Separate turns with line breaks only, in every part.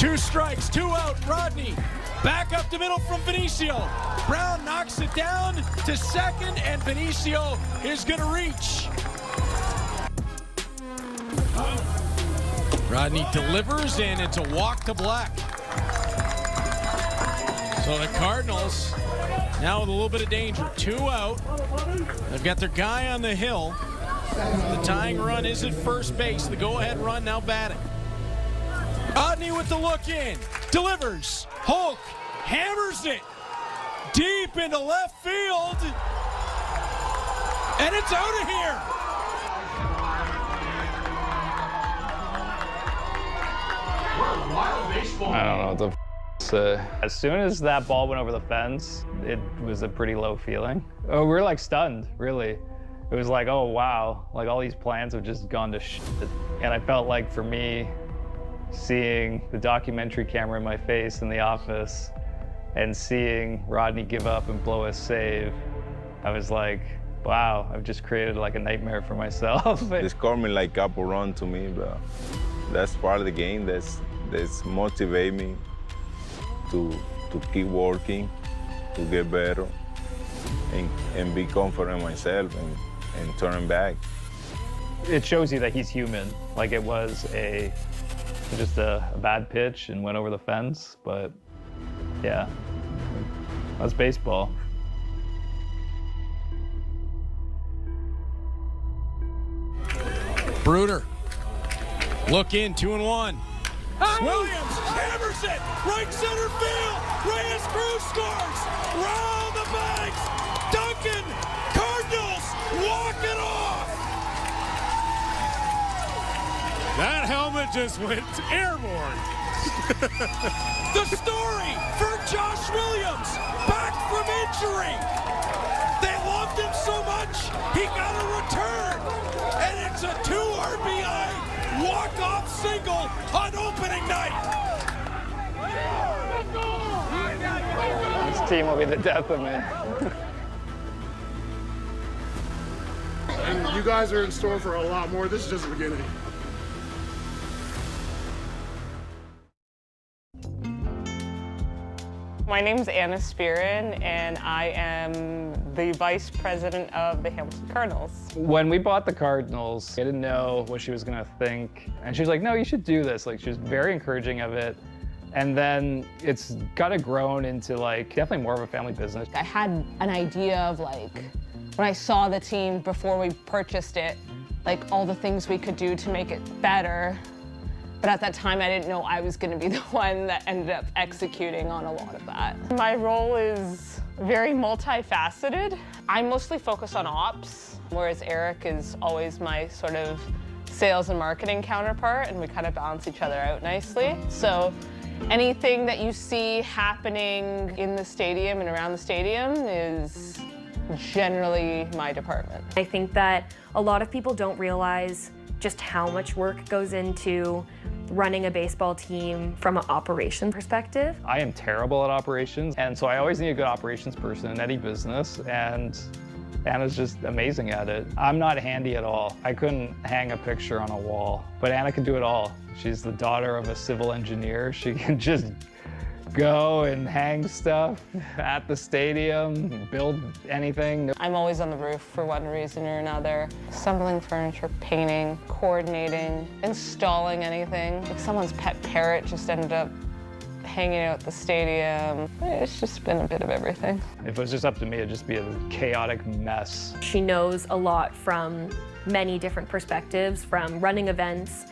2 strikes, 2 out. Rodney back up the middle from Benicio. Brown knocks it down to second, and Benicio is going to reach. Rodney delivers, and it's a walk to Black. So the Cardinals now with a little bit of danger. 2 out. They've got their guy on the hill. The tying run is at first base. The go-ahead run now batting. Rodney with the look in. Delivers. Hulk hammers it deep into left field. And it's out of here.
I don't know what to say. As soon as that ball went over the fence, it was a pretty low feeling. Oh, we were like stunned, really. It was like, oh wow, like all these plans have just gone to shit. And I felt like for me, seeing the documentary camera in my face in the office and seeing Rodney give up and blow a save, I was like, wow, I've just created like a nightmare for myself.
They scored me like couple run to me, but that's part of the game. That's motivate me to keep working, to get better, and be confident in myself and turn back.
It shows you that he's human. Like it was just a bad pitch and went over the fence, but yeah, that's baseball.
Bruder, look in, 2-1. Williams hammers it, right center field. Reyes Cruz scores. Round the bags. Duncan, Cardinals walk it off. That helmet just went airborne. The story for Josh Williams, back from injury. They loved him so much, he got a return. And it's a 2 RBI walk-off single on opening night.
This team will be the death of me.
And you guys are in store for a lot more. This is just the beginning.
My name's Anna Spearin, and I am the vice president of the Hamilton Cardinals.
When we bought the Cardinals, I didn't know what she was gonna think. And she was like, no, you should do this. Like, she was very encouraging of it. And then it's kind of grown into like, definitely more of a family business.
I had an idea of like, when I saw the team before we purchased it, like all the things we could do to make it better. But at that time, I didn't know I was going to be the one that ended up executing on a lot of that. My role is very multifaceted. I mostly focus on ops, whereas Eric is always my sort of sales and marketing counterpart, and we kind of balance each other out nicely. So anything that you see happening in the stadium and around the stadium is generally my department.
I think that a lot of people don't realize just how much work goes into running a baseball team from an operation perspective.
I am terrible at operations, and so I always need a good operations person in any business, and Anna's just amazing at it. I'm not handy at all. I couldn't hang a picture on a wall, but Anna can do it all. She's the daughter of a civil engineer. She can just go and hang stuff at the stadium, build anything.
I'm always on the roof for one reason or another. Assembling furniture, painting, coordinating, installing anything. Like someone's pet parrot just ended up hanging out at the stadium. It's just been a bit of everything.
If it was just up to me, it'd just be a chaotic mess.
She knows a lot from many different perspectives, from running events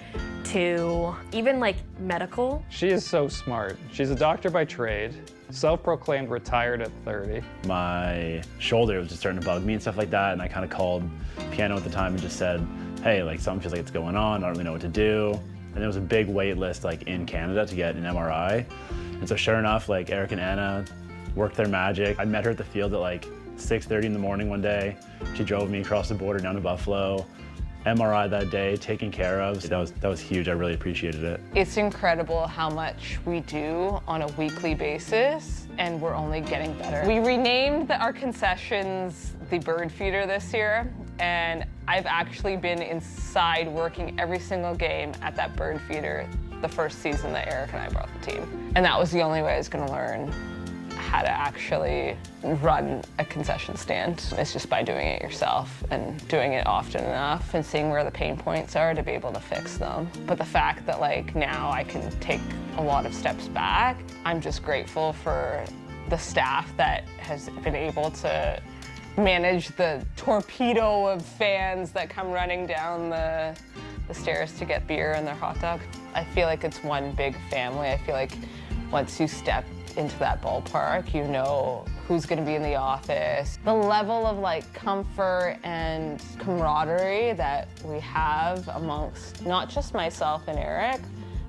to even like medical.
She is so smart. She's a doctor by trade, self-proclaimed retired at 30.
My shoulder was just starting to bug me and stuff like that, and I kind of called piano at the time and just said, hey, like something feels like it's going on, I don't really know what to do. And there was a big wait list like in Canada to get an MRI. And so sure enough, like Eric and Anna worked their magic. I met her at the field at like 6:30 in the morning one day. She drove me across the border down to Buffalo. MRI that day, taken care of. That was huge. I really appreciated it.
It's incredible how much we do on a weekly basis, and we're only getting better. We renamed our concessions the Bird Feeder this year, and I've actually been inside working every single game at that Bird Feeder the first season that Eric and I brought the team. And that was the only way I was gonna learn how to actually run a concession stand. It's just by doing it yourself and doing it often enough and seeing where the pain points are to be able to fix them. But the fact that like now I can take a lot of steps back, I'm just grateful for the staff that has been able to manage the torpedo of fans that come running down the stairs to get beer and their hot dog. I feel like it's one big family. I feel like once you step into that ballpark, you know who's gonna be in the office. The level of like comfort and camaraderie that we have amongst not just myself and Eric,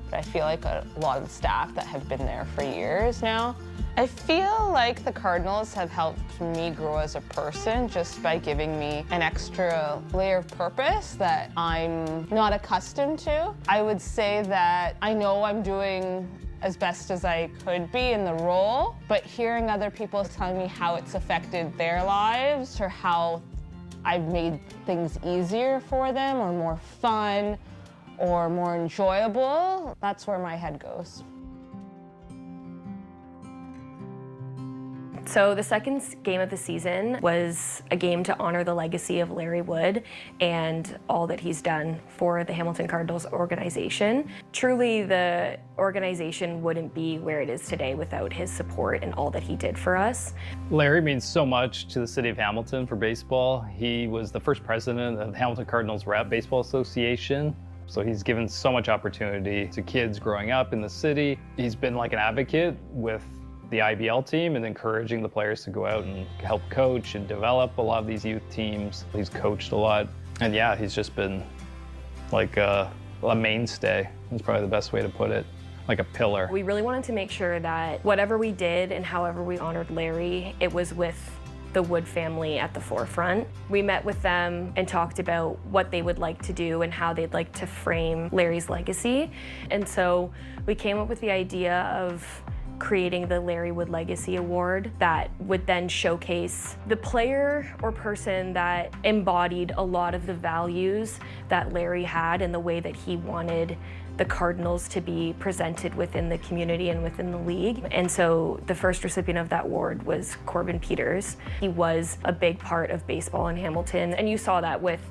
but I feel like a lot of the staff that have been there for years now. I feel like the Cardinals have helped me grow as a person just by giving me an extra layer of purpose that I'm not accustomed to. I would say that I know I'm doing as best as I could be in the role, but hearing other people telling me how it's affected their lives or how I've made things easier for them or more fun or more enjoyable, that's where my head goes.
So the second game of the season was a game to honor the legacy of Larry Wood and all that he's done for the Hamilton Cardinals organization. Truly, the organization wouldn't be where it is today without his support and all that he did for us.
Larry means so much to the city of Hamilton for baseball. He was the first president of the Hamilton Cardinals Rep Baseball Association. So he's given so much opportunity to kids growing up in the city. He's been like an advocate with the IBL team and encouraging the players to go out and help coach and develop a lot of these youth teams. He's coached a lot. And yeah, he's just been like a mainstay. That's probably the best way to put it, like a pillar.
We really wanted to make sure that whatever we did and however we honored Larry, it was with the Wood family at the forefront. We met with them and talked about what they would like to do and how they'd like to frame Larry's legacy. And so we came up with the idea of creating the Larry Wood Legacy Award that would then showcase the player or person that embodied a lot of the values that Larry had and the way that he wanted the Cardinals to be presented within the community and within the league. And so the first recipient of that award was Corbin Peters. He was a big part of baseball in Hamilton, and you saw that with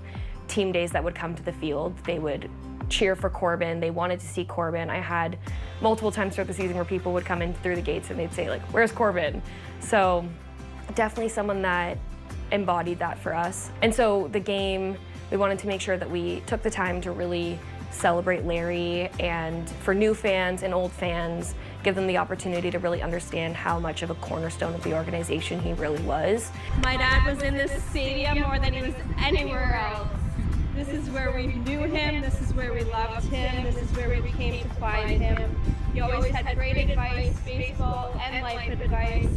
team days that would come to the field. They would cheer for Corbin. They wanted to see Corbin. I had multiple times throughout the season where people would come in through the gates and they'd say like, "Where's Corbin?" So definitely someone that embodied that for us. And so the game, we wanted to make sure that we took the time to really celebrate Larry, and for new fans and old fans, give them the opportunity to really understand how much of a cornerstone of the organization he really was.
My dad was in this stadium more than he was anywhere else. This is where we knew him, this is where we loved him, this is where we came to find him. He always had great advice, baseball and life advice.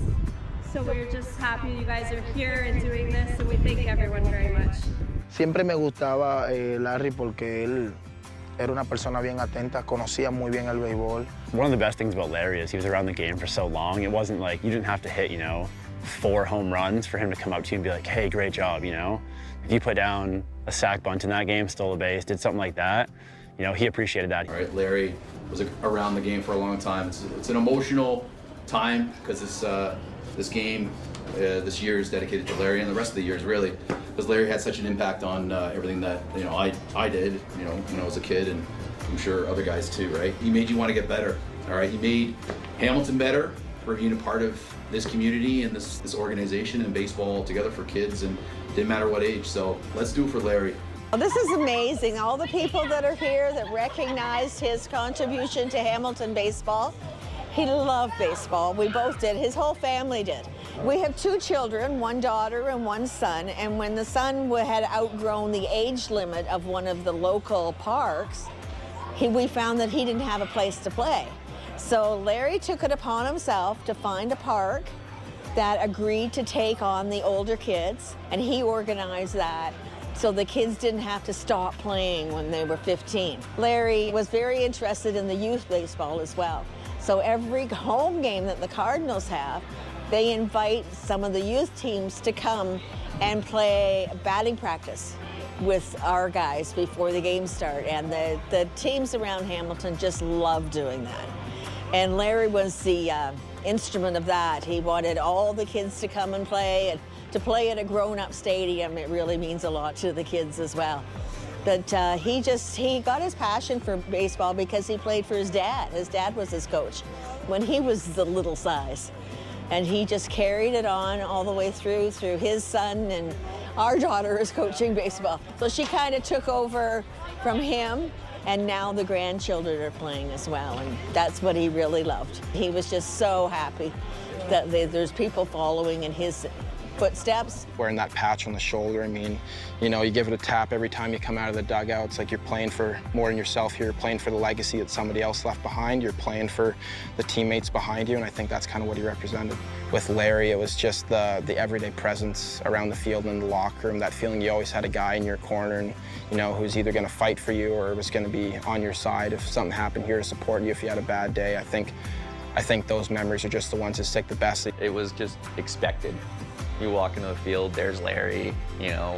So we're just happy you guys are here and doing this, and we thank everyone very much.
Siempre me gustaba Larry porque él era una persona bien atenta, conocía muy bien el béisbol.
One of the best things about Larry is he was around the game for so long. It wasn't like you didn't have to hit, 4 home runs for him to come up to you and be like, "Hey, great job," If you put down a sac bunt in that game, stole a base, did something like that, he appreciated that.
Right, Larry was around the game for a long time. It's an emotional time because this game this year is dedicated to Larry, and the rest of the years really, because Larry had such an impact on everything that I did, when I was a kid, and I'm sure other guys too, right? He made you want to get better. All right, he made Hamilton better for being a part of this community and this organization and baseball together for kids, and didn't matter what age. So let's do it for Larry.
Well, this is amazing. All the people that are here that recognized his contribution to Hamilton baseball. He loved baseball. We both did. His whole family did. We have 2 children, 1 daughter and 1 son, and when the son had outgrown the age limit of one of the local parks, we found that he didn't have a place to play. So Larry took it upon himself to find a park that agreed to take on the older kids, and he organized that so the kids didn't have to stop playing when they were 15. Larry was very interested in the youth baseball as well. So every home game that the Cardinals have, they invite some of the youth teams to come and play batting practice. with our guys before the games start, and the teams around Hamilton just love doing that. And Larry was the instrument of that. He wanted all the kids to come and play, and to play at a grown-up stadium, it really means a lot to the kids as well. But he got his passion for baseball because he played for his dad. His dad was his coach when he was the little size. And he just carried it on all the way through his son, and our daughter is coaching baseball. So she kind of took over from him, and now the grandchildren are playing as well, and that's what he really loved. He was just so happy that there's people following in his footsteps.
Wearing that patch on the shoulder, I mean, you know, you give it a tap every time you come out of the dugout. It's like you're playing for more than yourself here. You're playing for the legacy that somebody else left behind. You're playing for the teammates behind you, and I think that's kind of what he represented. With Larry, it was just the everyday presence around the field and in the locker room, that feeling you always had a guy in your corner, and you know, who's either going to fight for you or was going to be on your side if something happened here to support you if you had a bad day. I think those memories are just the ones that stick the best.
It was just expected. You walk into the field, there's Larry, you know,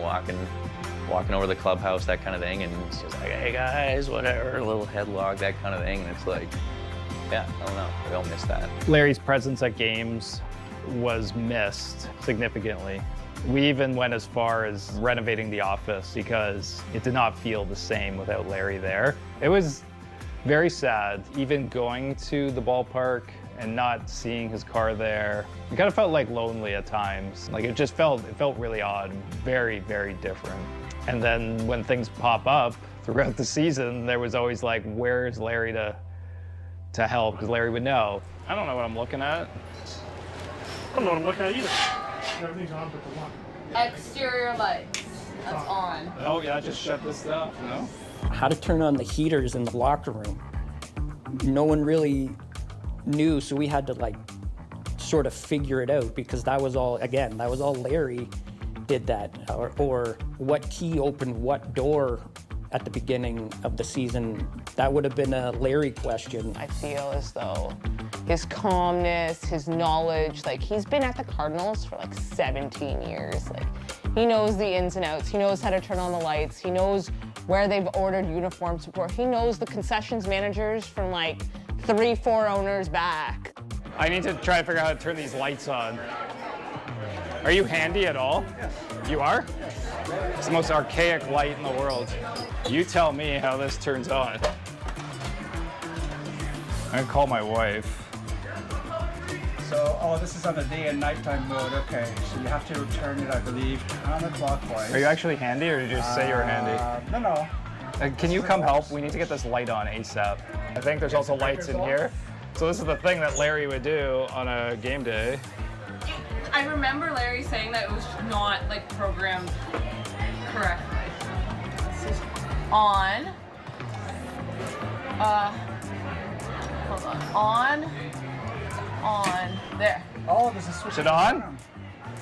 walking over the clubhouse, that kind of thing, and it's just like, hey guys, whatever, a little headlock, that kind of thing, and it's like, yeah, I don't know, I don't miss that.
Larry's presence at games was missed significantly. We even went as far as renovating the office because it did not feel the same without Larry there. It was very sad, even going to the ballpark and not seeing his car there. It kind of felt like lonely at times. Like it felt really odd, very, very different. And then when things pop up throughout the season, there was always like, where's Larry to help? Because Larry would know. I don't know what I'm looking at.
I don't know what I'm looking at either. Everything's on but the one.
Exterior lights, that's on.
Oh yeah, just shut this down, no?
How to turn on the heaters in the locker room. No one really knew, so we had to like sort of figure it out, because that was all Larry did that, or what key opened what door at the beginning of the season. That would have been a Larry question.
I feel as though his calmness, his knowledge, like he's been at the Cardinals for like 17 years. Like he knows the ins and outs. He knows how to turn on the lights. He knows where they've ordered uniforms before. He knows the concessions managers from like 3-4 owners back.
I need to try to figure out how to turn these lights on. Are you handy at all? You are? It's the most archaic light in the world. You tell me how this turns on. I'm gonna call my wife.
So, this is on the day and nighttime mode. Okay, so you have to turn it, I believe, counterclockwise.
Are you actually handy, or did you just say you were handy?
No.
Can you come help? We need to get this light on ASAP. I think there's also lights in here. So this is the thing that Larry would do on a game day.
I remember Larry saying that it was not like programmed correctly. On. Hold on. On. There.
Oh, there's a switch.
Is it on?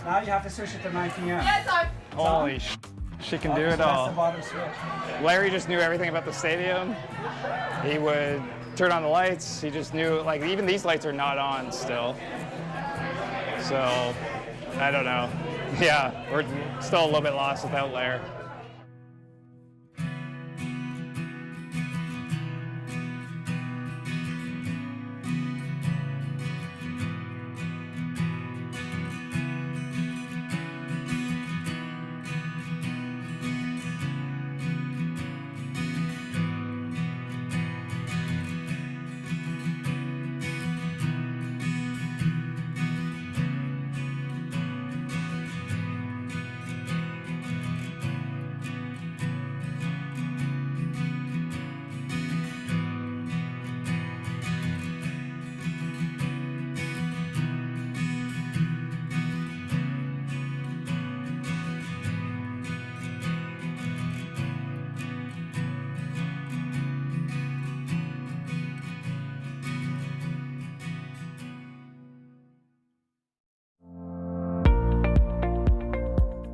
Now you have to switch it to 9 p.m.
Yeah, it's on.
Holy sh! She can do it all.
The bottom switch.
Larry just knew everything about the stadium. He would turn on the lights. He just knew, like, even these lights are not on still. So, I don't know. Yeah, we're still a little bit lost without Larry.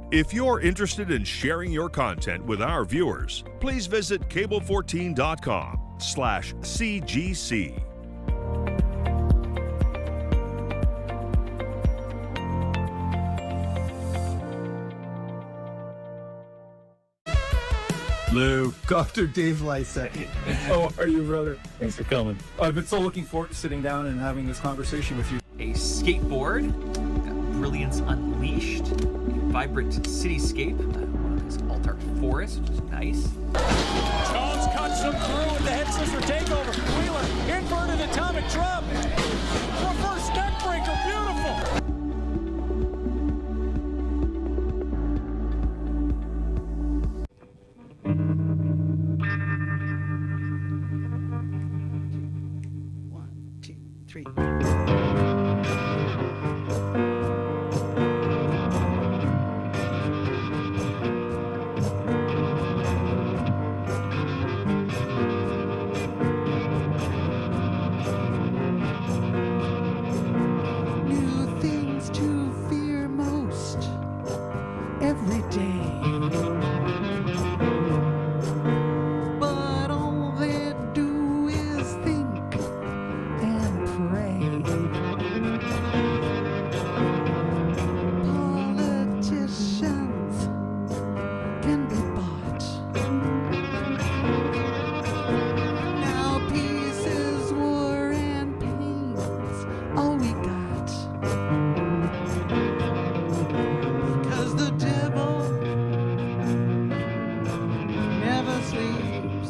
If you're interested in sharing your content with our viewers, please visit cable14.com/CGC.
Lou, Dr. Dave Lysett. Oh, are you, brother?
Thanks for coming.
I've been so looking forward to sitting down and having this conversation with you.
A skateboard, got brilliance unleashed, vibrant cityscape, one of these altar forests, which is nice.
Jones cuts him through with the head scissor takeover. Wheeler, inverted atomic drop. Reverse neck breaker, beautiful.
New things to fear most every day. But all they do is think and pray. Politicians can be bought. Now peace is war and pain's all we got. Because the devil never sleeps.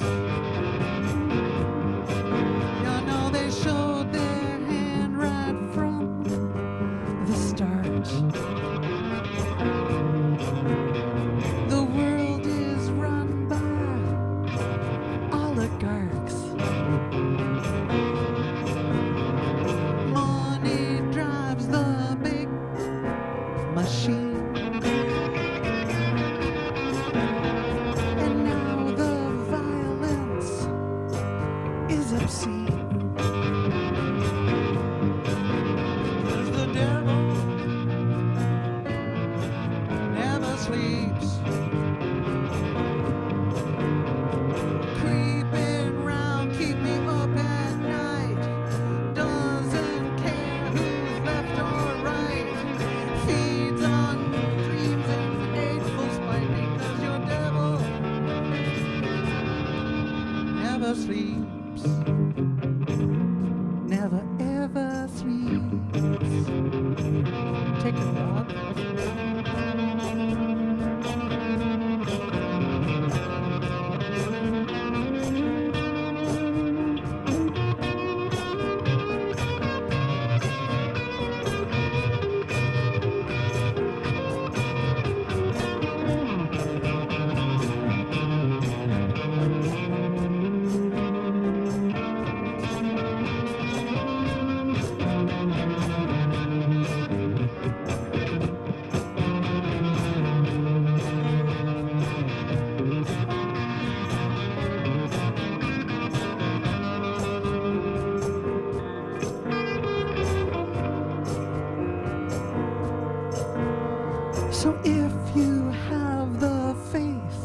You know they showed their hand right from the start. The world is run by oligarchs. Money drives the big machine. And now the violence is obscene. 'Cause the devil never sleeps. Creeping round, keep me up at night. Doesn't care who's left or right. Feeds on dreams and hateful spite. Because your devil never sleeps. Never ever sleeps. Take a walk. So if you have the faith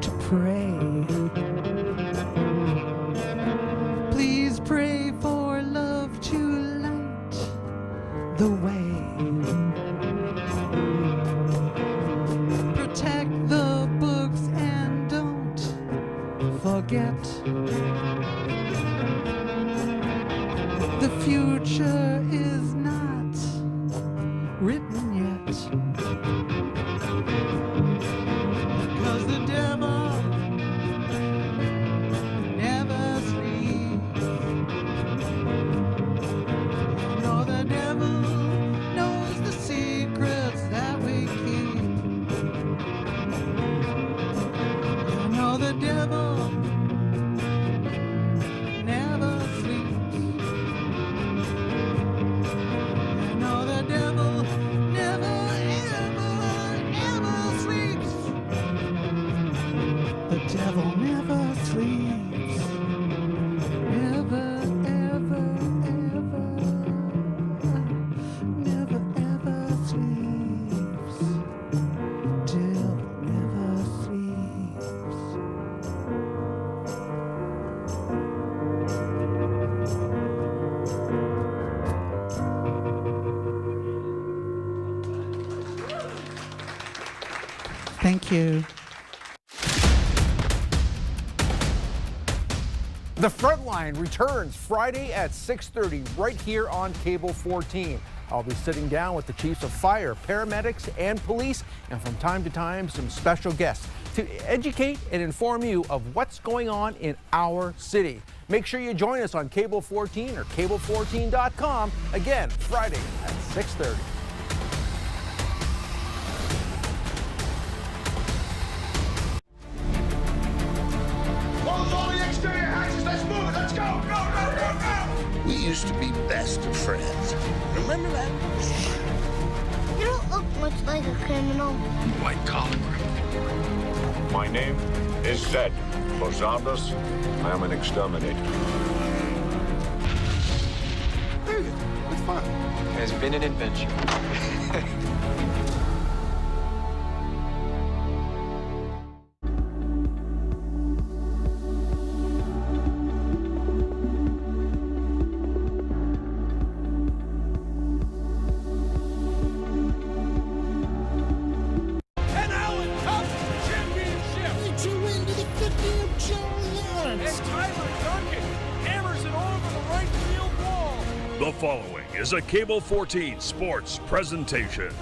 to pray, please pray for love to light the way. Protect the books and don't forget. The future is not written yet. 'Cause the devil never sleeps. No, the devil knows the secrets that we keep. No, the devil never sleeps. No, the devil never, ever sleeps. The devil never sleeps. Never, ever, ever, never, ever sleeps. Devil never sleeps. Thank you.
The Frontline returns Friday at 6:30 right here on Cable 14. I'll be sitting down with the chiefs of fire, paramedics, and police, and from time to time, some special guests to educate and inform you of what's going on in our city. Make sure you join us on Cable 14 or cable14.com. Again, Friday at 6:30.
Close all the exterior hatches. Let's move it. Let's go. Go, go, go, go. We used to be best of friends. Remember that?
You don't look much like a criminal.
White collar. My name is Zed. For Zardos, I am an exterminator. Very good. It's fun.
Has been an adventure.
The following is a Cable 14 sports presentation.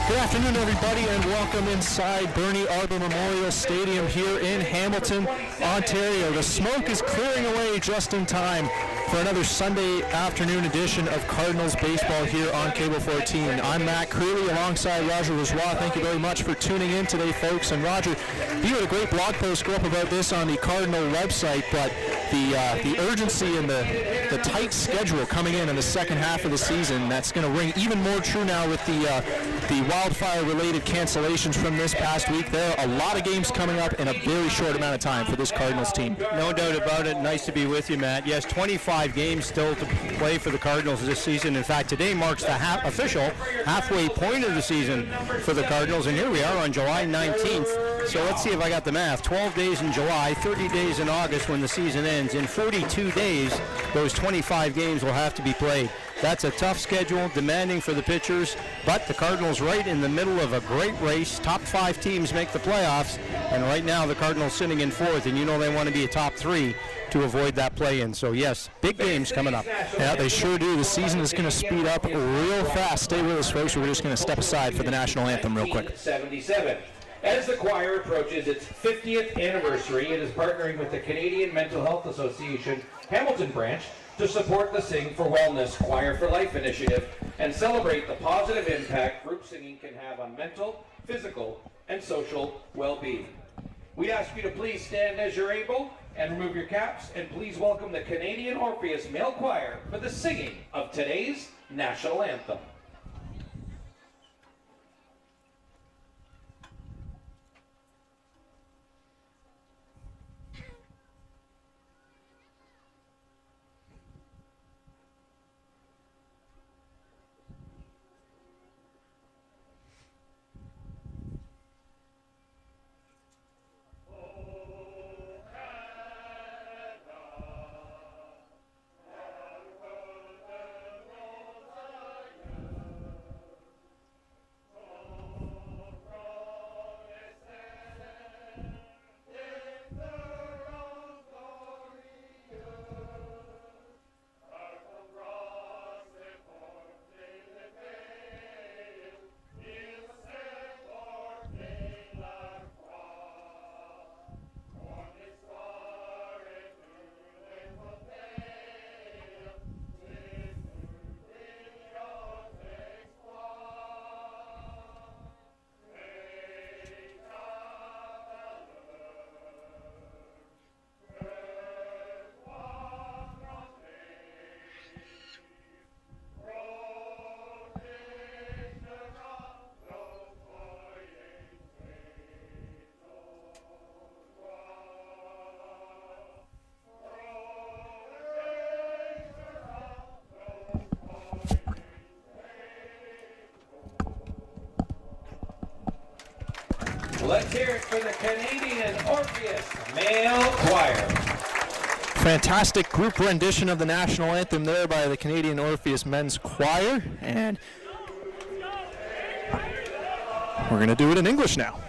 Good afternoon, everybody, and welcome inside Bernie Arbor Memorial Stadium here in Hamilton, Ontario. The smoke is clearing away just in time for another Sunday afternoon edition of Cardinals baseball here on Cable 14. I'm Matt Creeley alongside Roger Lajoie. Thank you very much for tuning in today, folks. And Roger, you had a great blog post go up about this on the Cardinal website, but the urgency and the tight schedule coming in the second half of the season, that's going to ring even more true now with the wildfire-related cancellations from this past week. There are a lot of games coming up in a very short amount of time for this Cardinals team.
No doubt about it. Nice to be with you, Matt. Yes, 25 games still to play for the Cardinals this season. In fact, today marks the official halfway point of the season for the Cardinals, and here we are on July 19th. So let's see if I got the math. 12 days in July, 30 days in August when the season ends. In 42 days, those 25 games will have to be played. That's a tough schedule, demanding for the pitchers, but the Cardinals right in the middle of a great race. Top 5 teams make the playoffs, and right now the Cardinals sitting in 4th, and you know they want to be a top 3 to avoid that play-in. So yes, big games coming up.
Yeah, they sure do. The season is going to speed up real fast. Stay with us, folks. We're just going to step aside for the national anthem real quick.
1977. As the choir approaches its 50th anniversary, it is partnering with the Canadian Mental Health Association Hamilton branch to support the Sing for Wellness Choir for Life initiative and celebrate the positive impact group singing can have on mental, physical, and social well-being. We ask you to please stand as you're able and remove your caps, and please welcome the Canadian Orpheus Male Choir for the singing of today's national anthem. hear it for the Canadian Orpheus Male Choir.
Fantastic group rendition of the national anthem there by the Canadian Orpheus Men's Choir. And we're going to do it in English now.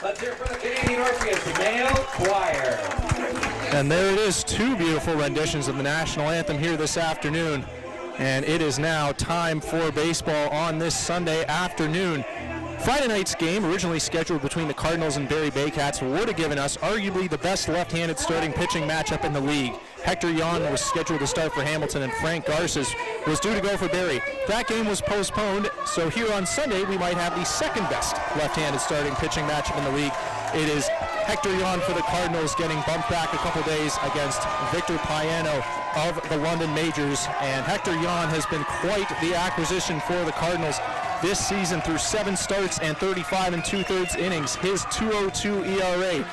Let's hear it for the Canadian Orpheus Male Choir.
And there it is, two beautiful renditions of the national anthem here this afternoon. And it is now time for baseball on this Sunday afternoon. Friday night's game, originally scheduled between the Cardinals and Barrie Baycats, would have given us arguably the best left-handed starting pitching matchup in the league. Hector Yon was scheduled to start for Hamilton, and Frank Garces was due to go for Barrie. That game was postponed, so here on Sunday we might have the second best left-handed starting pitching matchup in the league. It is Hector Yon for the Cardinals getting bumped back a couple days against Victor Payano of the London Majors, and Hector Yon has been quite the acquisition for the Cardinals this season through 7 starts and 35 2/3 innings. His 2.02 ERA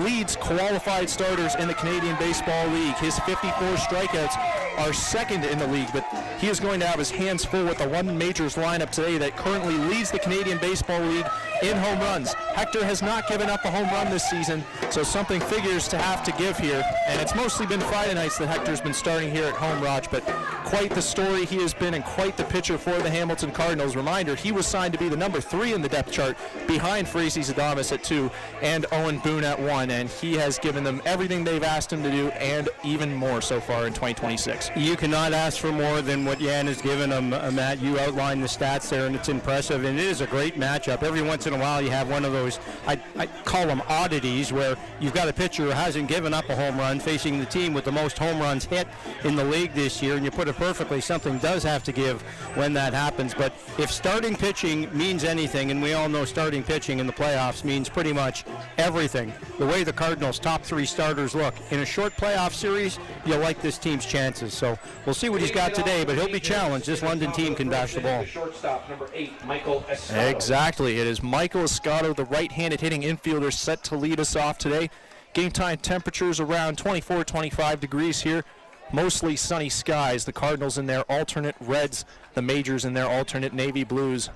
leads qualified starters in the Canadian Baseball League. His 54 strikeouts are second in the league, but he is going to have his hands full with the London Majors lineup today that currently leads the Canadian Baseball League in home runs. Hector has not given up a home run this season, so something figures to have to give here, and it's mostly been Friday nights that Hector's been starting here at home, Raj, but quite the story he has been and quite the pitcher for the Hamilton Cardinals. Reminder, he was signed to be the number 3 in the depth chart behind Freesy Zadamas at 2 and Owen Boone at 1, and he has given them everything they've asked him to do and even more so far in 2026.
You cannot ask for more than what Jan has given them, Matt. You outlined the stats there, and it's impressive, and it is a great matchup. Every once in a while you have one of those, I call them oddities, where you've got a pitcher who hasn't given up a home run facing the team with the most home runs hit in the league this year, and you put it perfectly, something does have to give when that happens. But if starting pitching means anything, and we all know starting pitching in the playoffs means pretty much everything, the way the Cardinals' top 3 starters look, in a short playoff series, you'll like this team's chances. So we'll see what he's got today, but he'll be challenged. This London team can bash the ball.
Shortstop, number 8, Michael Escato.
Exactly. It is Michael Escato, the right-handed hitting infielder, set to lead us off today. Game time temperatures around 24-25 degrees here. Mostly sunny skies. The Cardinals in their alternate reds, the Majors in their alternate navy blues.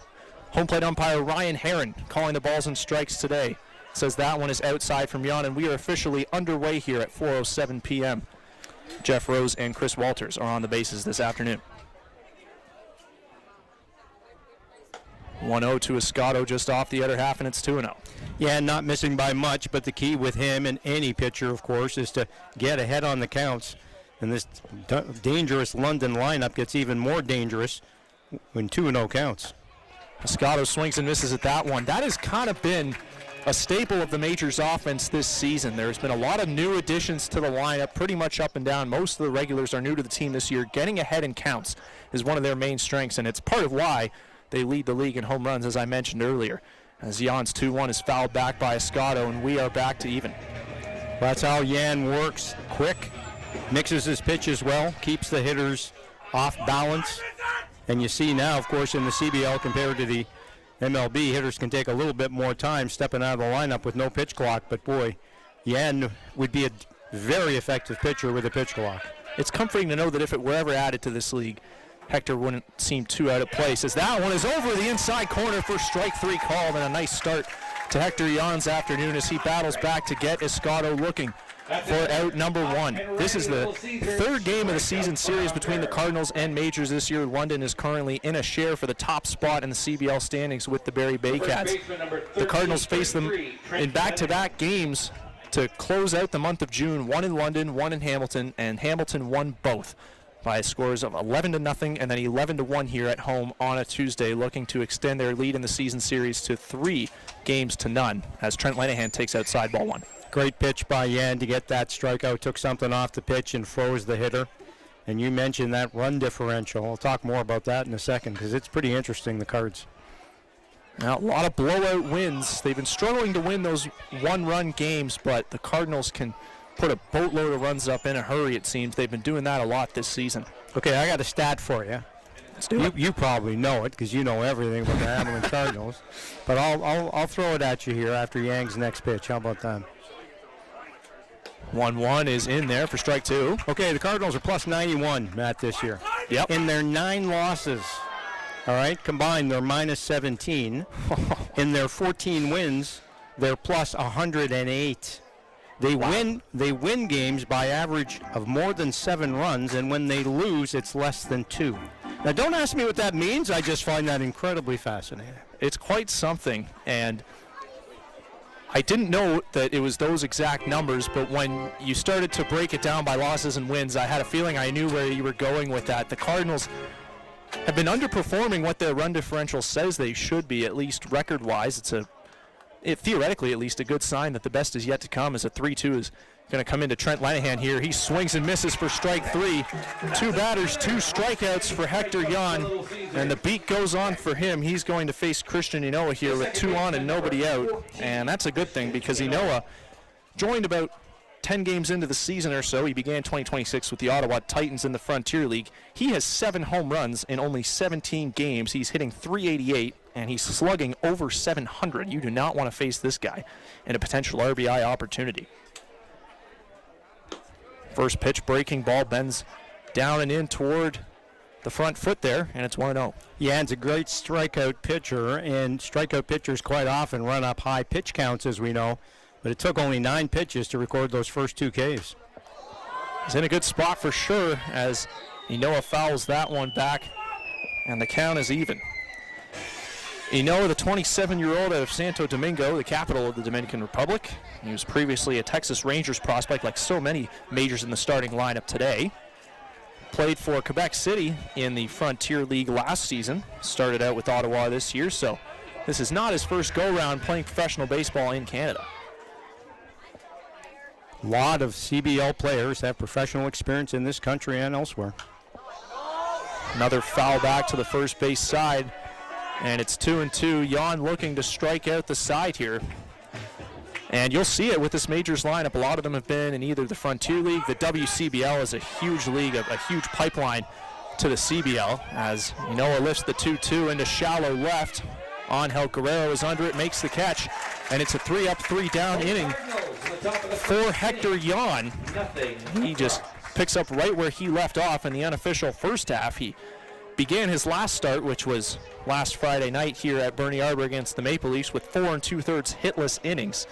Home plate umpire Ryan Herron calling the balls and strikes today. Says that one is outside from Jan, and we are officially underway here at 4:07 p.m. Jeff Rose and Chris Walters are on the bases this afternoon. 1-0 to Escato just off the other half, and it's 2-0.
Yeah, not missing by much, but the key with him and any pitcher, of course, is to get ahead on the counts. And this dangerous London lineup gets even more dangerous when 2-0 counts.
Escato swings and misses at that one. That has kind of been a staple of the Majors offense this season. There's been a lot of new additions to the lineup, pretty much up and down. Most of the regulars are new to the team this year. Getting ahead in counts is one of their main strengths, and it's part of why they lead the league in home runs, as I mentioned earlier. As Jan's 2-1 is fouled back by Escato, and we are back to even.
That's how Jan works. Quick, mixes his pitches well, keeps the hitters off balance. And you see now, of course, in the CBL compared to the MLB, hitters can take a little bit more time stepping out of the lineup with no pitch clock. But boy, Jan would be a very effective pitcher with a pitch clock.
It's comforting to know that if it were ever added to this league, Hector wouldn't seem too out of place, as that one is over the inside corner for strike 3 called, and a nice start to Hector Jan's afternoon as he battles back to get Escato looking for out number 1. This is the 3rd game of the season series between the Cardinals and Majors this year. London is currently in a share for the top spot in the CBL standings with the Barrie Baycats. The Cardinals face them in back-to-back games to close out the month of June. One in London, one in Hamilton, and Hamilton won both by scores of 11-0 and then 11-1 here at home on a Tuesday, looking to extend their lead in the season series to 3-0 as Trent Lenihan takes out side ball one.
Great pitch by Yan to get that strikeout. Took something off the pitch and froze the hitter. And you mentioned that run differential. I'll talk more about that in a second because it's pretty interesting, the Cards.
Now, a lot of blowout wins. They've been struggling to win those one-run games, but the Cardinals can put a boatload of runs up in a hurry, it seems. They've been doing that a lot this season.
Okay, I got a stat for you.
Let's do it.
You probably know it because you know everything about the Hamilton Cardinals. But I'll throw it at you here after Yang's next pitch. How about that?
1-1 is in there for strike two.
Okay, the Cardinals are plus 91, Matt, this year.
Yep.
In their 9 losses, all right, combined, they're minus 17. In their 14 wins, they're plus 108. They win games by average of more than 7 runs, and when they lose, it's less than 2. Now, don't ask me what that means. I just find that incredibly fascinating.
It's quite something, and I didn't know that it was those exact numbers, but when you started to break it down by losses and wins, I had a feeling I knew where you were going with that. The Cardinals have been underperforming what their run differential says they should be, at least record-wise. It's theoretically at least a good sign that the best is yet to come, as a 3-2 is going to come into Trent Lenihan here. He swings and misses for strike 3. 2 batters, 2 strikeouts for Hector Yan, and the beat goes on for him. He's going to face Christian Inoa here with 2 on and nobody out, and that's a good thing because Inoa joined about 10 games into the season or so. He began 2026 with the Ottawa Titans in the Frontier League. He has 7 home runs in only 17 games. He's hitting .388, and he's slugging over .700. You do not want to face this guy in a potential RBI opportunity. First pitch, breaking ball, bends down and in toward the front foot there, and it's 1-0.
Yeah, it's a great strikeout pitcher, and strikeout pitchers quite often run up high pitch counts, as we know, but it took only 9 pitches to record those first 2 Ks.
He's in a good spot for sure as Inoa fouls that one back, and the count is even. Inoa, the 27-year-old out of Santo Domingo, the capital of the Dominican Republic. He was previously a Texas Rangers prospect, like so many majors in the starting lineup today. Played for Quebec City in the Frontier League last season. Started out with Ottawa this year, so this is not his first go-round playing professional baseball in Canada.
A lot of CBL players have professional experience in this country and elsewhere.
Another foul back to the first base side. And it's 2-2. Yan looking to strike out the side here. And you'll see it with this majors lineup. A lot of them have been in either the Frontier League. The WCBL is a huge league, a huge pipeline to the CBL. As Inoa lifts the 2-2 into shallow left. Angel Guerrero is under it, makes the catch. And it's a 3-up, 3-down inning for Hector Yan. He just picks up right where he left off in the unofficial first half. He began his last start, which was last Friday night here at Bernie Arbor against the Maple Leafs, with 4 2/3 hitless innings.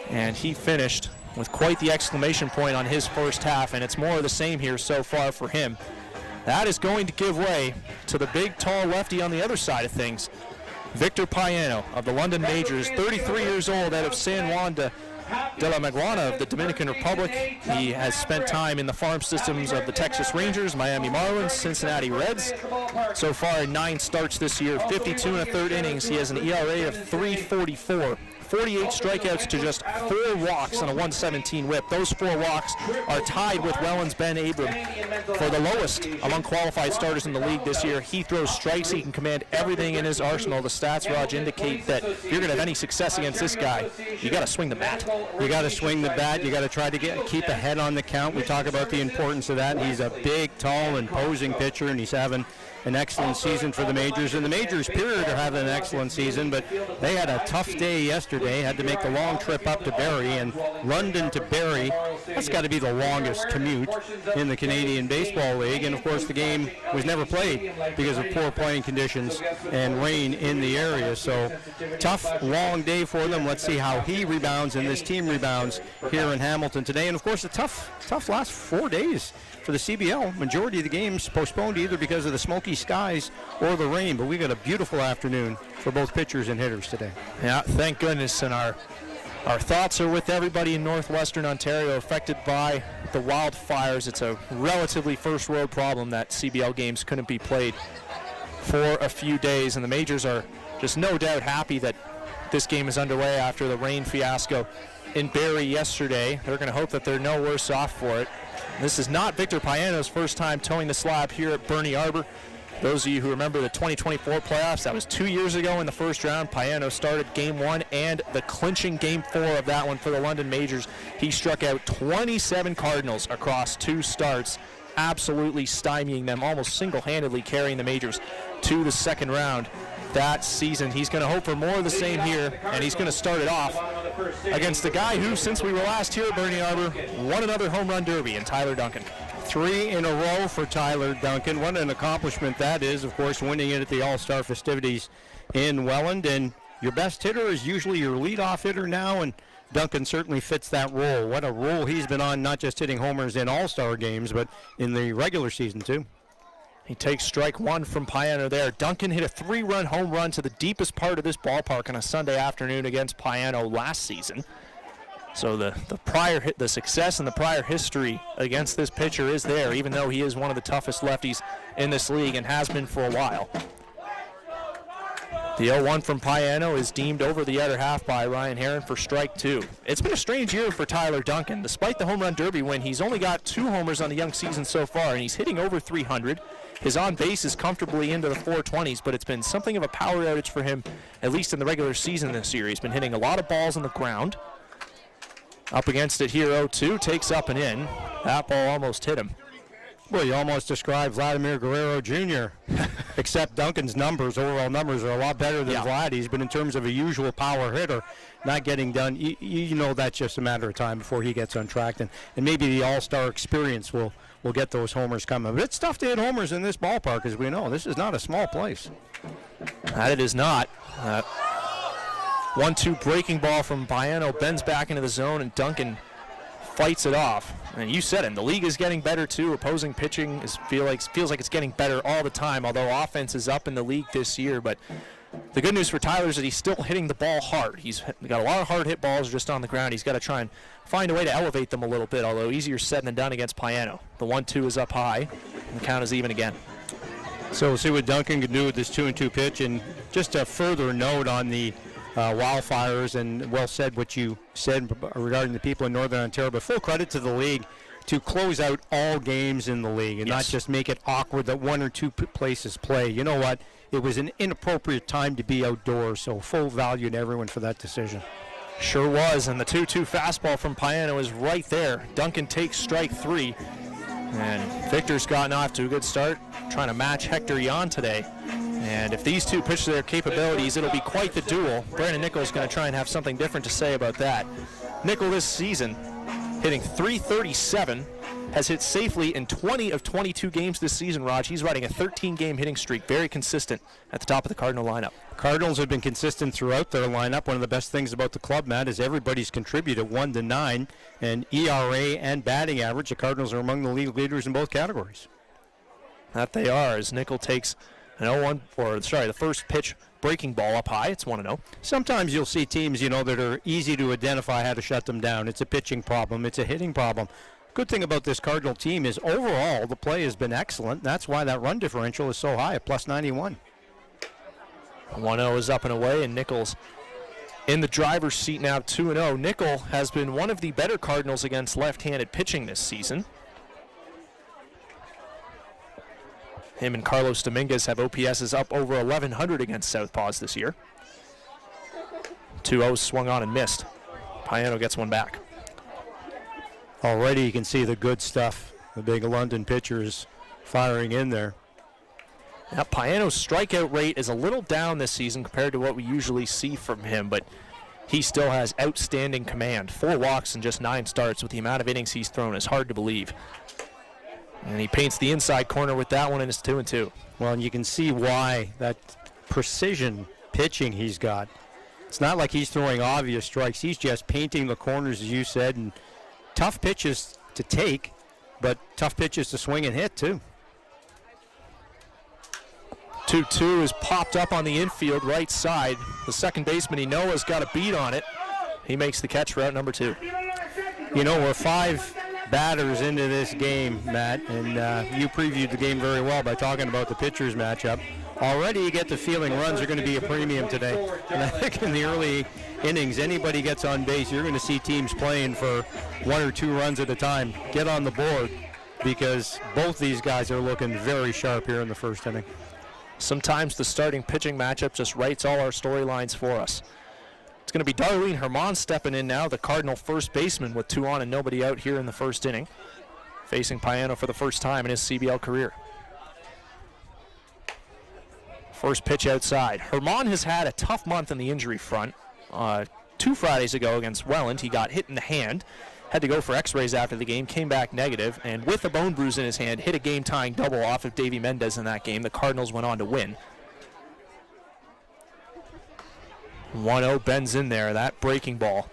And he finished with quite the exclamation point on his first half, and it's more of the same here so far for him. That is going to give way to the big, tall lefty on the other side of things. Victor Payano of the London Majors, 33 years old, out of San Juan de la Maguana of the Dominican Republic. He has spent time in the farm systems of the Texas Rangers, Miami Marlins, Cincinnati Reds. So far in 9 starts this year, 52 1/3 innings. He has an ERA of 3.44. 48 strikeouts to just 4 walks and a 117 whip. Those 4 walks are tied with Welland's Ben Abram for the lowest among qualified starters in the league this year. He throws strikes. He can command everything in his arsenal. The stats, Raj, indicate that if you're going to have any success against this guy, you got to swing the bat.
You got to swing the bat. You got to try to keep a head on the count. We talk about the importance of that. He's a big, tall, imposing pitcher, and he's having an excellent season for the Majors. And the Majors, period, are having an excellent season, but they had a tough day yesterday, had to make the long trip up to Barrie, and London to Barrie, that's got to be the longest commute in the Canadian Baseball League. And of course the game was never played because of poor playing conditions and rain in the area. So tough, long day for them. Let's see how he rebounds and this team rebounds here in Hamilton today. And of course a tough last 4 days for the CBL. Majority of the games postponed either because of the smoky skies or the rain, but we got a beautiful afternoon for both pitchers and hitters today.
Yeah, thank goodness. And our Our thoughts are with everybody in northwestern Ontario affected by the wildfires. It's a relatively first world problem that CBL games couldn't be played for a few days, and the Majors are just no doubt happy that this game is underway after the rain fiasco in Barrie yesterday. They're going to hope that they're no worse off for it. This is not Victor Payano's first time towing the slab here at Bernie Arbor. Those of you who remember the 2024 playoffs, that was 2 years ago in the first round. Payano started Game 1 and the clinching Game 4 of that one for the London Majors. He struck out 27 Cardinals across 2 starts, absolutely stymieing them, almost single-handedly carrying the Majors to the second round that season. He's going to hope for more of the same here, and he's going to start it off against the guy who, since we were last here at Bernie Arbor, won another home run derby in Tyler Duncan.
3 in a row for Tyler Duncan. What an accomplishment that is, of course, winning it at the All-Star festivities in Welland. And your best hitter is usually your leadoff hitter now, and Duncan certainly fits that role. What a role he's been on, not just hitting homers in All-Star games, but in the regular season, too.
He takes strike 1 from Payano there. Duncan hit a 3-run home run to the deepest part of this ballpark on a Sunday afternoon against Payano last season. So the success and the prior history against this pitcher is there, even though he is one of the toughest lefties in this league and has been for a while. The 0-1 from Payano is deemed over the other half by Ryan Herron for strike 2. It's been a strange year for Tyler Duncan. Despite the home run derby win, he's only got 2 homers on the young season so far, and he's hitting over 300. His on-base is comfortably into the 420s, but it's been something of a power outage for him, at least in the regular season this year. He's been hitting a lot of balls on the ground. Up against it here, 0-2, takes up and in. That ball almost hit him.
Well, you almost described Vladimir Guerrero Jr., except Duncan's numbers, overall numbers, are a lot better than Vladdy's, but in terms of a usual power hitter, not getting done, you know that's just a matter of time before he gets on track, and maybe the All-Star experience will get those homers coming. But it's tough to hit homers in this ballpark, as we know. This is not a small place.
That it is not. 1-2 breaking ball from Payano, bends back into the zone, and Duncan fights it off. And you said it, the league is getting better too. Opposing pitching feels like it's getting better all the time, although offense is up in the league this year. But the good news for Tyler is that he's still hitting the ball hard. He's got a lot of hard hit balls just on the ground. He's got to try and find a way to elevate them a little bit, although easier said than done against Payano. The 1-2 is up high, and the count is even again.
So we'll see what Duncan can do with this 2-2 pitch. And just a further note on the wildfires, and well said what you said regarding the people in Northern Ontario, but full credit to the league to close out all games in the league and not just make it awkward that 1 or 2 places play. You know what? It was an inappropriate time to be outdoors, so full value to everyone for that decision.
Sure was, and the 2-2 fastball from Payano is right there. Duncan takes strike 3, and Victor's gotten off to a good start, trying to match Hector Yan today. And if these two pitch to their capabilities, it'll be quite the duel. Brandon Nickel's going to try and have something different to say about that. Nickel this season, hitting .337, has hit safely in 20 of 22 games this season, Raj. He's riding a 13-game hitting streak, very consistent at the top of the Cardinal lineup.
Cardinals have been consistent throughout their lineup. One of the best things about the club, Matt, is everybody's contributed 1-9, and ERA and batting average. The Cardinals are among the league leaders in both categories.
That they are, as Nickel takes an 0-1, the first pitch breaking ball up high. It's 1-0.
Sometimes you'll see teams, that are easy to identify how to shut them down. It's a pitching problem. It's a hitting problem. Good thing about this Cardinal team is overall the play has been excellent. That's why that run differential is so high at +91.
1-0 is up and away, and Nickel's in the driver's seat now, 2-0. Nickel has been one of the better Cardinals against left-handed pitching this season. Him and Carlos Dominguez have OPSs up over 1,100 against Southpaws this year. 2-0 swung on and missed. Payano gets one back.
Already you can see the good stuff. The big London pitchers firing in there.
Now, Payano's strikeout rate is a little down this season compared to what we usually see from him, but he still has outstanding command. 4 walks in just 9 starts with the amount of innings he's thrown is hard to believe. And he paints the inside corner with that one, and it's 2-2.
Well, and you can see why that precision pitching he's got. It's not like he's throwing obvious strikes. He's just painting the corners, as you said, and tough pitches to take, but tough pitches to swing and hit, too.
2-2 is popped up on the infield right side. The second baseman, Inoa's got a beat on it.
He makes the catch for out number 2. You know, we're 5 batters into this game, Matt, and you previewed the game very well by talking about the pitchers matchup. Already you get the feeling runs are going to be a premium today. And I think in the early innings, anybody gets on base, you're going to see teams playing for 1 or 2 runs at a time. Get on the board, because both these guys are looking very sharp here in the first inning.
Sometimes the starting pitching matchup just writes all our storylines for us. It's going to be Darlene Herman stepping in now, the Cardinal first baseman with 2 on and nobody out here in the first inning, facing Payano for the first time in his CBL career. First pitch outside. Herman has had a tough month in the injury front. 2 Fridays ago against Welland, he got hit in the hand, had to go for x-rays after the game, came back negative, and with a bone bruise in his hand, hit a game-tying double off of Davey Mendez in that game. The Cardinals went on to win. 1-0 bends in there, that breaking ball.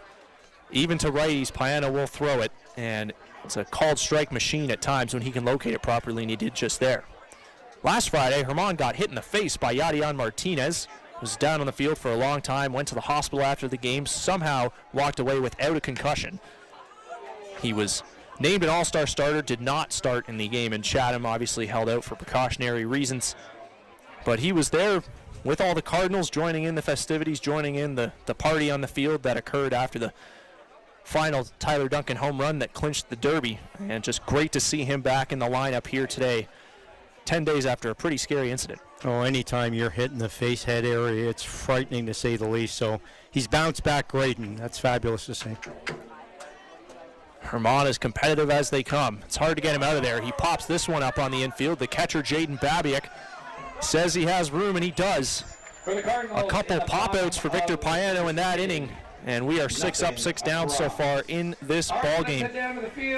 Even to righties, Payano will throw it, and it's a called strike machine at times when he can locate it properly, and he did just there. Last Friday, Herman got hit in the face by Yadian Martinez. Was down on the field for a long time, went to the hospital after the game, somehow walked away without a concussion. He was named an all-star starter, did not start in the game, and Chatham obviously held out for precautionary reasons. But he was there with all the Cardinals, joining in the festivities, joining in the party on the field that occurred after the final Tyler Duncan home run that clinched the Derby. And just great to see him back in the lineup here today, 10 days after a pretty scary incident.
Oh, anytime you're hit in the face head area, it's frightening to say the least. So he's bounced back great, and that's fabulous to see.
Herman is competitive as they come. It's hard to get him out of there. He pops this one up on the infield. The catcher, Jaden Babiak, says he has room, and he does. A couple pop-outs for Victor Payano in that inning, and we are 6 up, 6 down so far in this ball game.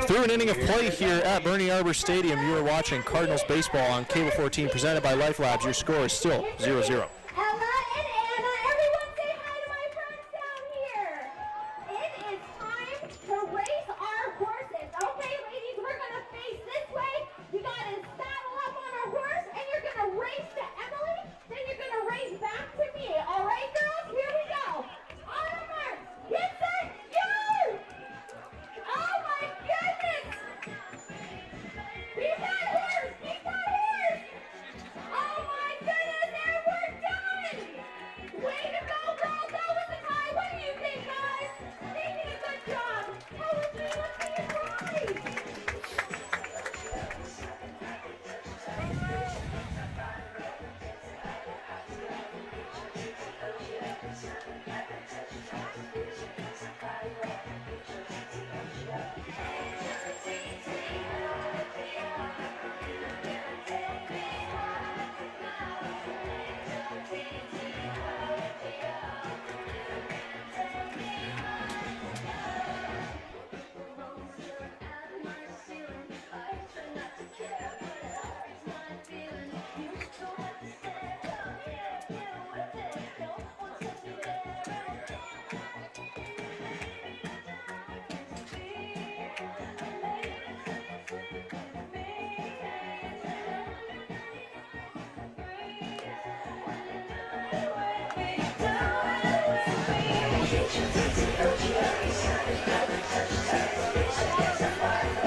Through an inning of play here at Bernie Arbor Stadium, you are watching Cardinals baseball on Cable 14, presented by Lifelabs. Your score is still 0-0.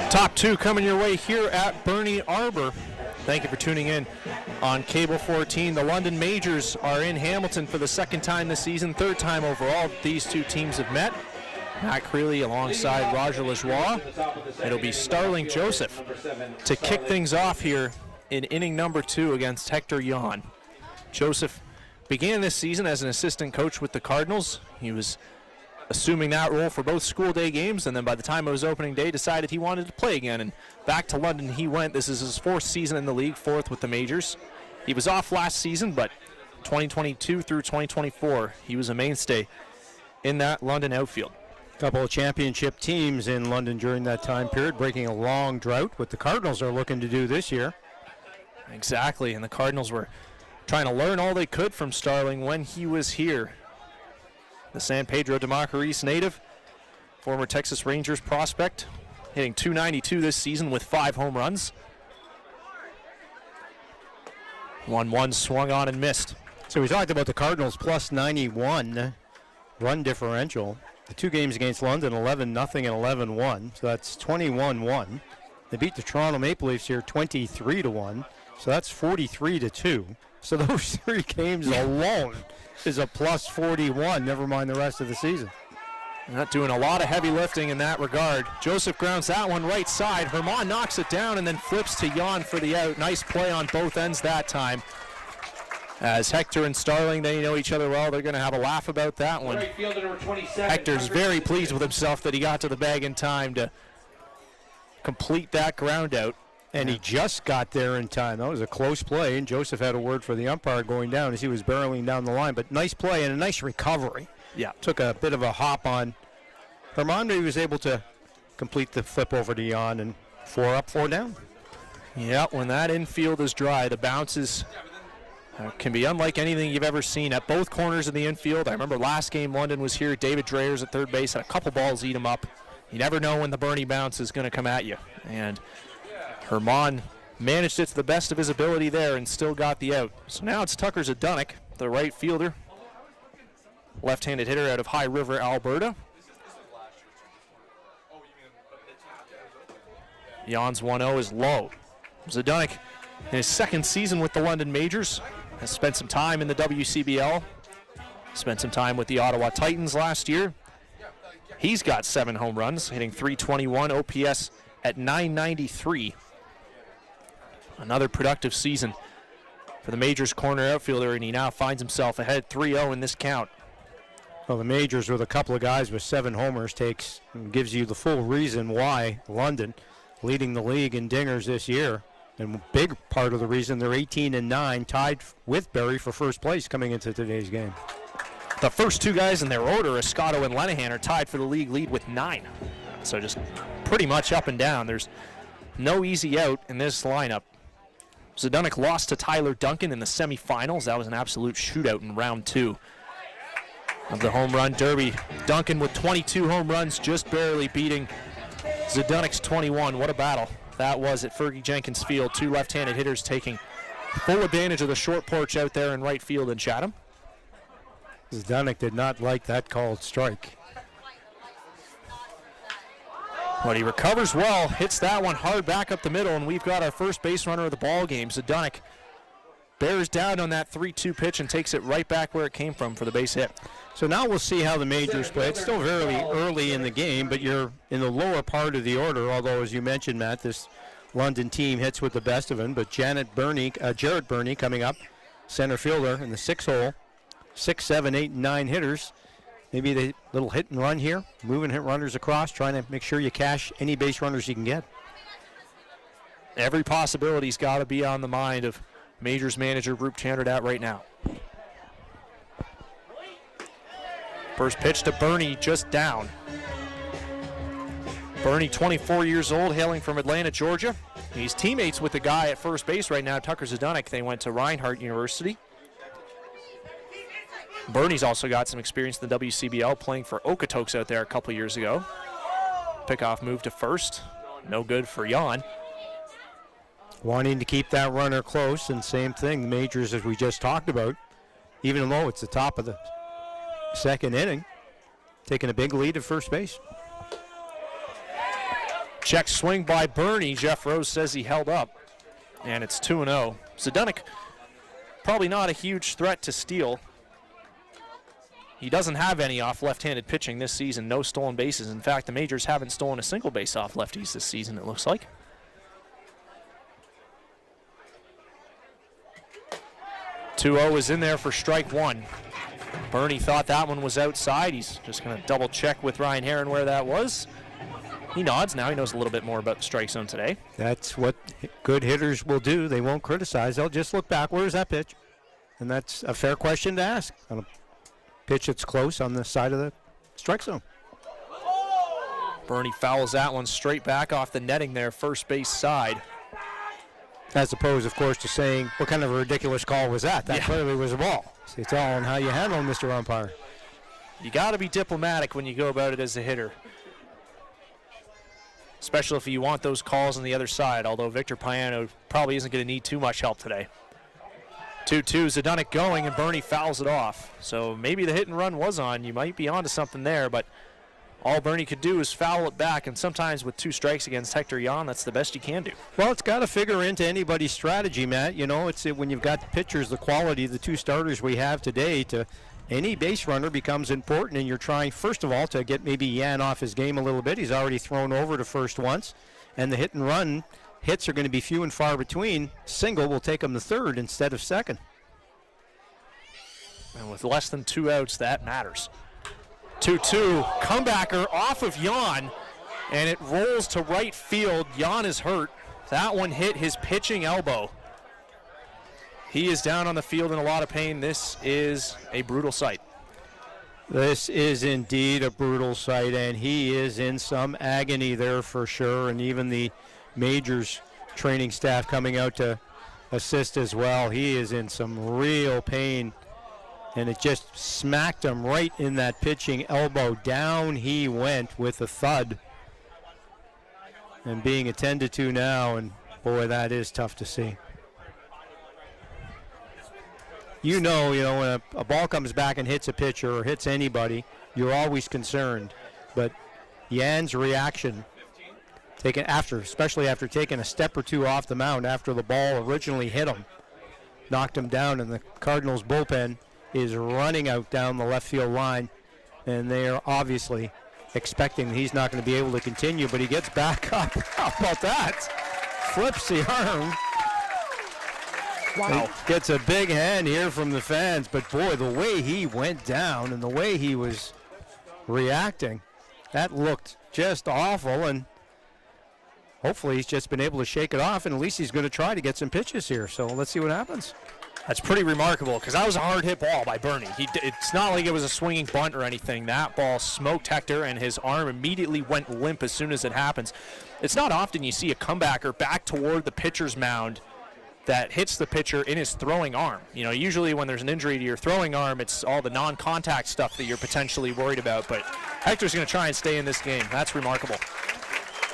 Top 2 coming your way here at Bernie Arbor. Thank you for tuning in on Cable 14. The London Majors are in Hamilton for the 2nd time this season, 3rd time overall these 2 teams have met. Matt Creeley alongside Roger Lajoie. It'll be Starling Joseph to kick things off here in inning number 2 against Hector Yon. Joseph began this season as an assistant coach with the Cardinals. He was assuming that role for both school day games, and then by the time it was opening day, decided he wanted to play again, and back to London he went. This is his 4th season in the league, 4th with the Majors. He was off last season, but 2022 through 2024, he was a mainstay in that London outfield.
Couple of championship teams in London during that time period, breaking a long drought, what the Cardinals are looking to do this year.
Exactly, and the Cardinals were trying to learn all they could from Starling when he was here. The San Pedro de Macorís native, former Texas Rangers prospect, hitting .292 this season with 5 home runs. 1-1 swung on and missed.
So we talked about the Cardinals plus 91 run differential. the 2 games against London, 11-0 and 11-1. So that's 21-1. They beat the Toronto Maple Leafs here 23-1. So that's 43-2. So those 3 games alone is a plus 41, never mind the rest of the season.
Not doing a lot of heavy lifting in that regard. Joseph grounds that one right side. Herman knocks it down and then flips to Jan for the out. Nice play on both ends that time. As Hector and Starling, they know each other well. They're going to have a laugh about that one.
Right fielder number 27.
Hector's very pleased with himself that he got to the bag in time to complete that ground out.
And he just got there in time. That was a close play, and Joseph had a word for the umpire going down as he was barreling down the line. But nice play and a nice recovery.
Yeah.
Took a bit of a hop on Herman, but he was able to complete the flip over to Jan, and 4 up, 4 down.
Yeah, when that infield is dry, the bounces can be unlike anything you've ever seen at both corners of the infield. I remember last game London was here. David Dreyer's at third base, had a couple balls eat him up. You never know when the Bernie bounce is going to come at you. And Herman managed it to the best of his ability there and still got the out. So now it's Tucker Zdunek, the right fielder. Left-handed hitter out of High River, Alberta. Jan's 1-0 is low. Zdunek, in his second season with the London Majors, has spent some time in the WCBL, spent some time with the Ottawa Titans last year. He's got 7 home runs, hitting .321, OPS at .993. Another productive season for the Majors corner outfielder, and he now finds himself ahead 3-0 in this count.
Well, the Majors with a couple of guys with 7 homers takes and gives you the full reason why London leading the league in dingers this year. And a big part of the reason they're 18-9, tied with Barrie for first place coming into today's game.
The first 2 guys in their order, Escato and Lenahan, are tied for the league lead with 9. So just pretty much up and down. There's no easy out in this lineup. Zdunek lost to Tyler Duncan in the semifinals. That was an absolute shootout in round 2 of the home run derby. Duncan with 22 home runs, just barely beating Zdunek's 21. What a battle that was at Fergie Jenkins Field. 2 left-handed hitters taking full advantage of the short porch out there in right field in Chatham.
Zdunek did not like that called strike.
But he recovers well, hits that one hard back up the middle, and we've got our first base runner of the ball game. Zdunek bears down on that 3-2 pitch and takes it right back where it came from for the base hit.
So now we'll see how the Majors play. It's still very early in the game, but you're in the lower part of the order, although, as you mentioned, Matt, this London team hits with the best of them. But Jared Burney coming up, center fielder in the 6 hole. 6, 7, 8, and 9 hitters. Maybe the little hit and run here, moving hit runners across, trying to make sure you cash any base runners you can get.
Every possibility's got to be on the mind of Majors manager Roop Chandradat right now. First pitch to Burney, just down. Burney, 24 years old, hailing from Atlanta, Georgia. He's teammates with the guy at first base right now, Tucker Zdunek. They went to Reinhardt University. Burney's also got some experience in the WCBL, playing for Okotoks out there a couple years ago. Pickoff move to first, no good for Jan.
Wanting to keep that runner close, and same thing, the Majors, as we just talked about, even though it's the top of the second inning, taking a big lead at first base.
Check swing by Burney. Jeff Rose says he held up, and it's 2-0. Zdunek, probably not a huge threat to steal. He doesn't have any off left-handed pitching this season, no stolen bases. In fact, the Majors haven't stolen a single base off lefties this season, it looks like. .2-0 is in there for strike 1. Burney thought that one was outside. He's just going to double check with Ryan Herron where that was. He nods now. He knows a little bit more about the strike zone today.
That's what good hitters will do. They won't criticize. They'll just look back. Where's that pitch? And that's a fair question to ask on a pitch that's close on the side of the strike zone.
Burney fouls that one straight back off the netting there, first base side.
As opposed, of course, to saying, what kind of a ridiculous call was that? That clearly was a ball. See, it's all on how you handle him, Mr. Umpire.
You got to be diplomatic when you go about it as a hitter, especially if you want those calls on the other side, although Victor Payano probably isn't going to need too much help today. 2-2, Zdunek going, and Burney fouls it off. So maybe the hit and run was on. You might be onto something there, but all Bernie could do is foul it back, and sometimes with 2 strikes against Hector Jan, that's the best you can do.
Well, it's got to figure into anybody's strategy, Matt. You know, it's when you've got pitchers, the quality of the 2 starters we have today, to any base runner becomes important, and you're trying, first of all, to get maybe Jan off his game a little bit. He's already thrown over to first once, and the hit and run hits are going to be few and far between. Single will take him to third instead of second.
And with less than 2 outs, that matters. 2-2, comebacker off of Jan, and it rolls to right field. Jan is hurt. That one hit his pitching elbow. He is down on the field in a lot of pain. This is a brutal sight.
This is indeed a brutal sight, and he is in some agony there for sure, and even the Majors training staff coming out to assist as well. He is in some real pain, and it just smacked him right in that pitching elbow. Down he went with a thud, and being attended to now, and boy, that is tough to see. You know, when a ball comes back and hits a pitcher or hits anybody, you're always concerned. But Jan's reaction, especially after taking a step or 2 off the mound after the ball originally hit him, knocked him down, and the Cardinals bullpen is running out down the left field line, and they are obviously expecting he's not going to be able to continue, but he gets back up. How about that? Flips the arm.
Wow.
Gets a big hand here from the fans, but boy, the way he went down and the way he was reacting, that looked just awful, and hopefully he's just been able to shake it off, and at least he's going to try to get some pitches here, so let's see what happens.
That's pretty remarkable, because that was a hard hit ball by Bernie. It's not like it was a swinging bunt or anything. That ball smoked Hector, and his arm immediately went limp as soon as it happens. It's not often you see a comebacker back toward the pitcher's mound that hits the pitcher in his throwing arm. You know, usually when there's an injury to your throwing arm, it's all the non-contact stuff that you're potentially worried about, but Hector's going to try and stay in this game. That's remarkable.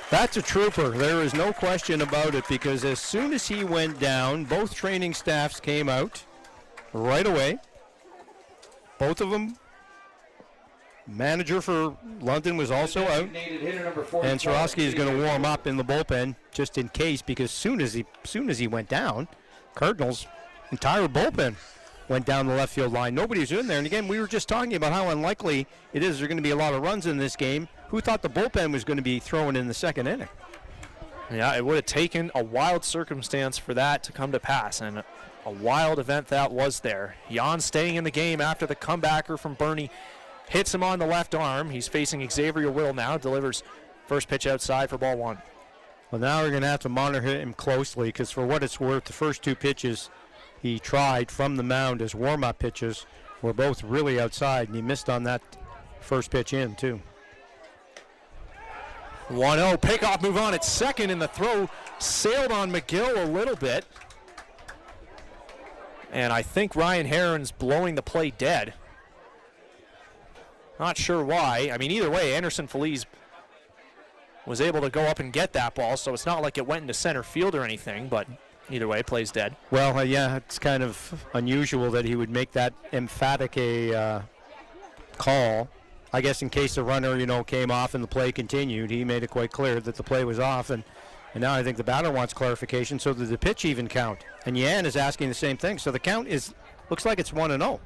That's a trooper. There is no question about it, because as soon as he went down, both training staffs came out right away. Both of them. Manager for London was also out, and Swarovski is going to warm up in the bullpen just in case, because soon as he went down, Cardinals' entire bullpen went down the left field line. Nobody was in there, and again, we were just talking about how unlikely it is there are going to be a lot of runs in this game. Who thought the bullpen was going to be thrown in the second inning?
Yeah, it would have taken a wild circumstance for that to come to pass, and a wild event that was there. Jan staying in the game after the comebacker from Bernie hits him on the left arm. He's facing Xavier Whittle now, delivers first pitch outside for ball 1.
Well, now we're going to have to monitor him closely, because for what it's worth, the first 2 pitches he tried from the mound as warm-up pitches were both really outside, and he missed on that first pitch in, too.
1-0, pickoff move on at second, and the throw sailed on McGill a little bit. And I think Ryan Herron's blowing the play dead. Not sure why. I mean, either way, Anderson Feliz was able to go up and get that ball, so it's not like it went into center field or anything, but either way, play's dead.
Well, yeah, it's kind of unusual that he would make that emphatic a call. I guess in case the runner, came off and the play continued, he made it quite clear that the play was off, and now I think the batter wants clarification so that the pitch even count. And Yan is asking the same thing, so the count looks like it's 1-0.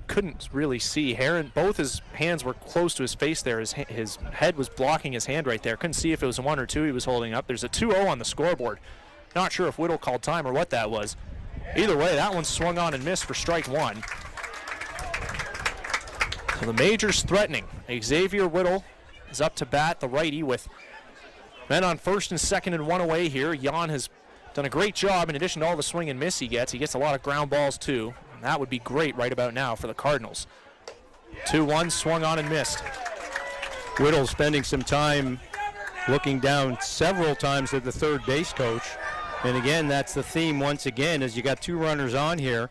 Couldn't really see. Herron, both his hands were close to his face there. His head was blocking his hand right there. Couldn't see if it was 1 or 2 he was holding up. There's a 2-0 on the scoreboard. Not sure if Whittle called time or what that was. Either way, that one swung on and missed for strike 1. So the Majors threatening. Xavier Whittle is up to bat, the righty, with men on first and second and 1 away here. Jan has done a great job in addition to all the swing and miss he gets. He gets a lot of ground balls too. That would be great right about now for the Cardinals. 2-1, swung on and missed.
Whittle spending some time looking down several times at the third base coach. And again, that's the theme once again, is you got 2 runners on here.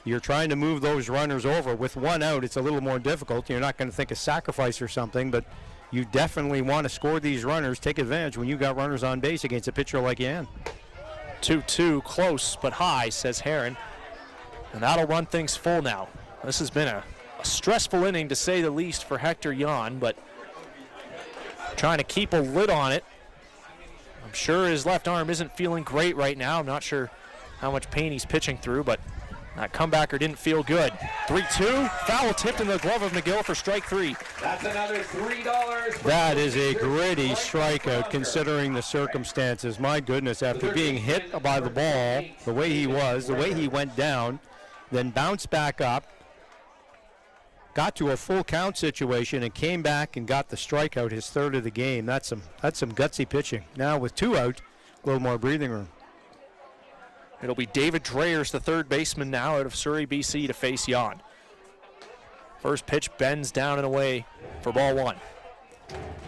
You're trying to move those runners over. With 1 out, it's a little more difficult. You're not going to think of sacrifice or something, but you definitely want to score these runners, take advantage when you got runners on base against a pitcher like Yan.
2-2, close but high, says Herron. And that'll run things full now. This has been a A stressful inning, to say the least, for Hector Jan, but trying to keep a lid on it. I'm sure his left arm isn't feeling great right now. I'm not sure how much pain he's pitching through, but that comebacker didn't feel good. 3-2, foul tipped in the glove of McGill for strike 3.
That's another $3.
That is a gritty strikeout considering the circumstances. My goodness, after being hit by the ball, the way he was, the way he went down, then bounced back up, got to a full count situation and came back and got the strikeout, his third of the game. That's some gutsy pitching. Now with 2 out, a little more breathing room.
It'll be David Dreyers, the third baseman now out of Surrey, BC, to face Jan. First pitch bends down and away for ball 1.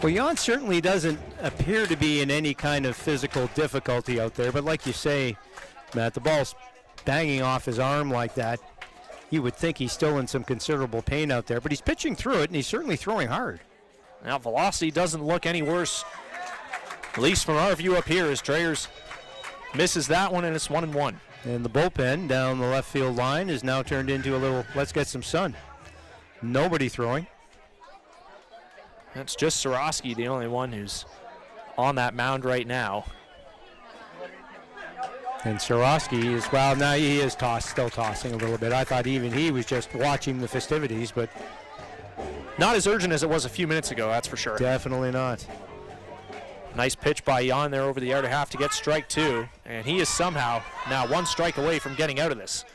Well, Jan certainly doesn't appear to be in any kind of physical difficulty out there, but like you say, Matt, the ball's banging off his arm like that. You would think he's still in some considerable pain out there, but he's pitching through it, and he's certainly throwing hard.
Now, velocity doesn't look any worse, at least from our view up here, as Dreyers misses that one, and it's 1-1.
And the bullpen down the left field line is now turned into a little, let's get some sun. Nobody throwing.
That's just Sorosky, the only one who's on that mound right now.
And Sorosky is, well, now he is still tossing a little bit. I thought even he was just watching the festivities, but
not as urgent as it was a few minutes ago, that's for sure.
Definitely not.
Nice pitch by Jan there over the yard and a half to get strike 2. And he is somehow now 1 strike away from getting out of this.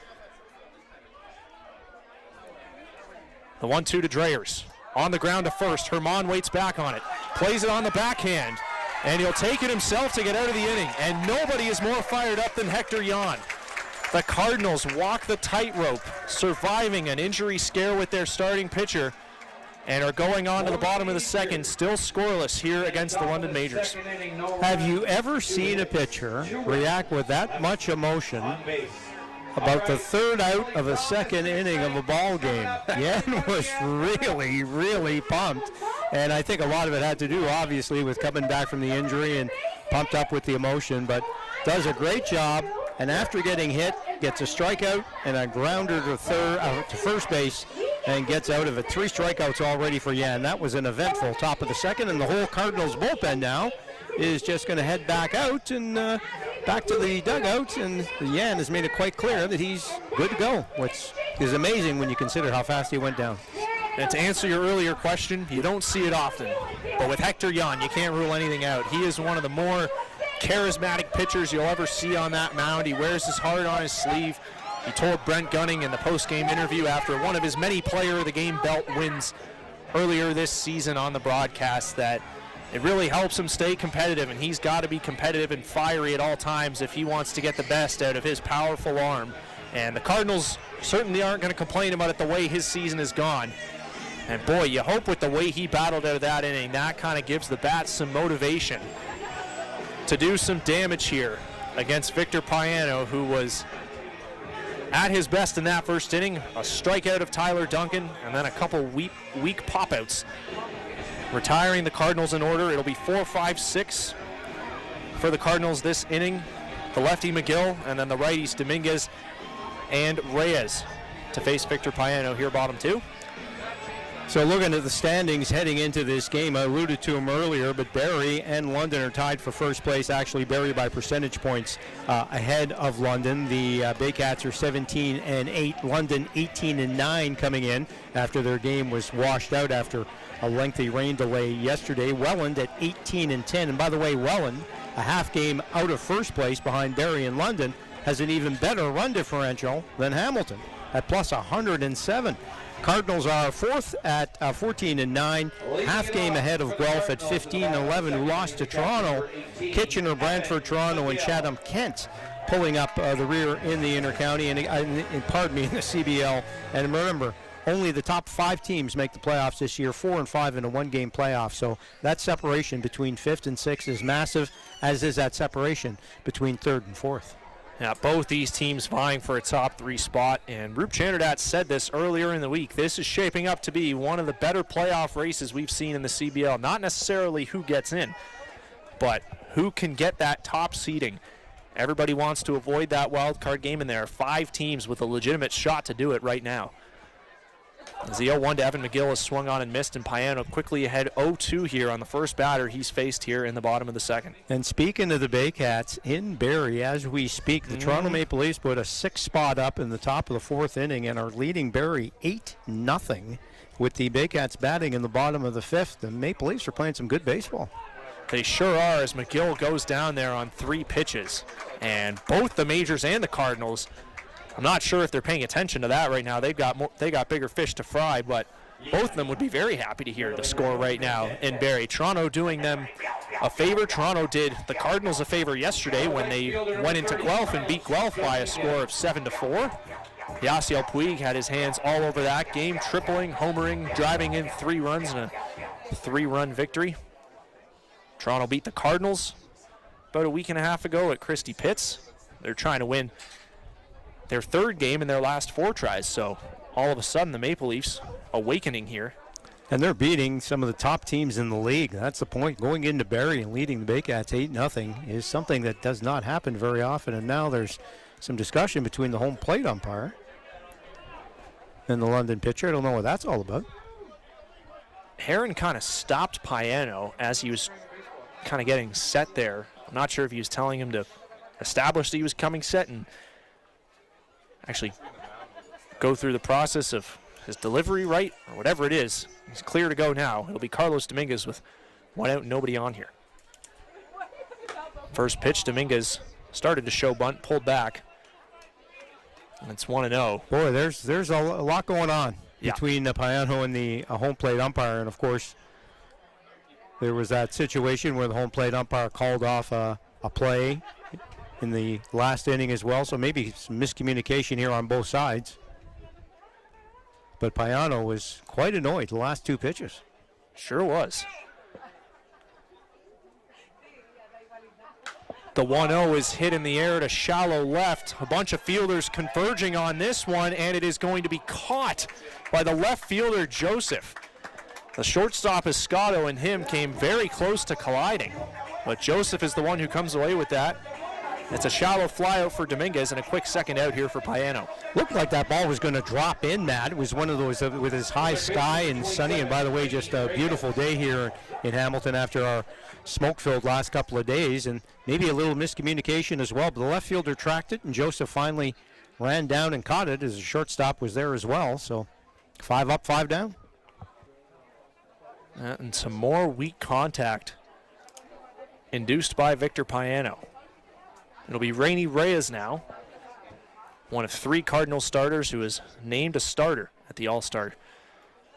The 1-2 to Dreyers. On the ground to first. Herman waits back on it. Plays it on the backhand. And he'll take it himself to get out of the inning. And nobody is more fired up than Hector Jan. The Cardinals walk the tightrope, surviving an injury scare with their starting pitcher, and are going on to the bottom of the second, still scoreless here against the London Majors.
Have you ever seen a pitcher react with that much emotion about the third out of a second inning of a ball game? Jan was really, really pumped, and I think a lot of it had to do, obviously, with coming back from the injury and pumped up with the emotion, but does a great job, and after getting hit, gets a strikeout and a grounder to first base, and gets out of it. 3 strikeouts already for Jan. That was an eventful top of the second, and the whole Cardinals bullpen now is just going to head back out and back to the dugout, and Jan has made it quite clear that he's good to go, which is amazing when you consider how fast he went down.
And to answer your earlier question, you don't see it often, but with Hector Jan, you can't rule anything out. He is one of the more charismatic pitchers you'll ever see on that mound. He wears his heart on his sleeve. He told Brent Gunning in the post-game interview after one of his many Player of the Game belt wins earlier this season on the broadcast that it really helps him stay competitive, and he's got to be competitive and fiery at all times if he wants to get the best out of his powerful arm. And the Cardinals certainly aren't going to complain about it the way his season has gone. And boy, you hope with the way he battled out of that inning, that kind of gives the bats some motivation to do some damage here against Victor Payano, who was at his best in that first inning. A strikeout of Tyler Duncan, and then a couple weak pop-outs, retiring the Cardinals in order. It'll be 4-5-6 for the Cardinals this inning. The lefty McGill, and then the righties Dominguez and Reyes to face Victor Payano here, bottom 2.
So looking at the standings heading into this game, I alluded to them earlier, but Barrie and London are tied for first place. Actually, Barrie by percentage points ahead of London. The Baycats are 17-8. London 18-9 coming in after their game was washed out after a lengthy rain delay yesterday. Welland at 18-10. And by the way, Welland, a half game out of first place behind Barrie and London, has an even better run differential than Hamilton at plus 107. Cardinals are fourth at 14-9, half game ahead of Guelph at 15-11, who lost to Toronto. Kitchener, Brantford, Toronto, and Chatham-Kent pulling up the rear in the intercounty and in the CBL. And remember, only the top 5 teams make the playoffs this year, 4 and 5 in a one-game playoff. So that separation between 5th and 6th is massive, as is that separation between 3rd and 4th.
Yeah, both these teams vying for a top 3 spot, and Roop Chanderdat said this earlier in the week. This is shaping up to be one of the better playoff races we've seen in the CBL. Not necessarily who gets in, but who can get that top seeding. Everybody wants to avoid that wild card game, and there are 5 teams with a legitimate shot to do it right now. As the 0-1 to Evan McGill is swung on and missed, and Payano quickly ahead 0-2 here on the first batter he's faced here in the bottom of the second.
And speaking of the Baycats, in Barrie, as we speak, the Toronto Maple Leafs put a 6 spot up in the top of the 4th inning and are leading Barrie 8-0 with the Baycats batting in the bottom of the 5th. The Maple Leafs are playing some good baseball.
They sure are, as McGill goes down there on 3 pitches. And both the Majors and the Cardinals, I'm not sure if they're paying attention to that right now. They got bigger fish to fry, but both of them would be very happy to hear the score right now in Barrie. Toronto doing them a favor. Toronto did the Cardinals a favor yesterday when they went into Guelph and beat Guelph by a score of 7-4. Yasiel Puig had his hands all over that game, tripling, homering, driving in 3 runs in a 3-run victory. Toronto beat the Cardinals about a week and a half ago at Christie Pitts. They're trying to win their 3rd game in their last 4 tries, so all of a sudden the Maple Leafs awakening here.
And they're beating some of the top teams in the league. That's the point. Going into Barrie and leading the Baycats 8-0 is something that does not happen very often, and now there's some discussion between the home plate umpire and the London pitcher. I don't know what that's all about.
Heron kind of stopped Payano as he was kind of getting set there. I'm not sure if he was telling him to establish that he was coming set and actually go through the process of his delivery right or whatever it is. He's clear to go now. It'll be Carlos Dominguez with 1 out, nobody on here. First pitch, Dominguez started to show bunt, pulled back. And it's 1-0.
Boy, there's a lot going on between Payano and the home plate umpire. And, of course, there was that situation where the home plate umpire called off a play in the last inning as well. So maybe some miscommunication here on both sides. But Payano was quite annoyed the last 2 pitches.
Sure was. The 1-0 is hit in the air to shallow left. A bunch of fielders converging on this one, and it is going to be caught by the left fielder, Joseph. The shortstop, Escato, and him came very close to colliding, but Joseph is the one who comes away with that. It's a shallow fly out for Dominguez and a quick second out here for Payano.
Looked like that ball was going to drop in, Matt. It was one of those with his high sky and sunny, and by the way, just a beautiful day here in Hamilton after our smoke-filled last couple of days, and maybe a little miscommunication as well, but the left fielder tracked it, and Joseph finally ran down and caught it as the shortstop was there as well, so 5 up, 5 down.
And some more weak contact induced by Victor Payano. It'll be Rainy Reyes now, one of 3 Cardinal starters who was named a starter at the All-Star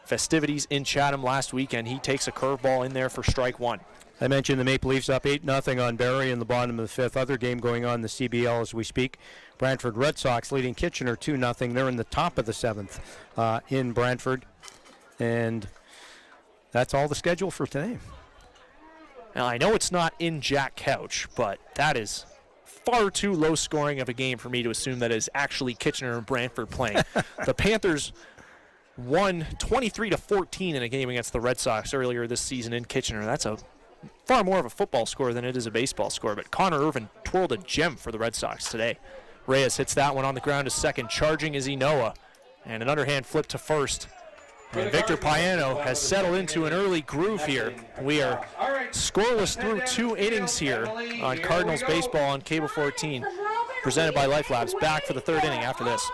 festivities in Chatham last weekend. He takes a curveball in there for strike 1.
I mentioned the Maple Leafs up 8-0 on Barrie in the bottom of the 5th. Other game going on in the CBL as we speak. Brantford Red Sox leading Kitchener 2-0. They're in the top of the 7th in Brantford. And that's all the schedule for today.
Now, I know it's not in Jack Couch, but that is far too low scoring of a game for me to assume that is actually Kitchener and Brantford playing. The Panthers won 23-14 in a game against the Red Sox earlier this season in Kitchener. That's a far more of a football score than it is a baseball score, but Connor Irvin twirled a gem for the Red Sox today. Reyes hits that one on the ground to second, charging is Inoa, and an underhand flip to first. And Victor Payano has settled into an early groove here. We are scoreless through 2 innings here on Cardinals Baseball on Cable 14, presented by Lifelabs. Back for the 3rd inning after this.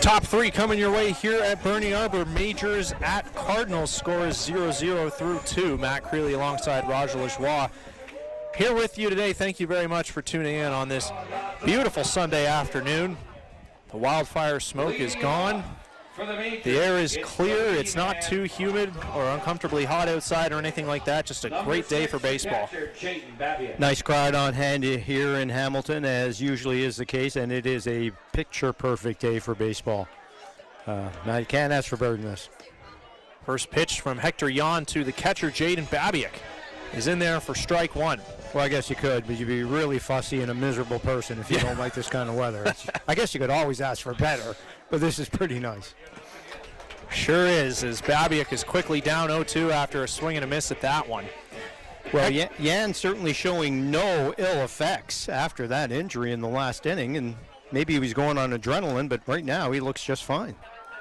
Top three coming your way here at Bernie Arbor. Majors at Cardinals. Score is 0-0 through 2. Matt Creeley alongside Roger Lajoie here with you today. Thank you very much for tuning in on this beautiful Sunday afternoon. The wildfire smoke is gone. The air is clear. It's not too humid or uncomfortably hot outside or anything like that. Just a great day for baseball.
Nice crowd on hand here in Hamilton, as usually is the case, and it is a picture-perfect day for baseball. Now, you can't ask for better than this.
First pitch from Hector Jan to the catcher, Jaden Babiak, is in there for strike one.
Well, I guess you could, but you'd be really fussy and a miserable person if you don't like this kind of weather. I guess you could always ask for better, but this is pretty nice.
Sure is, as Babiak is quickly down 0-2 after a swing and a miss at that one.
Well, Jan certainly showing no ill effects after that injury in the last inning, and maybe he was going on adrenaline, but right now he looks just fine.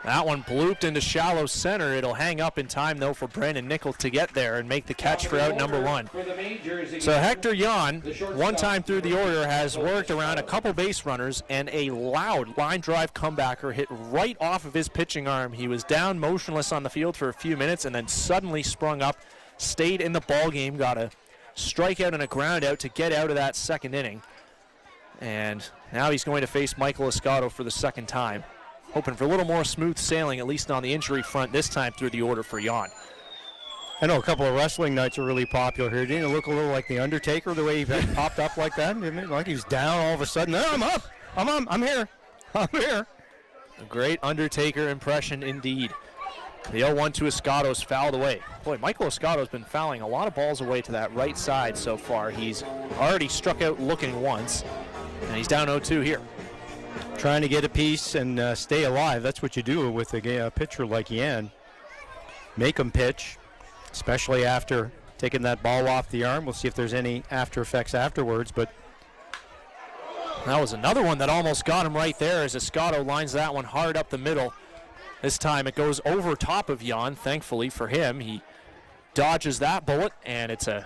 That one blooped into shallow center. It'll hang up in time, though, for Brandon Nickel to get there and make the catch for out number one. So Hector Jan, one time through the order, has worked around a couple base runners, and a loud line drive comebacker hit right off of his pitching arm. He was down motionless on the field for a few minutes and then suddenly sprung up, stayed in the ball game, got a strikeout and a ground out to get out of that second inning. And now he's going to face Michael Escato for the second time. Hoping for a little more smooth sailing, at least on the injury front this time through the order for Jan.
I know a couple of wrestling nights are really popular here. Didn't it look a little like The Undertaker, the way he popped up like that? Didn't it? Like he was down all of a sudden. No, I'm up. I'm here. I'm here.
A great Undertaker impression indeed. The 0-1 to Escato is fouled away. Boy, Michael Escato's been fouling a lot of balls away to that right side so far. He's already struck out looking once, and he's down 0-2 here.
Trying to get a piece and stay alive. That's what you do with a pitcher like Jan. Make him pitch, especially after taking that ball off the arm. We'll see if there's any after effects afterwards. But
that was another one that almost got him right there as Escato lines that one hard up the middle. This time it goes over top of Jan. Thankfully for him, he dodges that bullet, and it's a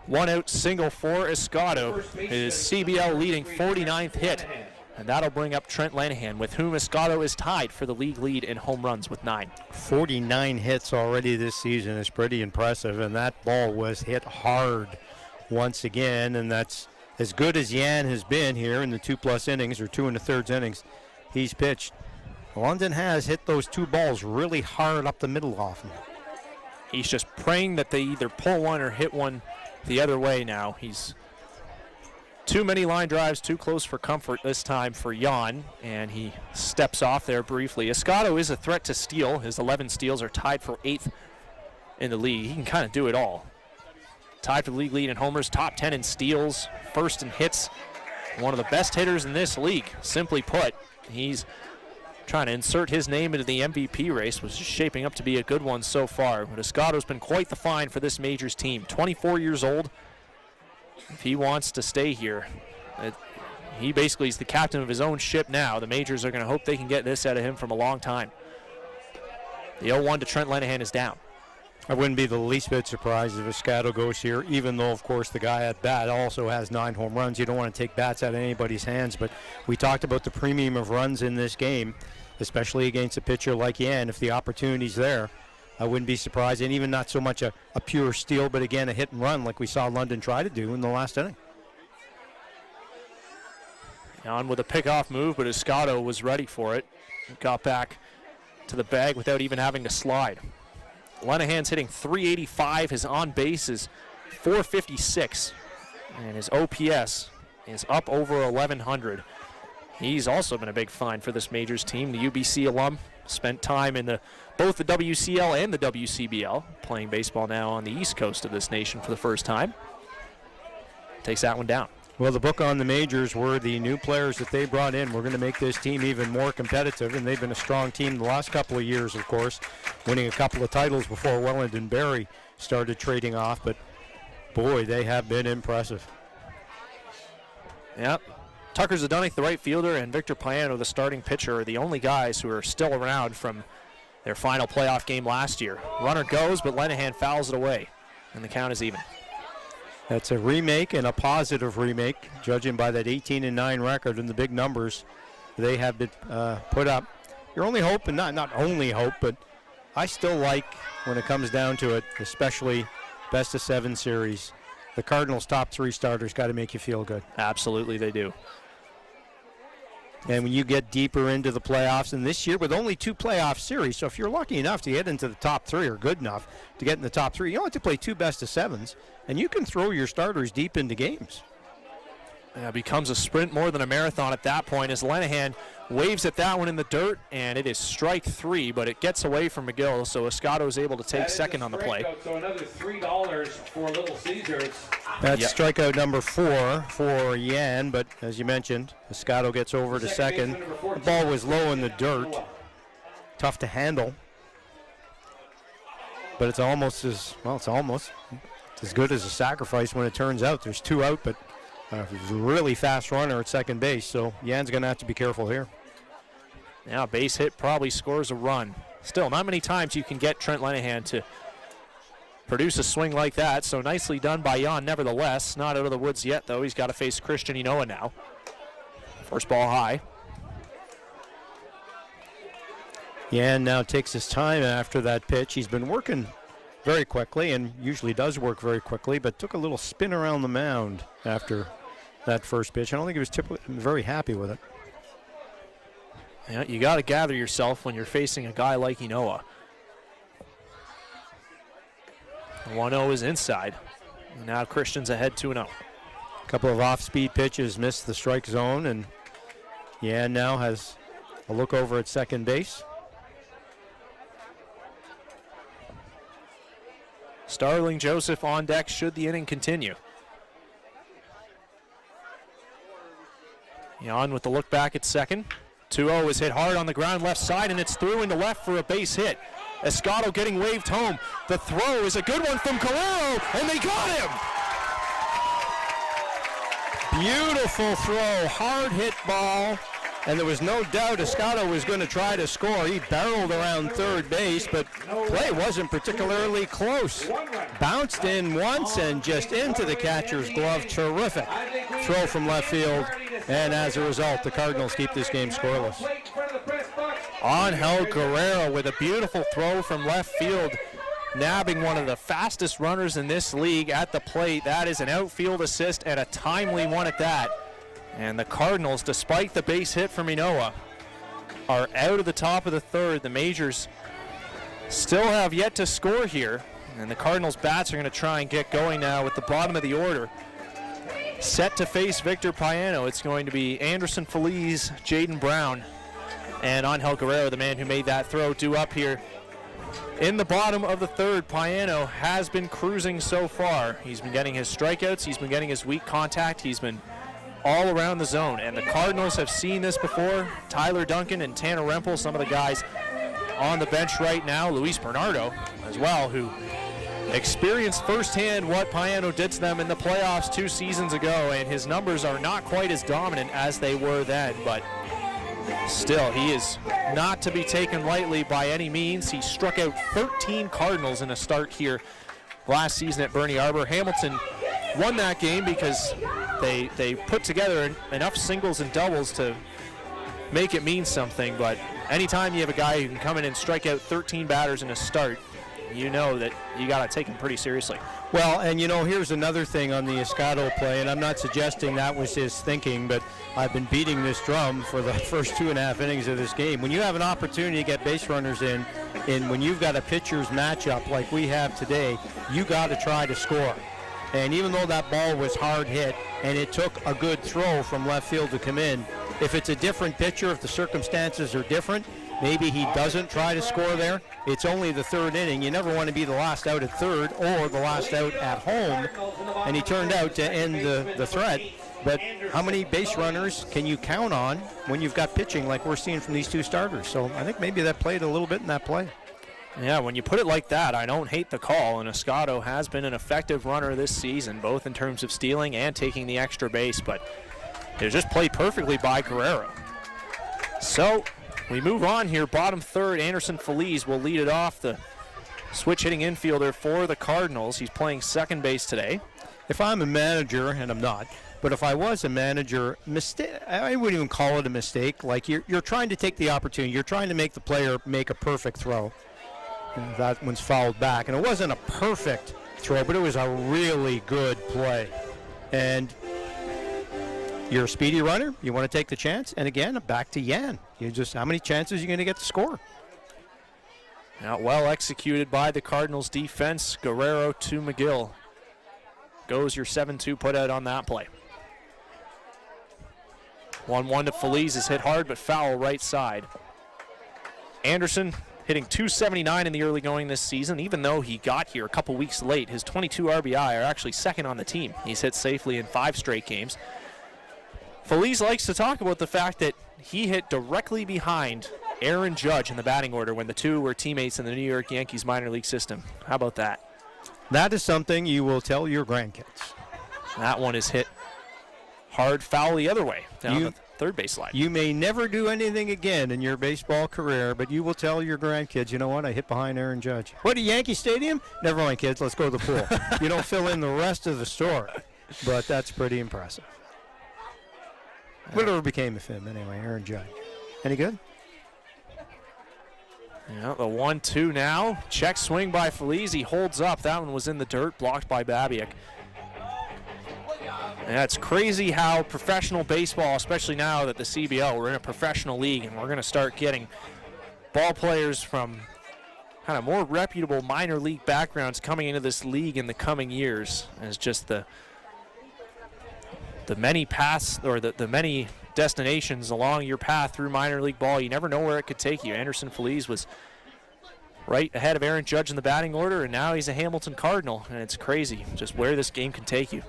one-out single for Escato. His CBL leading 49th hit. And that'll bring up Trent Lanahan, with whom Escato is tied for the league lead in home runs with 9.
49 hits already this season is pretty impressive, and that ball was hit hard once again, and that's as good as Jan has been here in the 2+ innings, or 2 1/3 innings he's pitched. London has hit those two balls really hard up the middle off him.
He's just praying that they either pull one or hit one the other way now. He's too many line drives, too close for comfort this time for Jan, and he steps off there briefly. Escato is a threat to steal. His 11 steals are tied for 8th in the league. He can kind of do it all. Tied for the league lead in homers, top 10 in steals, first in hits. One of the best hitters in this league, simply put. He's trying to insert his name into the MVP race, which is shaping up to be a good one so far. But Escato's been quite the find for this Majors team. 24 years old. If he wants to stay here, he basically is the captain of his own ship now. The Majors are going to hope they can get this out of him from a long time. The 0-1 to Trent Lanahan is down.
I wouldn't be the least bit surprised if Escato goes here, even though, of course, the guy at bat also has 9 home runs. You don't want to take bats out of anybody's hands, but we talked about the premium of runs in this game, especially against a pitcher like Jan. If the opportunity's there, I wouldn't be surprised, and even not so much a pure steal, but again, a hit and run like we saw London try to do in the last inning.
On with a pickoff move, but Escato was ready for it. Got back to the bag without even having to slide. Lenahan's hitting .385. His on base is .456, and his OPS is up over 1,100. He's also been a big find for this Majors team. The UBC alum spent time in both the WCL and the WCBL, playing baseball now on the east coast of this nation for the first time. Takes that one down.
Well, the book on the Majors were the new players that they brought in. We're going to make this team even more competitive, and they've been a strong team the last couple of years, of course, winning a couple of titles before Welland and Barrie started trading off, but boy, they have been impressive.
Yep. Tucker Zdunich, the right fielder, and Victor Payano, the starting pitcher, are the only guys who are still around from their final playoff game last year. Runner goes, but Lanahan fouls it away, and the count is even.
That's a remake and a positive remake, judging by that 18-9 record and the big numbers they have been put up. your only hope, and not only hope, but I still like, when it comes down to it, especially best of 7 series, the Cardinals' top 3 starters got to make you feel good.
Absolutely, they do.
And when you get deeper into the playoffs, and this year with only 2 playoff series, so if you're lucky enough to get into the top 3 or good enough to get in the top 3, you only have to play 2 best of 7s, and you can throw your starters deep into games.
It becomes a sprint more than a marathon at that point as Lenahan waves at that one in the dirt, and it is strike 3, but it gets away from McGill, so Escato is able to take second on the play.
So another $3 for Little Caesars.
That's strikeout number 4 for Yan, but as you mentioned, Escato gets over to second. The ball was low in the dirt. Tough to handle. But it's almost as good as a sacrifice when it turns out. There's 2 out, but a really fast runner at second base, so Yan's going to have to be careful here.
Now, base hit probably scores a run. Still, not many times you can get Trent Lenahan to produce a swing like that, so nicely done by Yan nevertheless. Not out of the woods yet, though. He's got to face Christian Inoa now. First ball high.
Yan now takes his time after that pitch. He's been working very quickly and usually does work very quickly, but took a little spin around the mound after that first pitch. I don't think he was very happy with it.
Yeah, you got to gather yourself when you're facing a guy like Inoa. 1-0 is inside. Now Christian's ahead 2-0.
A couple of off-speed pitches missed the strike zone, and Yan now has a look over at second base.
Starling Joseph on deck should the inning continue. Yan with the look back at second. 2-0 is hit hard on the ground left side, and it's through into left for a base hit. Escato getting waved home. The throw is a good one from Carrero, and they got him!
Beautiful throw, hard hit ball, and there was no doubt Escato was going to try to score. He barreled around third base, but play wasn't particularly close. Bounced in once and just into the catcher's glove. Terrific throw from left field, and as a result, the Cardinals keep this game scoreless.
Angel Guerrero with a beautiful throw from left field, nabbing one of the fastest runners in this league at the plate. That is an outfield assist and a timely one at that. And the Cardinals, despite the base hit from Inoa, are out of the top of the third. The Majors still have yet to score here, and the Cardinals bats are going to try and get going now with the bottom of the order. Set to face Victor Payano. It's going to be Anderson Feliz, Jaden Brown, and Angel Guerrero, the man who made that throw, due up here. In the bottom of the third, Payano has been cruising so far. He's been getting his strikeouts. He's been getting his weak contact. He's been all around the zone, and the Cardinals have seen this before. Tyler Duncan and Tanner Rempel, some of the guys on the bench right now. Luis Bernardo as well, who experienced firsthand what Payano did to them in the playoffs 2 seasons ago, and his numbers are not quite as dominant as they were then, but still, he is not to be taken lightly by any means. He struck out 13 Cardinals in a start here last season at Bernie Arbor. Hamilton won that game because they put together enough singles and doubles to make it mean something, but anytime you have a guy who can come in and strike out 13 batters in a start, you know that you got to take him pretty seriously.
Well, and here's another thing on the Escato play, and I'm not suggesting that was his thinking, but I've been beating this drum for the first 2.5 innings of this game. When you have an opportunity to get base runners in when you've got a pitcher's matchup like we have today, you got to try to score. And even though that ball was hard hit and it took a good throw from left field to come in, if it's a different pitcher, if the circumstances are different, maybe he doesn't try to score there. It's only the third inning. You never want to be the last out at third or the last out at home. And he turned out to end the threat. But how many base runners can you count on when you've got pitching like we're seeing from these 2 starters? So I think maybe that played a little bit in that play.
Yeah, when you put it like that, I don't hate the call. And Escato has been an effective runner this season, both in terms of stealing and taking the extra base. But it was just played perfectly by Guerrero. So we move on here. Bottom third, Anderson Feliz will lead it off, the switch-hitting infielder for the Cardinals. He's playing second base today.
If I'm a manager, and I'm not, But if I was a manager, I wouldn't even call it a mistake. Like you're trying to take the opportunity. You're trying to make the player make a perfect throw. And that one's fouled back. And it wasn't a perfect throw, but it was a really good play. And you're a speedy runner. You want to take the chance. And again, back to Yan. How many chances are you going to get to score?
Now, well executed by the Cardinals defense. Guerrero to McGill. Goes your 7-2 put out on that play. 1-1 to Feliz is hit hard, but foul right side. Anderson hitting .279 in the early going this season. Even though he got here a couple weeks late, his 22 RBI are actually second on the team. He's hit safely in 5 straight games. Feliz likes to talk about the fact that he hit directly behind Aaron Judge in the batting order when the two were teammates in the New York Yankees minor league system. How about that?
That is something you will tell your grandkids.
That one is hit hard foul the other way down the third base line.
You may never do anything again in your baseball career, but you will tell your grandkids, you know what, I hit behind Aaron Judge. What, at Yankee Stadium? Never mind, kids, let's go to the pool. You don't fill in the rest of the story, but that's pretty impressive. Whatever became of him anyway, Aaron Judge. Any good?
Yeah, the 1-2 now. Check swing by Feliz. He holds up. That one was in the dirt, blocked by Babiak. Yeah, it's crazy how professional baseball, especially now that the CBL, we're in a professional league, and we're going to start getting ball players from kind of more reputable minor league backgrounds coming into this league in the coming years. And it's just the many paths, or the many destinations along your path through minor league ball. You never know where it could take you. Anderson Feliz was right ahead of Aaron Judge in the batting order, and now he's a Hamilton Cardinal, and it's crazy just where this game can take you.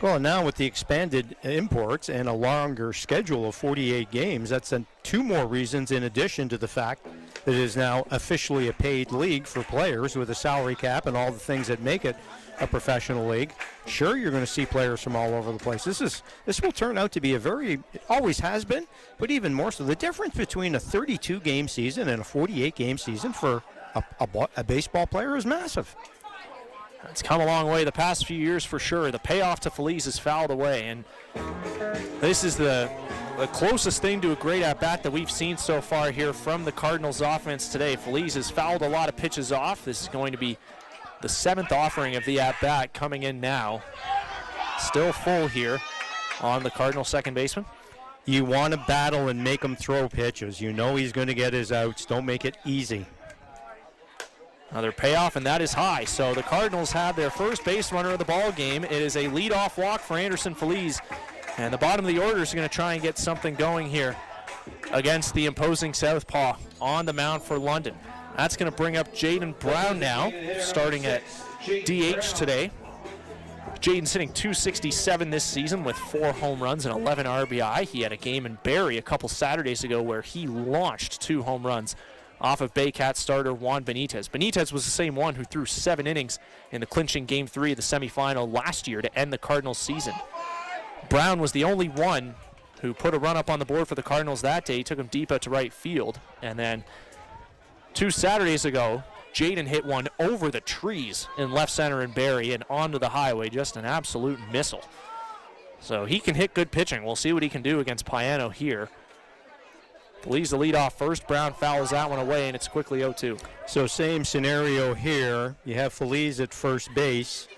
Well, now with the expanded imports and a longer schedule of 48 games, that's 2 more reasons in addition to the fact that it is now officially a paid league for players with a salary cap and all the things that make it a professional league. Sure, you're going to see players from all over the place. This will turn out to be it always has been, but even more so. The difference between a 32-game season and a 48-game season for a baseball player is massive.
It's come a long way the past few years for sure. The payoff to Feliz is fouled away, and this is the closest thing to a great at-bat that we've seen so far here from the Cardinals offense today. Feliz has fouled a lot of pitches off. This is going to be the 7th offering of the at-bat coming in now. Still full here on the Cardinal second baseman.
You want to battle and make him throw pitches. You know he's going to get his outs. Don't make it easy.
Another payoff, and that is high. So the Cardinals have their first base runner of the ball game. It is a leadoff walk for Anderson Feliz. And the bottom of the order is going to try and get something going here against the imposing southpaw on the mound for London. That's going to bring up Jaden Brown now, starting at DH today. Jaden's hitting .267 this season with 4 home runs and 11 RBI. He had a game in Barrie a couple Saturdays ago where he launched 2 home runs off of Baycat starter Juan Benitez. Benitez was the same one who threw 7 innings in the clinching Game 3 of the semifinal last year to end the Cardinals season. Brown was the only one who put a run up on the board for the Cardinals that day. He took him deep out to right field. And then 2 Saturdays ago, Jaden hit one over the trees in left center in Barrie and onto the highway, just an absolute missile. So he can hit good pitching. We'll see what he can do against Piano here. Leaves the lead off first. Brown fouls that one away, and it's quickly 0-2.
So same scenario here. You have Feliz at first base.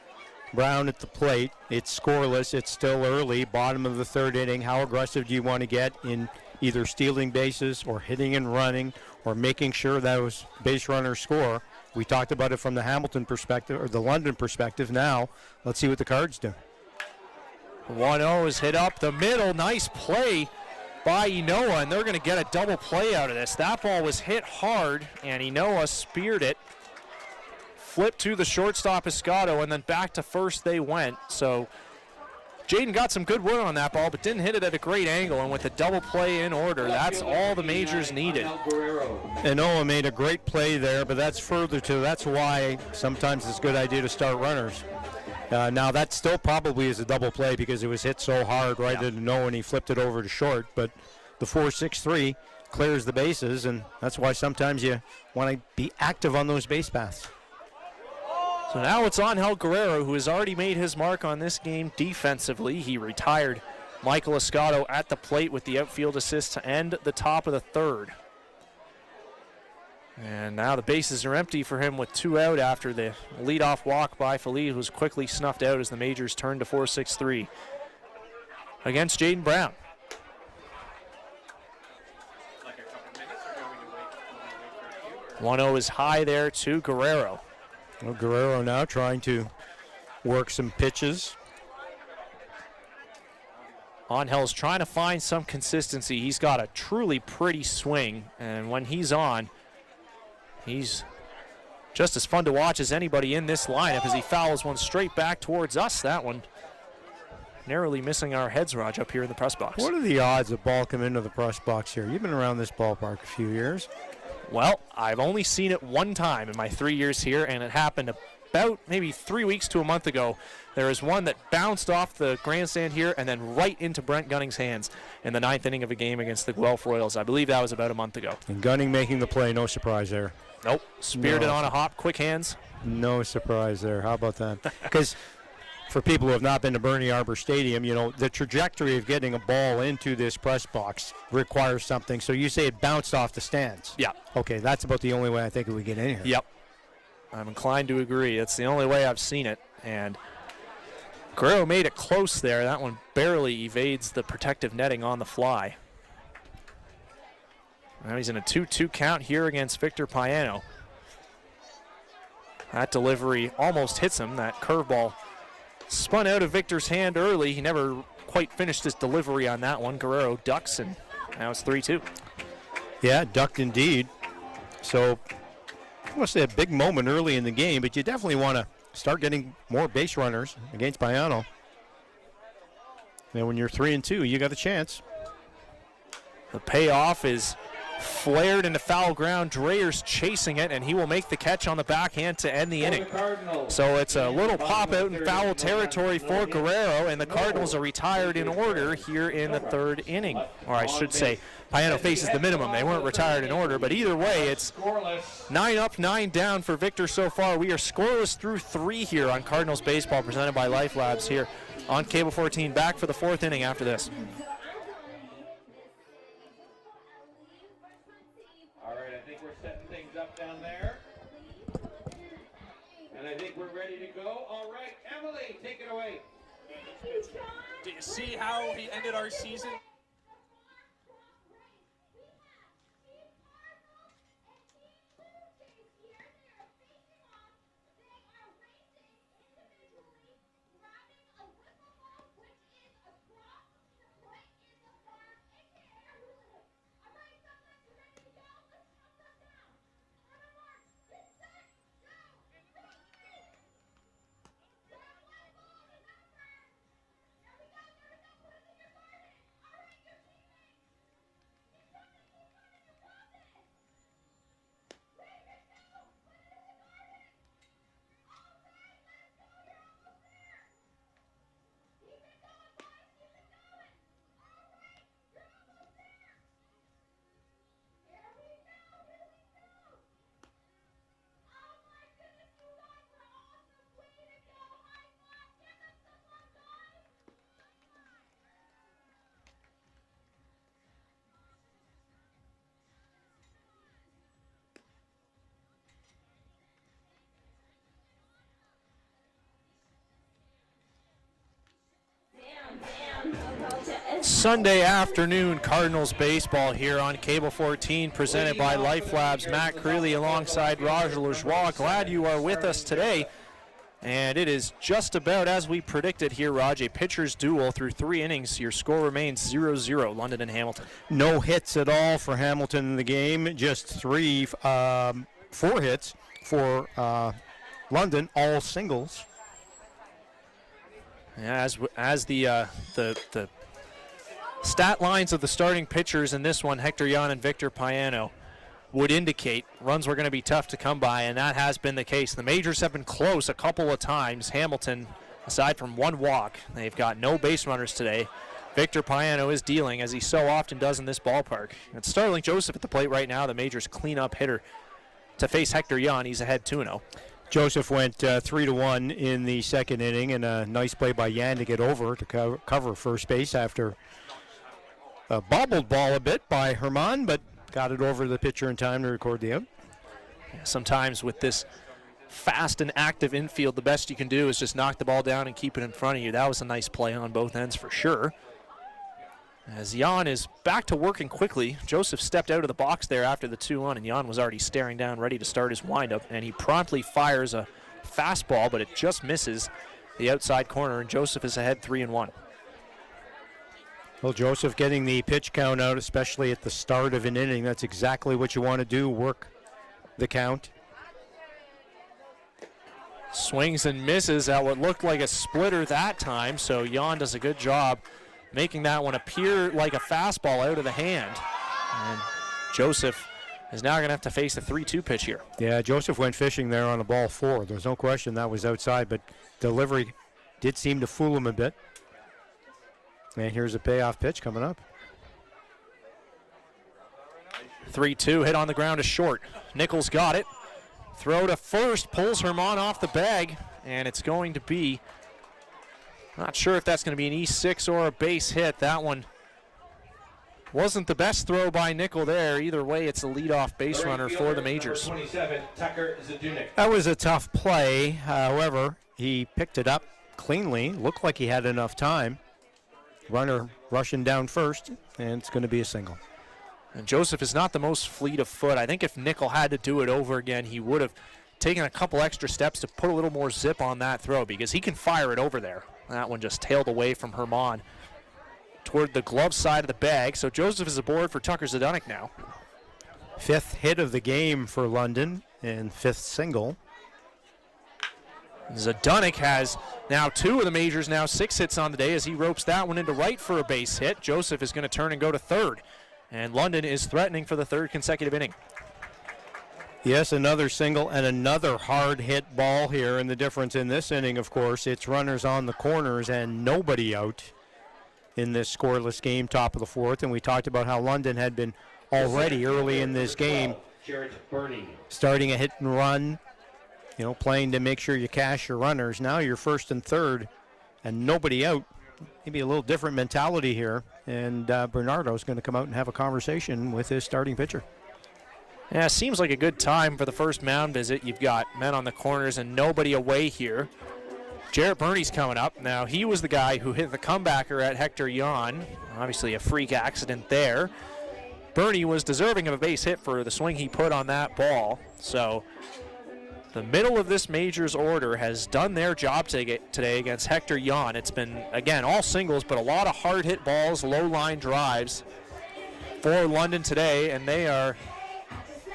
Brown at the plate. It's scoreless. It's still early. Bottom of the 3rd inning. How aggressive do you want to get in either stealing bases or hitting and running or making sure those base runners score? We talked about it from the Hamilton perspective or the London perspective. Now let's see what the Cards do.
1-0 is hit up the middle. Nice play by Inoa, and they're going to get a double play out of this. That ball was hit hard, and Inoa speared it. Flipped to the shortstop, Escato, and then back to first they went. So Jaden got some good wood on that ball, but didn't hit it at a great angle, and with the double play in order, that's all the majors needed.
Inoa made a great play there, but that's why sometimes it's a good idea to start runners. Now that still probably is a double play because it was hit so hard right at Inoa and he flipped it over to short, but the 4-6-3 clears the bases, and that's why sometimes you want to be active on those base paths.
So now it's Angel Guerrero, who has already made his mark on this game defensively. He retired Michael Escato at the plate with the outfield assist to end the top of the third. And now the bases are empty for him with 2 out after the leadoff walk by Feliz was quickly snuffed out as the Majors turned to 4-6-3 against Jaden Brown. 1-0 is high there to Guerrero.
Well, Guerrero now trying to work some pitches.
Angel's trying to find some consistency. He's got a truly pretty swing, and when he's on, he's just as fun to watch as anybody in this lineup as he fouls one straight back towards us. That one narrowly missing our heads, Raj, up here in the press box.
What are the odds of ball come into the press box here? You've been around this ballpark a few years.
Well, I've only seen it one time in my 3 years here, and it happened about maybe 3 weeks to a month ago. There is one that bounced off the grandstand here and then right into Brent Gunning's hands in the 9th inning of a game against the Guelph Royals. I believe that was about a month ago.
And Gunning making the play, no surprise there.
Nope, speared it on a hop, quick hands.
No surprise there. How about that? Because for people who have not been to Bernie Arbor Stadium, you know, the trajectory of getting a ball into this press box requires something. So you say it bounced off the stands.
Yeah.
Okay, that's about the only way I think it would get in here.
Yep. I'm inclined to agree. It's the only way I've seen it. And Guerrero made it close there. That one barely evades the protective netting on the fly. Now he's in a 2-2 count here against Victor Payano. That delivery almost hits him. That curveball spun out of Victor's hand early. He never quite finished his delivery on that one. Guerrero ducks, and now it's 3-2.
Yeah, ducked indeed. So I want to say a big moment early in the game, but you definitely want to start getting more base runners against Payano. And when you're 3-2, you got a chance.
The payoff is flared into foul ground. Dreyer's chasing it, and he will make the catch on the backhand to end the inning. So it's a little pop out in foul territory for Guerrero, and the Cardinals are retired in order here in the 3rd inning. Or I should say, Payano faces the minimum. They weren't retired in order, but either way, it's 9 up, 9 down for Victor so far. We are scoreless through 3 here on Cardinals Baseball, presented by Lifelabs here on Cable 14. Back for the 4th inning after this.
I think we're ready to go. All right, Emily, take it away.
Do you see how he ended our season?
Sunday afternoon Cardinals baseball here on Cable 14, presented by Lifelabs. Matt Creeley alongside Roger Lajoie. Glad you are with us today. And it is just about as we predicted here, Raj, a pitcher's duel through 3 innings. Your score remains 0-0, London and Hamilton.
No hits at all for Hamilton in the game, just 4 hits for London, all singles.
Yeah, as the stat lines of the starting pitchers in this one, Hector Yan and Victor Payano, would indicate runs were going to be tough to come by, and that has been the case. The Majors have been close a couple of times. Hamilton, aside from 1 walk, they've got no base runners today. Victor Payano is dealing, as he so often does in this ballpark. It's Starling Joseph at the plate right now, the Majors cleanup hitter, to face Hector Yan. He's ahead 2-0.
Joseph went 3-1 in the second inning, and a nice play by Yan to get over to cover first base after a bobbled ball a bit by Herman, but got it over to the pitcher in time to record the out.
Yeah, sometimes with this fast and active infield, the best you can do is just knock the ball down and keep it in front of you. That was a nice play on both ends for sure. As Jan is back to working quickly, Joseph stepped out of the box there after the 2-1, and Jan was already staring down, ready to start his windup, and he promptly fires a fastball, but it just misses the outside corner, and Joseph is ahead 3-1.
Well, Joseph getting the pitch count out, especially at the start of an inning. That's exactly what you want to do, work the count.
Swings and misses at what looked like a splitter that time, so Jan does a good job making that one appear like a fastball out of the hand. And Joseph is now going to have to face a 3-2 pitch here.
Yeah, Joseph went fishing there on a ball 4. There's no question that was outside, but delivery did seem to fool him a bit. And here's a payoff pitch coming up.
3-2, hit on the ground is short. Nichols got it. Throw to first, pulls Herman off the bag, and it's going to be, not sure if that's going to be an E6 or a base hit. That one wasn't the best throw by Nickel there. Either way, it's a leadoff base runner for the majors.
27, Tucker Zadunik.
That was a tough play. However, he picked it up cleanly. Looked like he had enough time. Runner rushing down first, and it's going to be a single.
And Joseph is not the most fleet of foot. I think if Nickel had to do it over again, he would have taken a couple extra steps to put a little more zip on that throw, because he can fire it over there. That one just tailed away from Herman toward the glove side of the bag. So Joseph is aboard for Tucker Zadunik now.
5th hit of the game for London and 5th single.
Zadunik has now 2 of the majors, now 6 hits on the day as he ropes that one into right for a base hit. Joseph is going to turn and go to third. And London is threatening for the 3rd consecutive inning.
Yes, another single and another hard hit ball here. And the difference in this inning, of course, it's runners on the corners and nobody out in this scoreless game, top of the 4th. And we talked about how London had been already early in this game starting a hit and run, you know, playing to make sure you cash your runners. Now you're 1st and 3rd and nobody out. Maybe a little different mentality here. And Bernardo's going to come out and have a conversation with his starting pitcher.
Yeah, seems like a good time for the first mound visit. You've got men on the corners and nobody away here. Jarrett Burney's coming up. Now, he was the guy who hit the comebacker at Hector Jan. Obviously a freak accident there. Burney was deserving of a base hit for the swing he put on that ball. So the middle of this majors order has done their job today against Hector Jan. It's been, again, all singles, but a lot of hard hit balls, low line drives for London today, and they are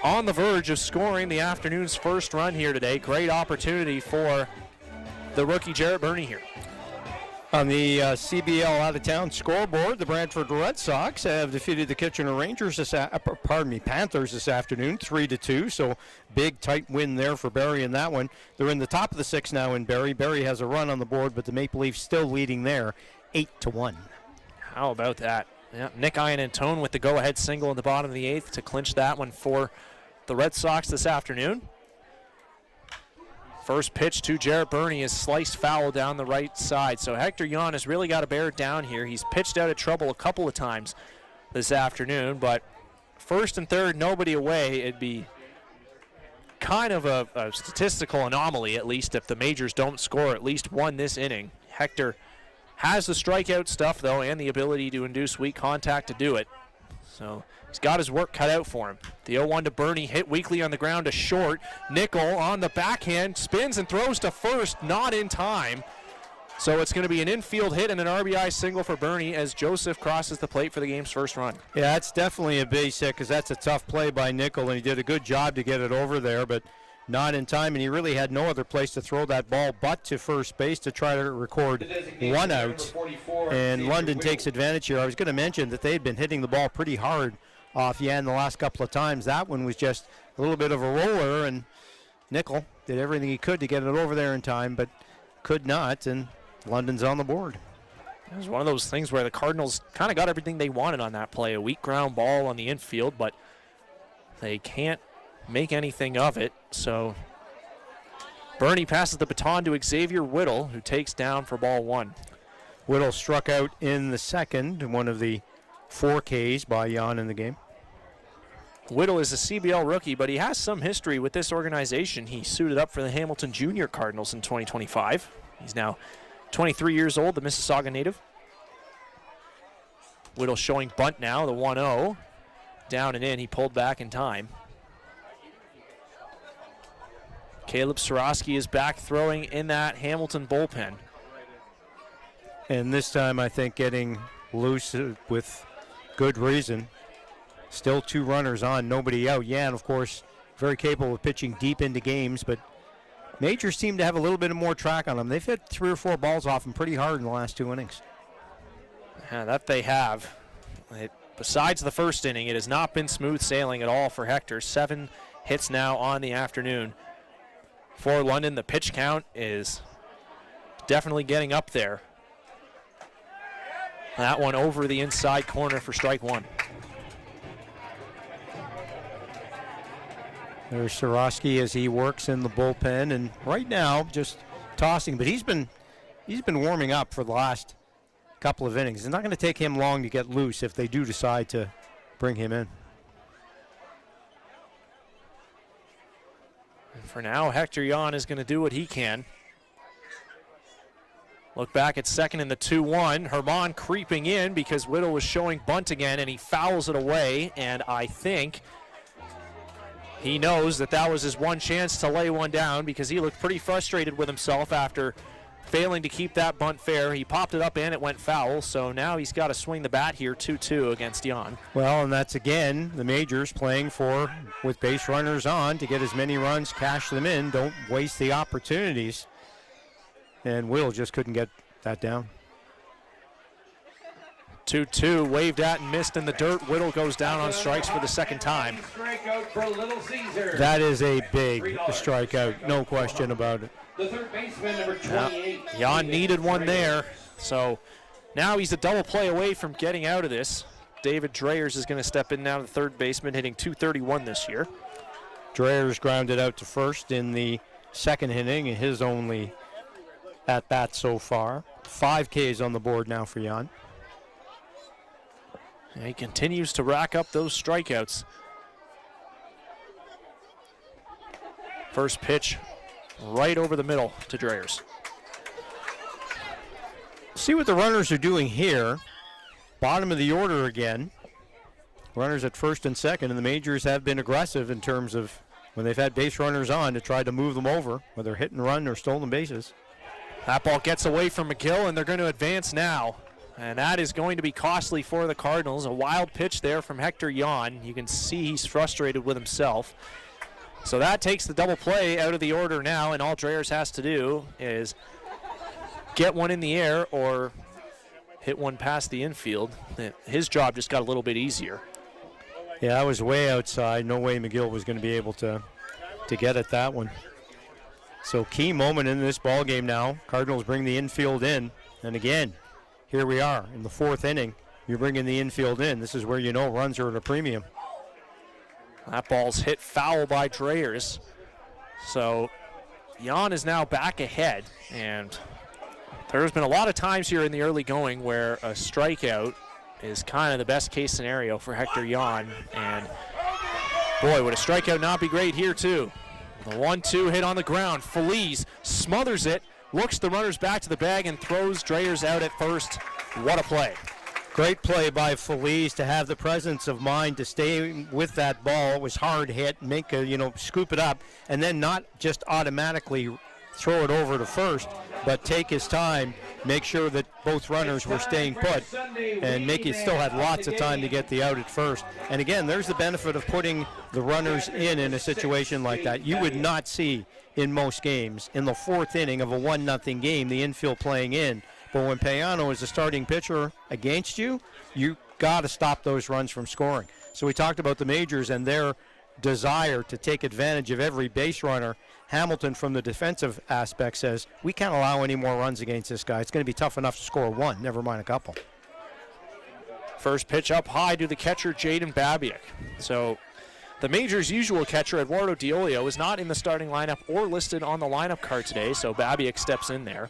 on the verge of scoring the afternoon's first run here today. Great opportunity for the rookie Jarrett Burney here.
On the CBL out-of-town scoreboard, the Brantford Red Sox have defeated the Kitchener Rangers Panthers this afternoon, 3-2. So big tight win there for Barrie in that one. They're in the top of the 6th now in Barrie. Barrie has a run on the board, but the Maple Leafs still leading there, 8-1.
How about that? Yeah, Nick Iannantone with the go-ahead single in the bottom of the 8th to clinch that one for the Red Sox this afternoon. First pitch to Jarrett Burney is sliced foul down the right side. So Hector Jan has really got to bear it down here. He's pitched out of trouble a couple of times this afternoon, but 1st and 3rd, nobody away. It'd be kind of a statistical anomaly, at least, if the majors don't score at least one this inning. Hector has the strikeout stuff, though, and the ability to induce weak contact to do it. So he's got his work cut out for him. The 0-1 to Burney, hit weakly on the ground to short. Nickel on the backhand, spins and throws to first, not in time. So it's going to be an infield hit and an RBI single for Burney as Joseph crosses the plate for the game's first run.
Yeah, that's definitely a base hit because that's a tough play by Nickel, and he did a good job to get it over there, but not in time, and he really had no other place to throw that ball but to first base to try to record one out. And London takes advantage here. I was going to mention that they had been hitting the ball pretty hard off Yan the last couple of times. That one was just a little bit of a roller, and Nickel did everything he could to get it over there in time, but could not, and London's on the board.
It was one of those things where the Cardinals kind of got everything they wanted on that play. A weak ground ball on the infield, but they can't make anything of it. So Bernie passes the baton to Xavier Whittle, who takes down for ball 1.
Whittle struck out in the second, one of the 4 Ks by Jan in the game.
Whittle is a CBL rookie, but he has some history with this organization. He suited up for the Hamilton Junior Cardinals in 2025. He's now 23 years old, the Mississauga native. Whittle showing bunt now, the 1-0. Down and in, he pulled back in time. Caleb Sorosky is back throwing in that Hamilton bullpen.
And this time I think getting loose with good reason. Still 2 runners on, nobody out. Jan, of course, very capable of pitching deep into games, but Majors seem to have a little bit more track on them. They've hit 3 or 4 balls off him pretty hard in the last 2 innings.
Yeah, that they have. Besides the first inning, it has not been smooth sailing at all for Hector. 7 hits now on the afternoon. For London, the pitch count is definitely getting up there. That one over the inside corner for strike 1.
There's Sorosky as he works in the bullpen, and right now just tossing, but he's been warming up for the last couple of innings. It's not going to take him long to get loose if they do decide to bring him in.
And for now, Hector Jan is going to do what he can. Look back at second in the 2-1. Herman creeping in because Whittle was showing bunt again, and he fouls it away, and I think he knows that that was his one chance to lay one down because he looked pretty frustrated with himself after failing to keep that bunt fair. He popped it up and it went foul, so now he's got to swing the bat here 2-2 against Jan.
Well, and that's again the Majors playing for with base runners on to get as many runs, cash them in, don't waste the opportunities. And Will just couldn't get that down.
2-2, waved at and missed in the dirt. Whittle goes down on strikes for the second time.
That is a big strikeout, no question about it.
The third baseman, number 28.
Jan needed one there, so now he's a double play away from getting out of this. David Dreyers is going to step in now, the third baseman, hitting .231 this year.
Dreyers grounded out to first in the second inning, his only at bat so far. 5 Ks on the board now for Jan.
And he continues to rack up those strikeouts. First pitch right over the middle to Dreyers.
See what the runners are doing here. Bottom of the order again. Runners at first and second, and the Majors have been aggressive in terms of when they've had base runners on to try to move them over, whether hit and run or stolen bases.
That ball gets away from McGill, and they're going to advance now. And that is going to be costly for the Cardinals. A wild pitch there from Hector Jan. You can see he's frustrated with himself. So that takes the double play out of the order now, and all Dreyers has to do is get one in the air or hit one past the infield. His job just got a little bit easier.
Yeah, I was way outside. No way McGill was going to be able to get at that one. So key moment in this ball game now. Cardinals bring the infield in, and again, here we are in the 4th inning. You're bringing the infield in. This is where you know runs are at a premium.
That ball's hit foul by Dreyers. So Jan is now back ahead, and there's been a lot of times here in the early going where a strikeout is kind of the best case scenario for Hector Jan. And boy, would a strikeout not be great here too. The 1-2 hit on the ground. Feliz smothers it, looks the runners back to the bag and throws Dreyers out at first. What a play.
Great play by Feliz to have the presence of mind to stay with that ball. It was hard hit, make a, scoop it up, and then not just automatically throw it over to first, but take his time, make sure that both runners were staying put, and make it still had lots of time to get the out at first. And again, there's the benefit of putting the runners in a situation like that. You would not see in most games in the 4th inning of a 1-0 game the infield playing in. But when Payano is a starting pitcher against you, you got to stop those runs from scoring. So we talked about the Majors and their desire to take advantage of every base runner. Hamilton, from the defensive aspect, says, we can't allow any more runs against this guy. It's going to be tough enough to score 1, never mind a couple.
First pitch up high to the catcher, Jaden Babiak. So The Majors' usual catcher, Eduardo Diolio, is not in the starting lineup or listed on the lineup card today, so Babiak steps in there.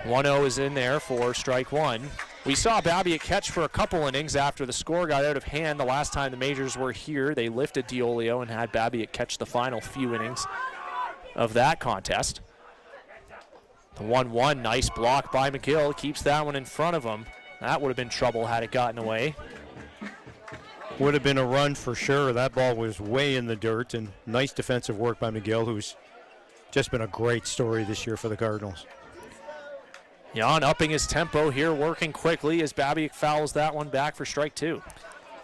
1-0 is in there for strike one. We saw Babiak catch for a couple innings after the score got out of hand. The last time the Majors were here, they lifted Diolio and had Babiak catch the final few innings of that contest. The 1-1, nice block by McGill, keeps that one in front of him. That would have been trouble had it gotten away.
Would have been a run for sure. That ball was way in the dirt, and nice defensive work by McGill, who's just been a great story this year for the Cardinals.
Jan upping his tempo here, working quickly as Babiak fouls that one back for strike two.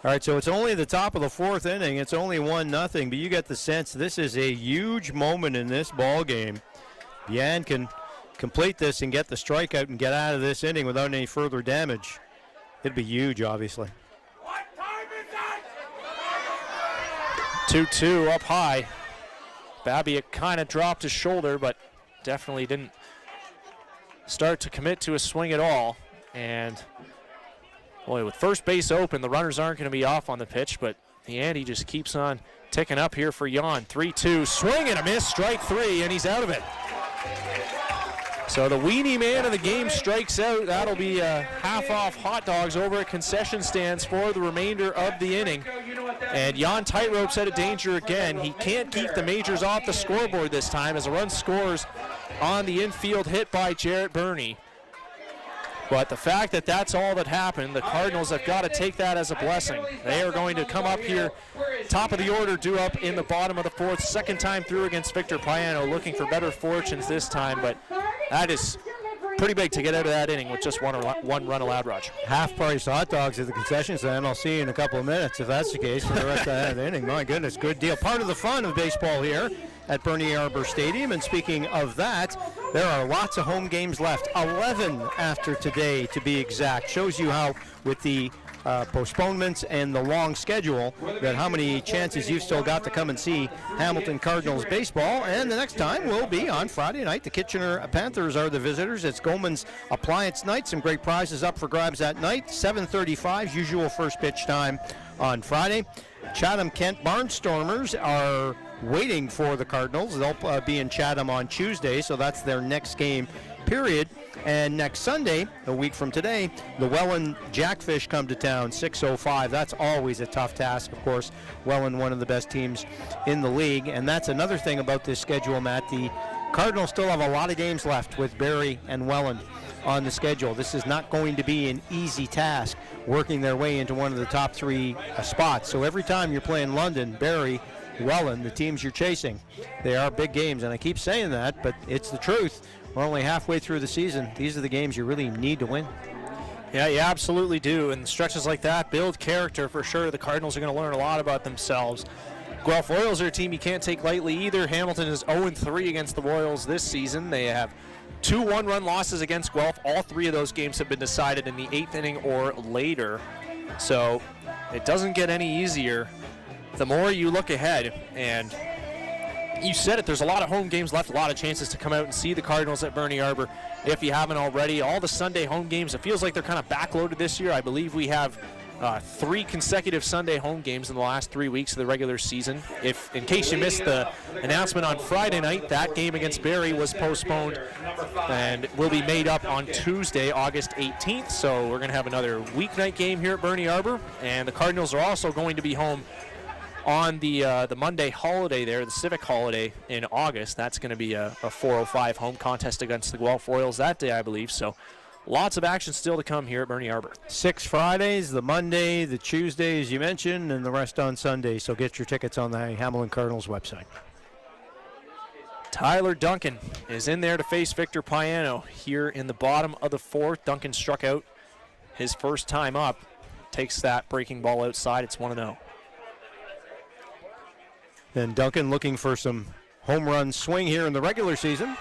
All right, so it's only the top of the fourth inning. It's only 1-0, but you get the sense this is a huge moment in this ball game. Jan can complete this and get the strikeout and get out of this inning without any further damage. It'd be huge, obviously.
2-2 up high. Babiak kind of dropped his shoulder, but definitely didn't start to commit to a swing at all. And boy, with first base open, the runners aren't going to be off on the pitch, but the ante just keeps on ticking up here for Jan. 3-2, swing and a miss, strike three, and he's out of it. So the weenie man of the game strikes out. That'll be half off hot dogs over at concession stands for the remainder of the inning. And Jan Tightrope's out of danger again. He can't keep the Majors off the scoreboard this time as a run scores on the infield hit by Jarrett Burney. But the fact that that's all that happened, the Cardinals have got to take that as a blessing. They are going to come up here, top of the order, due up in the bottom of the fourth. Second time through against Victor Payano, looking for better fortunes this time. But that is pretty big to get out of that inning with just one run allowed, Raj.
Half-price hot dogs at the concession stand. I'll see you in a couple of minutes if that's the case for the rest of that inning. My goodness, good deal. Part of the fun of baseball here at Bernie Arbor Stadium. And speaking of that, there are lots of home games left. 11 after today, to be exact. Shows you how, with the postponements and the long schedule, that how many chances you've still got to come and see Hamilton Cardinals baseball. And the next time will be on Friday night. The Kitchener Panthers are the visitors. It's Goldman's Appliance Night. Some great prizes up for grabs that night. 7:35, usual first pitch time on Friday. Chatham-Kent Barnstormers are waiting for the Cardinals. They'll be in Chatham on Tuesday, so that's their next game period. And next Sunday, a week from today, the Welland Jackfish come to town, 6:05. That's always a tough task, of course. Welland, one of the best teams in the league. And that's another thing about this schedule, Matt. The Cardinals still have a lot of games left with Barrie and Welland on the schedule. This is not going to be an easy task, working their way into one of the top three spots. So every time you're playing London, Barrie, Welland, the teams you're chasing, they are big games. And I keep saying that, but it's the truth. We're only halfway through the season. These are the games you really need to win.
Yeah, you absolutely do. And stretches like that build character for sure. The Cardinals are going to learn a lot about themselves. Guelph Royals are a team you can't take lightly either. Hamilton is 0-3 against the Royals this season. They have 2 one-run losses against Guelph. All 3 of those games have been decided in the 8th inning or later. So it doesn't get any easier the more you look ahead. And you said it, there's a lot of home games left, a lot of chances to come out and see the Cardinals at Bernie Arbor if you haven't already. All the Sunday home games, it feels like they're kind of backloaded this year. I believe we have 3 consecutive Sunday home games in the last 3 weeks of the regular season. If, in case you missed the announcement on Friday night, that game against Barrie was postponed and will be made up on Tuesday, August 18th. So we're going to have another weeknight game here at Bernie Arbor, and the Cardinals are also going to be home on the Monday holiday there, the civic holiday in August. That's going to be a 4:05 home contest against the Guelph Royals that day, I believe. So lots of action still to come here at Bernie Arbor.
6 Fridays, the Monday, the Tuesday, as you mentioned, and the rest on Sunday. So get your tickets on the Hamilton Cardinals website.
Tyler Duncan is in there to face Victor Payano here in the bottom of the 4th. Duncan struck out his first time up. Takes that breaking ball outside. It's 1-0.
And Duncan looking for some home run swing here in the regular season.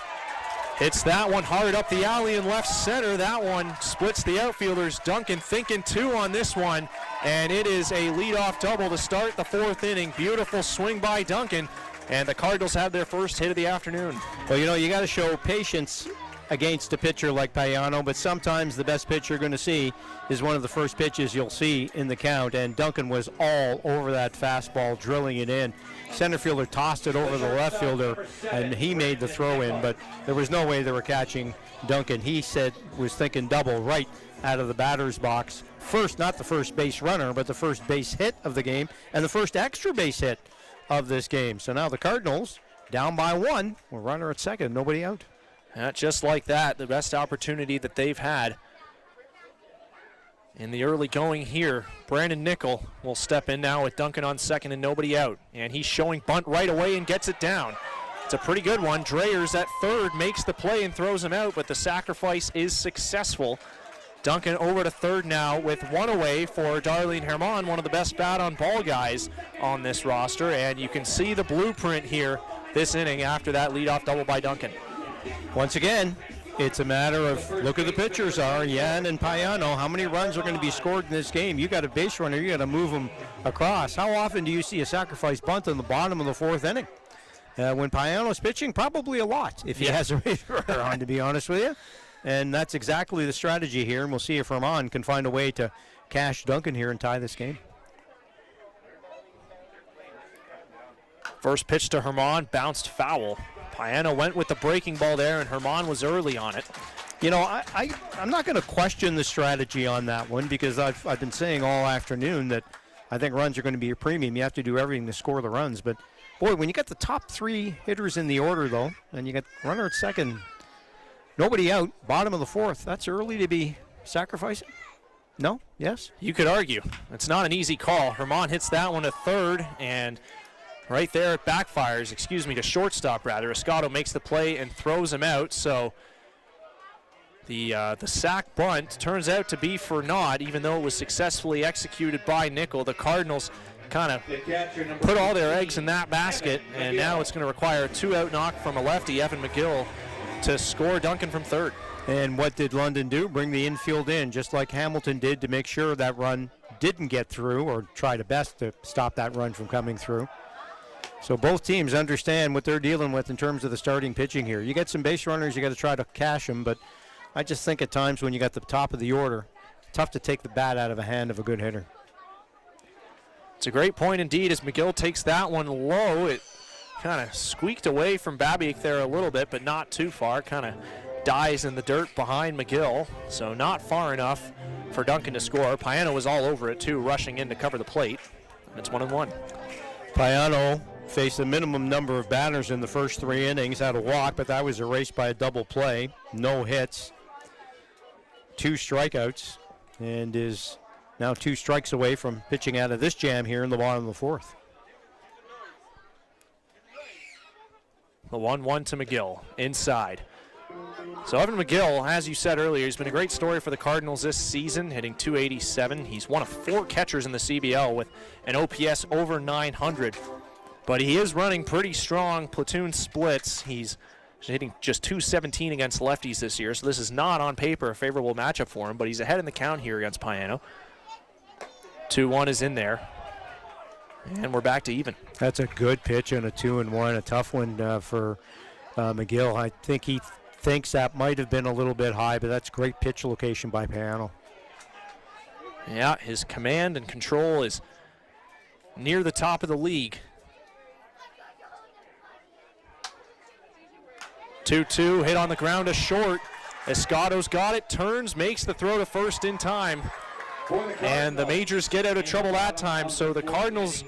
Hits that one hard up the alley in left center. That one splits the outfielders. Duncan thinking 2 on this one, and it is a leadoff double to start the 4th inning. Beautiful swing by Duncan, and the Cardinals have their first hit of the afternoon.
Well, you know, you got to show patience against a pitcher like Payano, but sometimes the best pitch you're going to see is one of the first pitches you'll see in the count, and Duncan was all over that fastball, drilling it in. Center fielder tossed it over the left fielder, and he made the throw in, but there was no way they were catching Duncan. He said was thinking double right out of the batter's box. First, not the first base runner, but the first base hit of the game, and the first extra base hit of this game. So now the Cardinals down by 1, with runner at second, nobody out.
Just like that, the best opportunity that they've had in the early going here. Brandon Nickel will step in now with Duncan on second and nobody out. And he's showing bunt right away and gets it down. It's a pretty good one. Dreyers at third makes the play and throws him out, but the sacrifice is successful. Duncan over to third now with one away for Darlene Herman, one of the best bat-on-ball guys on this roster. And you can see the blueprint here this inning after that leadoff double by Duncan.
Once again, it's a matter of look at the pitchers are, Yan and Payano. How many runs are going to be scored in this game? You got a base runner, you got to move them across. How often do you see a sacrifice bunt in the bottom of the 4th inning? When Payano's pitching, probably a lot if he has a base runner on, to be honest with you. And that's exactly the strategy here, and we'll see if Herman can find a way to cash Duncan here and tie this game.
First pitch to Herman, bounced foul. Payano went with the breaking ball there, and Herman was early on it.
You know, I'm not going to question the strategy on that one, because I've been saying all afternoon that I think runs are going to be a premium. You have to do everything to score the runs. But, boy, when you got the top 3 hitters in the order, though, and you got runner at second, nobody out, bottom of the 4th, that's early to be sacrificing? No? Yes?
You could argue. It's not an easy call. Herman hits that one to third, and right there it backfires, to shortstop rather. Escato makes the play and throws him out, so the sack bunt turns out to be for naught, even though it was successfully executed by Nickel. The Cardinals kind of put all their eggs in that basket, and now it's going to require a 2-out knock from a lefty, Evan McGill, to score Duncan from third.
And what did London do? Bring the infield in, just like Hamilton did, to make sure that run didn't get through, or try to best to stop that run from coming through. So both teams understand what they're dealing with in terms of the starting pitching here. You get some base runners, you got to try to cash them, but I just think at times when you got the top of the order, tough to take the bat out of the hand of a good hitter.
It's a great point indeed as McGill takes that one low. It kind of squeaked away from Babiak there a little bit, but not too far. Kind of dies in the dirt behind McGill, so not far enough for Duncan to score. Payano was all over it too, rushing in to cover the plate. And it's 1-1.
Payano faced a minimum number of batters in the first 3 innings, had a walk, but that was erased by a double play. No hits, 2 strikeouts, and is now 2 strikes away from pitching out of this jam here in the bottom of the 4th.
The 1-1 to McGill, inside. So Evan McGill, as you said earlier, he's been a great story for the Cardinals this season, hitting .287. He's one of 4 catchers in the CBL with an OPS over 900. But he is running pretty strong platoon splits. He's hitting just .217 against lefties this year, so this is not on paper a favorable matchup for him, but he's ahead in the count here against Payano. 2-1 is in there, and we're back to even.
That's a good pitch and a 2-1, a tough one for McGill. I think he thinks that might have been a little bit high, but that's great pitch location by Payano.
Yeah, his command and control is near the top of the league. 2-2, hit on the ground to short. Escato's got it, turns, makes the throw to first in time. And the Majors get out of trouble that time, so the Cardinals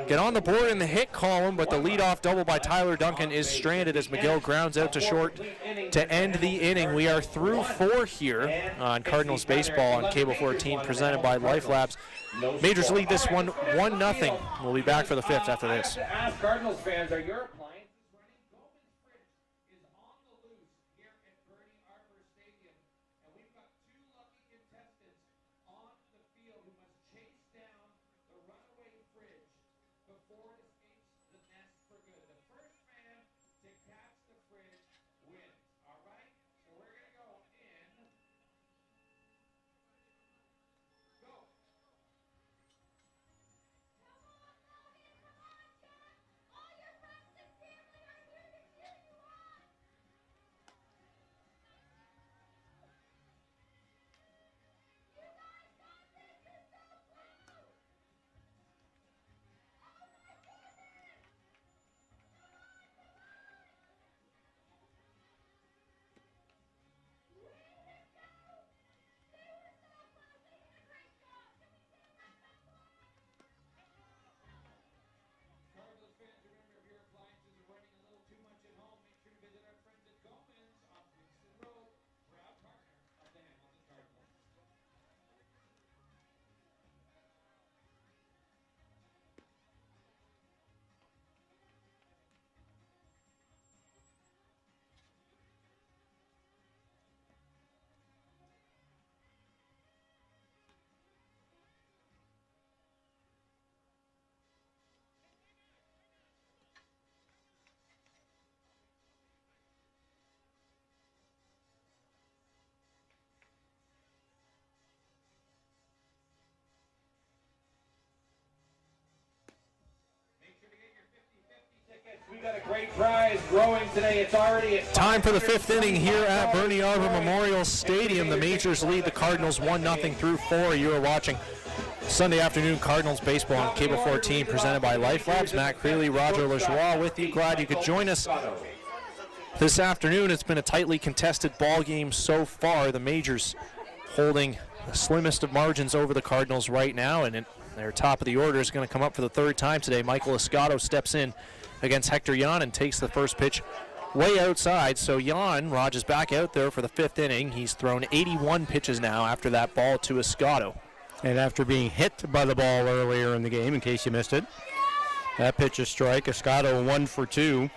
get on the board in the hit column, but the leadoff double by Tyler Duncan is stranded as McGill grounds out to short to end the inning. We are through 4 here on Cardinals Baseball on Cable 14, presented by Lifelabs. Majors lead this one 1-0. We'll be back for the 5th after this.
Cardinals fans, are your Great prize growing today. It's already at
Time for the 5th inning here at Bernie Arbour Memorial Stadium. The Majors lead the Cardinals 1-0 through 4. You are watching Sunday afternoon Cardinals baseball on Cable 14, presented by Lifelabs. Matt Creeley, Roger Lajoie with you. Glad you could join us this afternoon. It's been a tightly contested ball game so far. The Majors holding the slimmest of margins over the Cardinals right now, and their top of the order is going to come up for the 3rd time today. Michael Escato steps in against Hector Yan and takes the first pitch way outside. So Yan, Raj is back out there for the 5th inning. He's thrown 81 pitches now after that ball to Escato.
And after being hit by the ball earlier in the game, in case you missed it, that pitch is strike. Escato 1 for 2.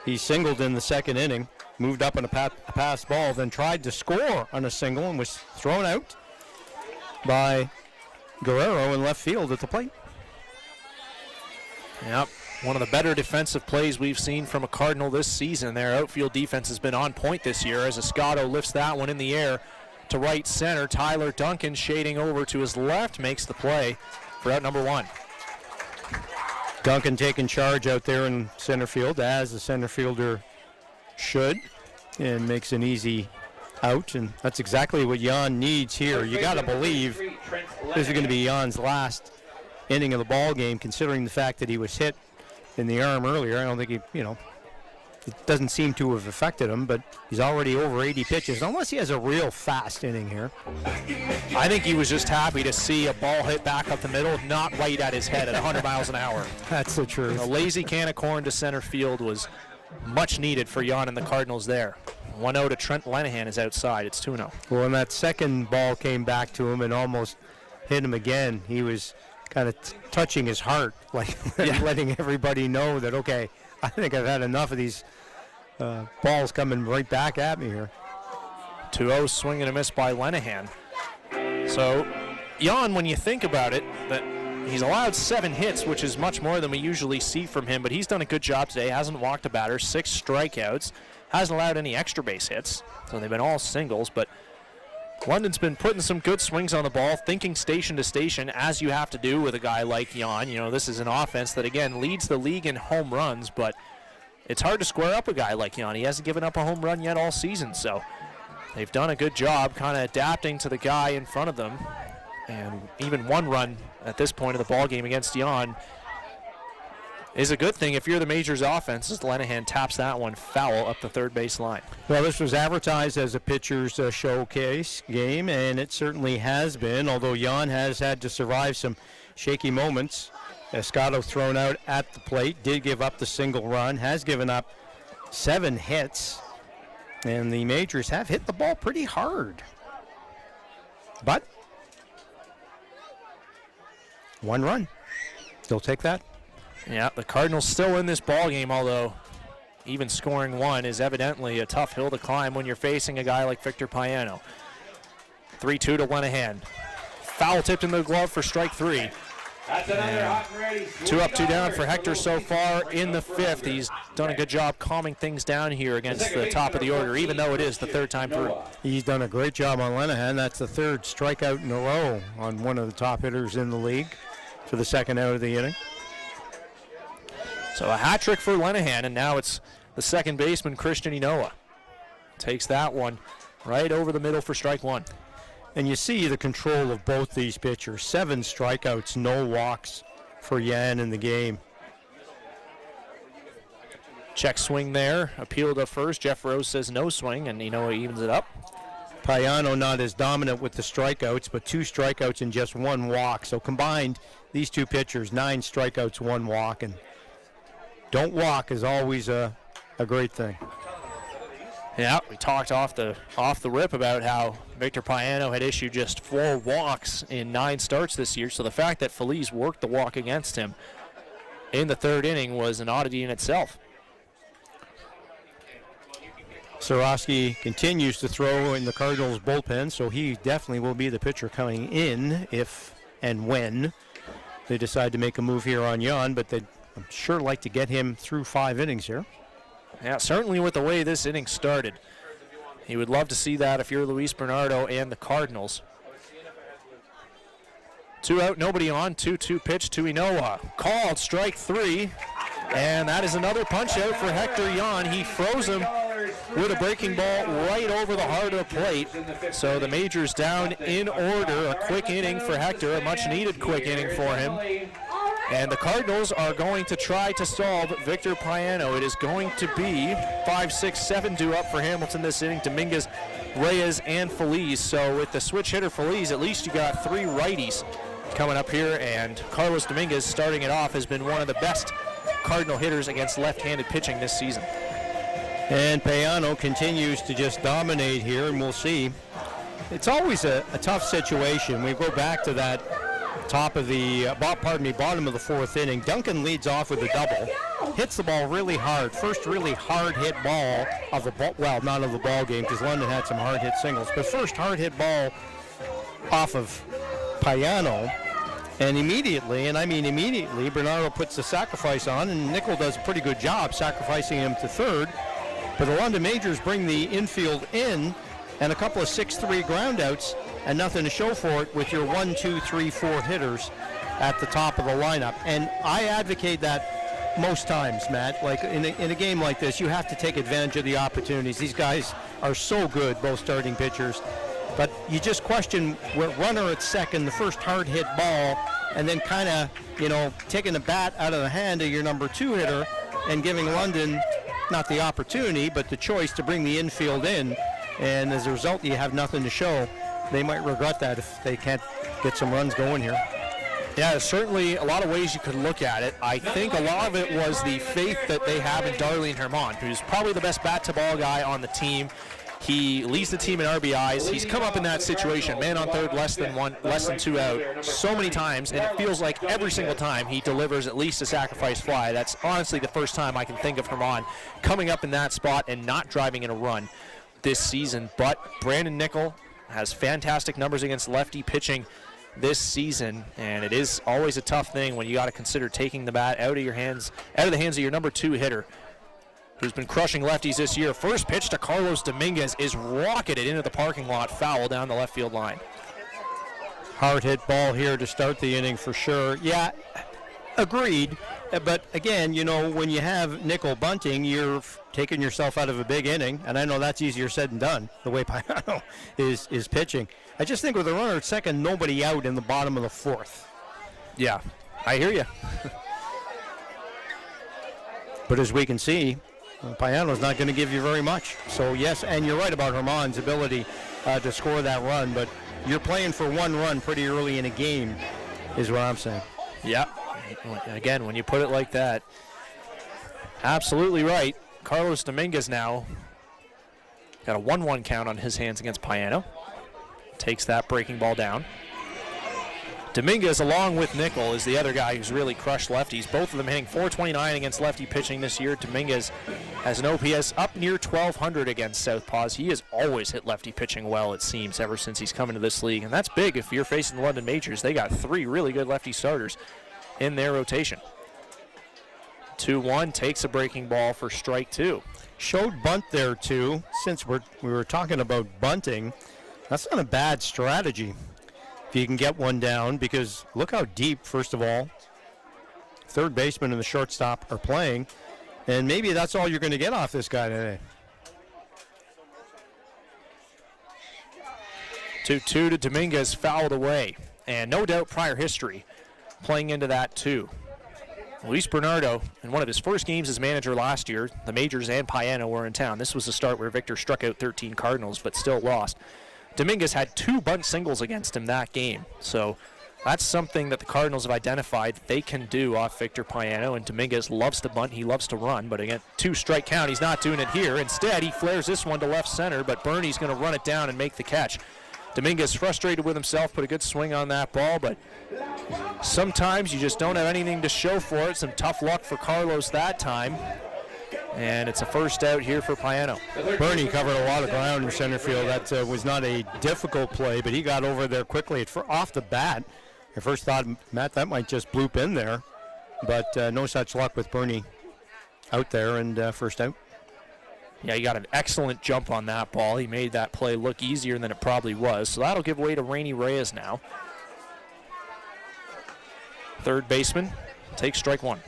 He singled in the 2nd inning, moved up on a pass ball, then tried to score on a single and was thrown out by Guerrero in left field at the plate.
Yep, one of the better defensive plays we've seen from a Cardinal this season. Their outfield defense has been on point this year as Escato lifts that one in the air to right center. Tyler Duncan shading over to his left makes the play for out number 1.
Duncan taking charge out there in center field, as the center fielder should, and makes an easy out, and that's exactly what Yan needs here. You got to believe this is going to be Jan's last inning of the ball game, considering the fact that he was hit in the arm earlier. I don't think it doesn't seem to have affected him, but he's already over 80 pitches, unless he has a real fast inning here.
I think he was just happy to see a ball hit back up the middle, not right at his head at 100 miles an hour.
That's the truth.
A lazy can of corn to center field was much needed for Yan and the Cardinals there. 1-0 to Trent Lenahan is outside. It's 2-0.
Well, when that second ball came back to him and almost hit him again, he was kind of touching his heart, like letting everybody know that, okay, I think I've had enough of these balls coming right back at me here.
2-0 swing and a miss by Lenahan. So, Yan, when you think about it, that he's allowed 7 hits, which is much more than we usually see from him, but he's done a good job today. Hasn't walked a batter, 6 strikeouts, hasn't allowed any extra base hits, so they've been all singles, but London's been putting some good swings on the ball, thinking station to station, as you have to do with a guy like Yan. You know, this is an offense that, again, leads the league in home runs, but it's hard to square up a guy like Yan. He hasn't given up a home run yet all season, so they've done a good job kind of adapting to the guy in front of them. And even 1 run at this point of the ball game against Yan is a good thing if you're the Majors offense, as Lenahan taps that one foul up the third base line.
Well, this was advertised as a pitcher's showcase game, and it certainly has been, although Yan has had to survive some shaky moments. Escato thrown out at the plate, did give up the single run, has given up 7 hits, and the Majors have hit the ball pretty hard. But 1 run, they'll take that.
Yeah, the Cardinals still in this ball game, although even scoring 1 is evidently a tough hill to climb when you're facing a guy like Victor Payano. 3-2 to Lenahan. Foul tipped in the glove for strike 3.
That's another hot and ready.
2 up, 2 down for Hector so far in the 5th. He's done a good job calming things down here against the top of the order, even though it is the 3rd time through.
He's done a great job on Lenahan. That's the 3rd strikeout in a row on one of the top hitters in the league for the 2nd out of the inning.
So a hat trick for Lenahan, and now it's the second baseman, Christian Inoa. Takes that one right over the middle for strike 1.
And you see the control of both these pitchers. 7 strikeouts, no walks for Yan in the game.
Check swing there. Appeal to first. Jeff Rose says no swing, and Inoa evens it up.
Payano not as dominant with the strikeouts, but 2 strikeouts and just 1 walk. So combined, these two pitchers, 9 strikeouts, 1 walk. And don't walk is always a great thing.
Yeah, we talked off the rip about how Victor Payano had issued just 4 walks in 9 starts this year. So the fact that Feliz worked the walk against him in the 3rd inning was an oddity in itself.
Sorosky continues to throw in the Cardinals bullpen, so he definitely will be the pitcher coming in if and when they decide to make a move here on Yan, but they'd sure like to get him through 5 innings here.
Yeah, certainly with the way this inning started. He would love to see that if you're Luis Bernardo and the Cardinals. 2 out, nobody on, 2-2 pitch to Inoa. Called, strike 3. And that is another punch out for Hector Jan. He froze him with a breaking ball right over the heart of the plate. So the Majors down in order. A quick inning for Hector, a much needed quick inning for him. And the Cardinals are going to try to solve Victor Payano. It is going to be 5, 6, 7 due up for Hamilton this inning. Dominguez, Reyes, and Feliz. So with the switch hitter Feliz, at least you got 3 righties coming up here. And Carlos Dominguez, starting it off, has been one of the best Cardinal hitters against left-handed pitching this season.
And Payano continues to just dominate here, and we'll see. It's always a tough situation. We go back to that bottom of the 4th inning. Duncan leads off with a double, hits the ball really hard. First really hard hit ball of the ball, well, not of the ball game because London had some hard hit singles, but first hard hit ball off of Payano. And immediately, and I mean immediately, Bernardo puts the sacrifice on, and Nickel does a pretty good job sacrificing him to third. But the London Majors bring the infield in, and a couple of 6-3 groundouts, and nothing to show for it with your 1, 2, 3, 4 hitters at the top of the lineup. And I advocate that most times, Matt. Like in a game like this, you have to take advantage of the opportunities. These guys are so good, both starting pitchers. But you just question with runner at second, the first hard hit ball, and then kind of, taking the bat out of the hand of your number 2 hitter and giving London not the opportunity, but the choice to bring the infield in. And as a result, you have nothing to show. They might regret that if they can't get some runs going here.
Yeah, there's certainly a lot of ways you could look at it. I think a lot of it was the faith that they have in Darlene Herman, who's probably the best bat-to-ball guy on the team. He leads the team in RBIs. He's come up in that situation, man on third, less than 2 out, so many times, and it feels like every single time he delivers at least a sacrifice fly. That's honestly the first time I can think of Herman coming up in that spot and not driving in a run this season. But Brandon Nickel has fantastic numbers against lefty pitching this season, and it is always a tough thing when you got to consider taking the bat out of the hands of your number 2 hitter, who's been crushing lefties this year. First pitch to Carlos Dominguez is rocketed into the parking lot, foul down the left field line.
Hard hit ball here to start the inning for sure. Yeah, agreed. But again, when you have Nickel bunting, you're taking yourself out of a big inning, and I know that's easier said than done, the way Payano is pitching. I just think with a runner at second, nobody out in the bottom of the 4th.
Yeah, I hear you.
But as we can see, Payano's not going to give you very much. So yes, and you're right about Herman's ability to score that run, but you're playing for 1 run pretty early in a game is what I'm saying.
Yeah, again, when you put it like that, absolutely right. Carlos Dominguez now got a 1-1 count on his hands against Payano. Takes that breaking ball down. Dominguez, along with Nickel, is the other guy who's really crushed lefties. Both of them hitting .429 against lefty pitching this year. Dominguez has an OPS up near 1,200 against southpaws. He has always hit lefty pitching well, it seems, ever since he's come into this league. And that's big if you're facing the London Majors. They got 3 really good lefty starters in their rotation. 2-1, takes a breaking ball for strike 2.
Showed bunt there, too. Since we were talking about bunting, that's not a bad strategy if you can get one down, because look how deep, first of all, third baseman and the shortstop are playing, and maybe that's all you're going to get off this guy today.
2-2 to Dominguez, fouled away, and no doubt prior history playing into that too. Luis Bernardo, in one of his first games as manager last year, the Majors and Payano were in town. This was the start where Victor struck out 13 Cardinals but still lost. Dominguez had 2 bunt singles against him that game. So that's something that the Cardinals have identified they can do off Victor Payano, and Dominguez loves to bunt, he loves to run, but again, 2 strike count, he's not doing it here. Instead, he flares this one to left center, but Bernie's going to run it down and make the catch. Dominguez frustrated with himself, put a good swing on that ball, but sometimes you just don't have anything to show for it. Some tough luck for Carlos that time. And it's a first out here for Payano.
Bernie covered a lot of ground in center field. That was not a difficult play, but he got over there quickly. Off the bat, I first thought, Matt, that might just bloop in there. But no such luck with Bernie out there and first out.
Yeah, he got an excellent jump on that ball. He made that play look easier than it probably was. So that'll give way to Rainy Reyes now. Third baseman takes strike 1.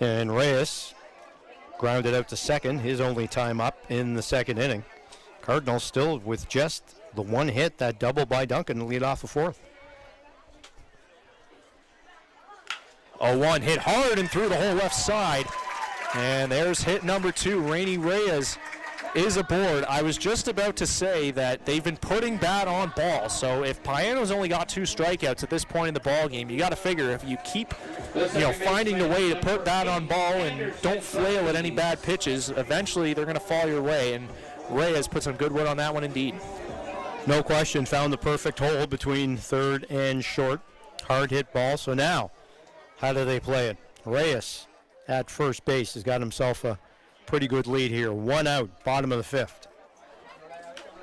And Reyes grounded out to second, his only time up in the second inning. Cardinals still with just the one hit, that double by Duncan to lead off the fourth. 0-1 hit hard and through the whole left side. And there's hit number 2. Rainy Reyes is aboard. I was just about to say that they've been putting bat on ball. So if Payano's only got 2 strikeouts at this point in the ball game, you got to figure if you keep, finding the way to put bat on ball and don't flail at any bad pitches, eventually they're going to fall your way. And Reyes put some good wood on that one indeed. No question, found the perfect hole between third and short. Hard hit ball. So now, how do they play it? Reyes at first base has got himself a pretty good lead here. 1 out, bottom of the 5th.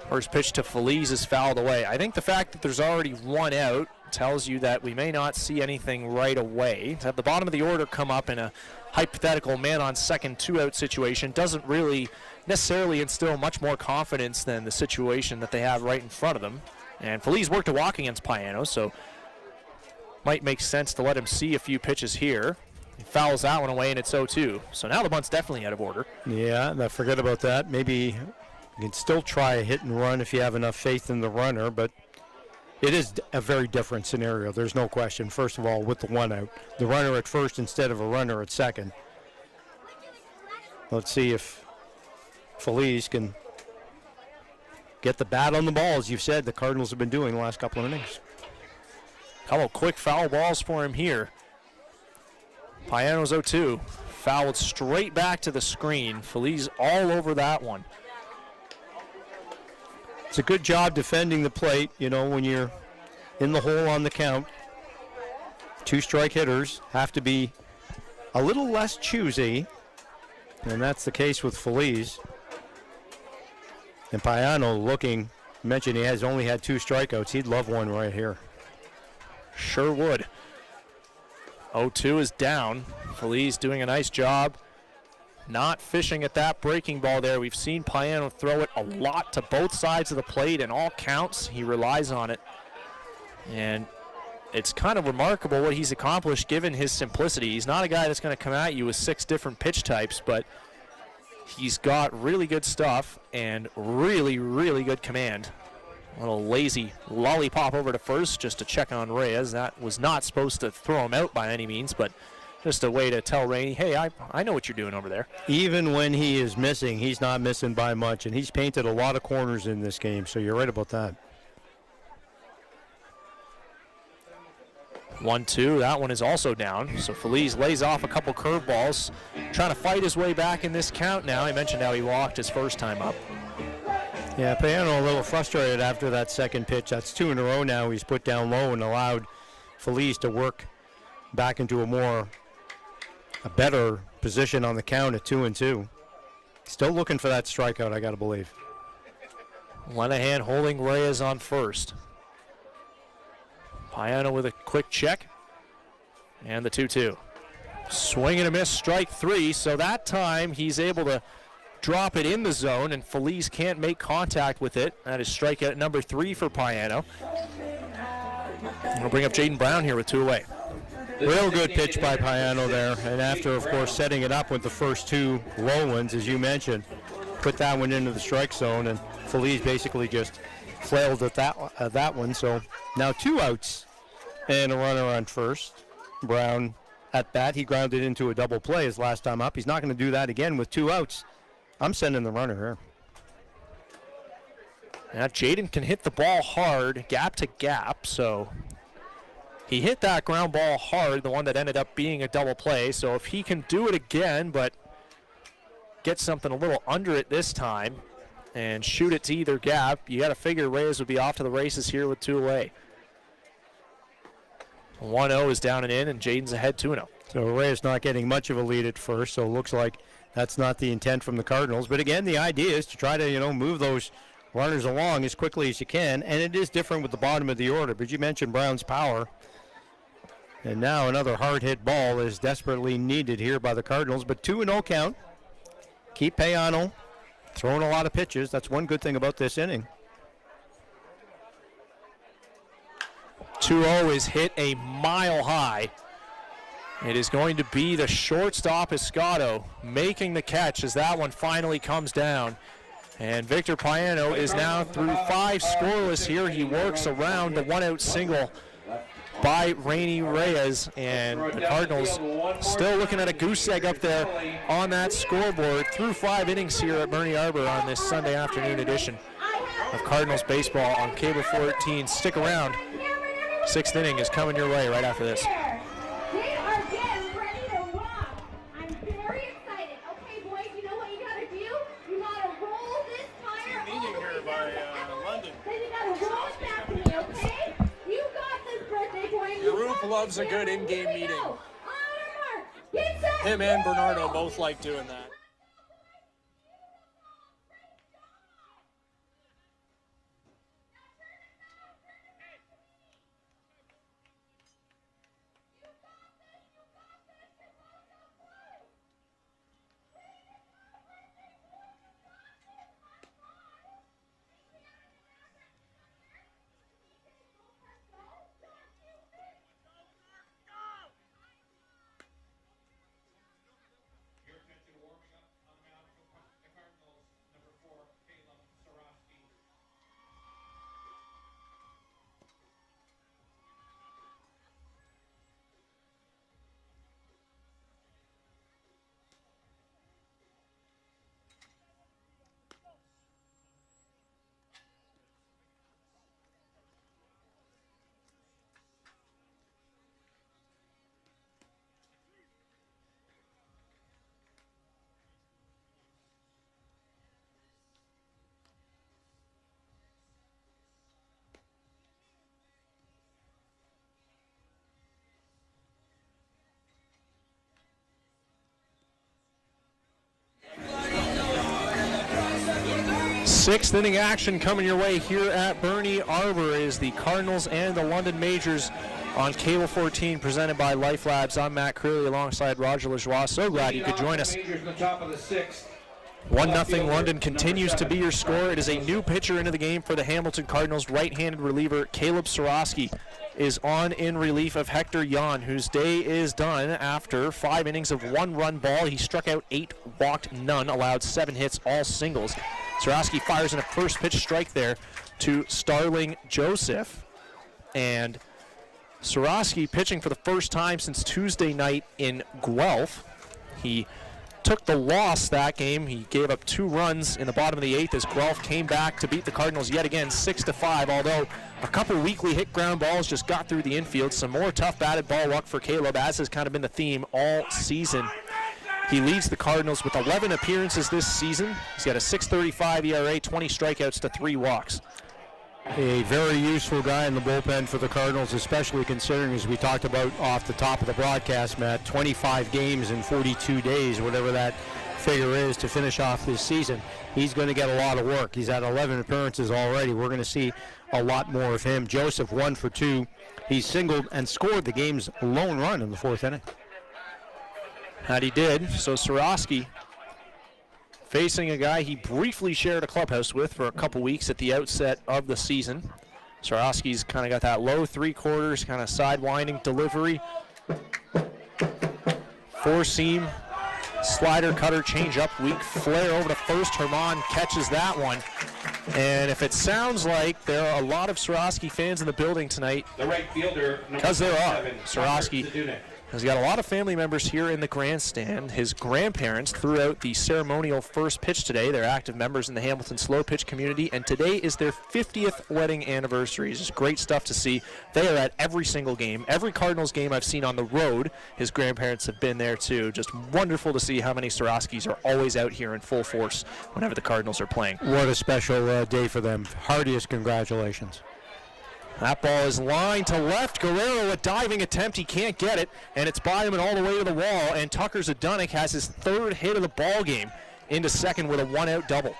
First pitch to Feliz is fouled away. I think the fact that there's already 1 out tells you that we may not see anything right away. To have the bottom of the order come up in a hypothetical man on second 2 out situation doesn't really necessarily instill much more confidence than the situation that they have right in front of them. And Feliz worked a walk against Payano, so might make sense to let him see a few pitches here. He fouls that one away, and it's 0-2. So now the bunt's definitely out of order. Yeah, forget about that. Maybe you can still try a hit and run if you have enough faith in the runner, but it is a very different scenario. There's no question. First of all, with the 1 out, the runner at first instead of a runner at second. Let's see if Feliz can get the bat on the ball, as you've said the Cardinals have been doing the last couple of innings. Couple quick foul balls for him here. Payano's 0-2. Fouled straight back to the screen. Feliz all over that one. It's a good job defending the plate, when you're in the hole on the count. 2 strike hitters have to be a little less choosy, and that's the case with Feliz. And Payano looking, mentioned he has only had 2 strikeouts. He'd love one right here. Sure would. 0-2 is down. Feliz doing a nice job not fishing at that breaking ball there. We've seen Payano throw it a lot to both sides of the plate in all counts. He relies on it. And it's kind of remarkable what he's accomplished given his simplicity. He's not a guy that's going to come at you with 6 different pitch types, but he's got really good stuff and really, really good command. A little lazy lollipop over to first just to check on Reyes. That was not supposed to throw him out by any means, but just a way to tell Rainey, hey, I know what you're doing over there. Even when he is missing, he's not missing by much, and he's painted a lot of corners in this game, so you're right about that. 1-2, that one is also down. So Feliz lays off a couple curveballs, trying to fight his way back in this count now. I mentioned how he walked his first time up. Yeah, Payano a little frustrated after that second pitch. That's 2 in a row now. He's put down low and allowed Feliz to work back into a better position on the count at 2-2. Still looking for that strikeout, I got to believe. Lenahan holding Reyes on first. Payano with a quick check. And the 2-2. Swing and a miss, strike 3. So that time he's able to drop it in the zone, and Feliz can't make contact with it. That is strikeout number 3 for Payano. We'll bring up Jaden Brown here with 2 away. Real good pitch by Payano there, and after, of course, setting it up with the first 2 low ones, as you mentioned, put that one into the strike zone, and Feliz basically just flailed at that one. So now 2 outs and a runner on first. Brown at bat. He grounded into a double play his last time up. He's not going to do that again with 2 outs. I'm sending the runner here. Now Jaden can hit the ball hard, gap to gap, so he hit that ground ball hard, the one that ended up being a double play. So if he can do it again, but get something a little under it this time and shoot it to either gap, you got to figure Reyes would be off to the races here with 2 away. 1-0 is down and in, and Jaden's ahead 2-0. So Reyes not getting much of a lead at first, so it looks like that's not the intent from the Cardinals. But again, the idea is to try to, move those runners along as quickly as you can, and it is different with the bottom of the order. But you mentioned Brown's power. And now another hard-hit ball is desperately needed here by the Cardinals. But 2-0 count. Keep Payano throwing a lot of pitches. That's one good thing about this inning. 2-0 is hit a mile high.
It is going to be the shortstop, Escato, making the catch as that one finally comes down. And Victor Payano is now through 5 scoreless here. He works around the 1-out single by Rainy Reyes, and the Cardinals still looking at a goose egg up there on that scoreboard through 5 innings here at Bernie Arbor on this Sunday afternoon edition of Cardinals baseball on Cable 14. Stick around. 6th inning is coming your way right after this.
They are getting ready to rock. I'm very excited. Okay, boys, you know what you gotta do? You gotta roll this tire all the way down.
London.
Then you gotta roll it back to me, okay? You got this, birthday boy.
The roof loves a good in-game meeting.
Get set.
Him and Bernardo both like doing that.
Sixth inning action coming your way here at Bernie Arbor is the Cardinals and the London Majors on Cable 14, presented by Lifelabs. I'm Matt Creeley alongside Roger Lajoie. So glad you could join us. 1-0 London continues to be your score. It is a new pitcher into the game for the Hamilton Cardinals. Right-handed reliever Caleb Sorosky is on in relief of Hector Yan, whose day is done after 5 innings of 1-run ball. He struck out 8, walked none, allowed 7 hits, all singles. Sorosky fires in a first pitch strike there to Starling Joseph. And Sorosky pitching for the first time since Tuesday night in Guelph. He took the loss that game. He gave up 2 runs in the bottom of the 8th as Guelph came back to beat the Cardinals yet again 6-5, although a couple weakly hit ground balls just got through the infield. Some more tough batted ball luck for Caleb, as has kind of been the theme all season. He leads the Cardinals with 11 appearances this season. He's got a 6.35 ERA, 20 strikeouts to 3 walks.
A very useful guy in the bullpen for the Cardinals, especially considering, as we talked about off the top of the broadcast, Matt, 25 games in 42 days, whatever that figure is, to finish off this season. He's going to get a lot of work. He's had 11 appearances already. We're going to see a lot more of him. Joseph 1 for 2. He singled and scored the game's lone run in the 4th inning.
That he did. So Sorosky facing a guy he briefly shared a clubhouse with for a couple weeks at the outset of the season. Sorosky's kind of got that low 3/4, kind of sidewinding delivery. 4-seam, slider, cutter, change-up, weak flare over to first. Herman catches that one. And if it sounds like there are a lot of Sorosky fans in the building tonight,
The right fielder,
because there are, Sorosky has got a lot of family members here in the grandstand. His grandparents threw out the ceremonial first pitch today. They're active members in the Hamilton slow pitch community, and today is their 50th wedding anniversary. It's just great stuff to see. They are at every single game. Every Cardinals game I've seen on the road, his grandparents have been there too. Just wonderful to see how many Soroskis are always out here in full force whenever the Cardinals are playing.
What a special day for them. Heartiest congratulations.
That ball is lined to left. Guerrero, a diving attempt. He can't get it, and it's by him and all the way to the wall. And Tucker Zdunek has his 3rd hit of the ball game into second with a 1-out double.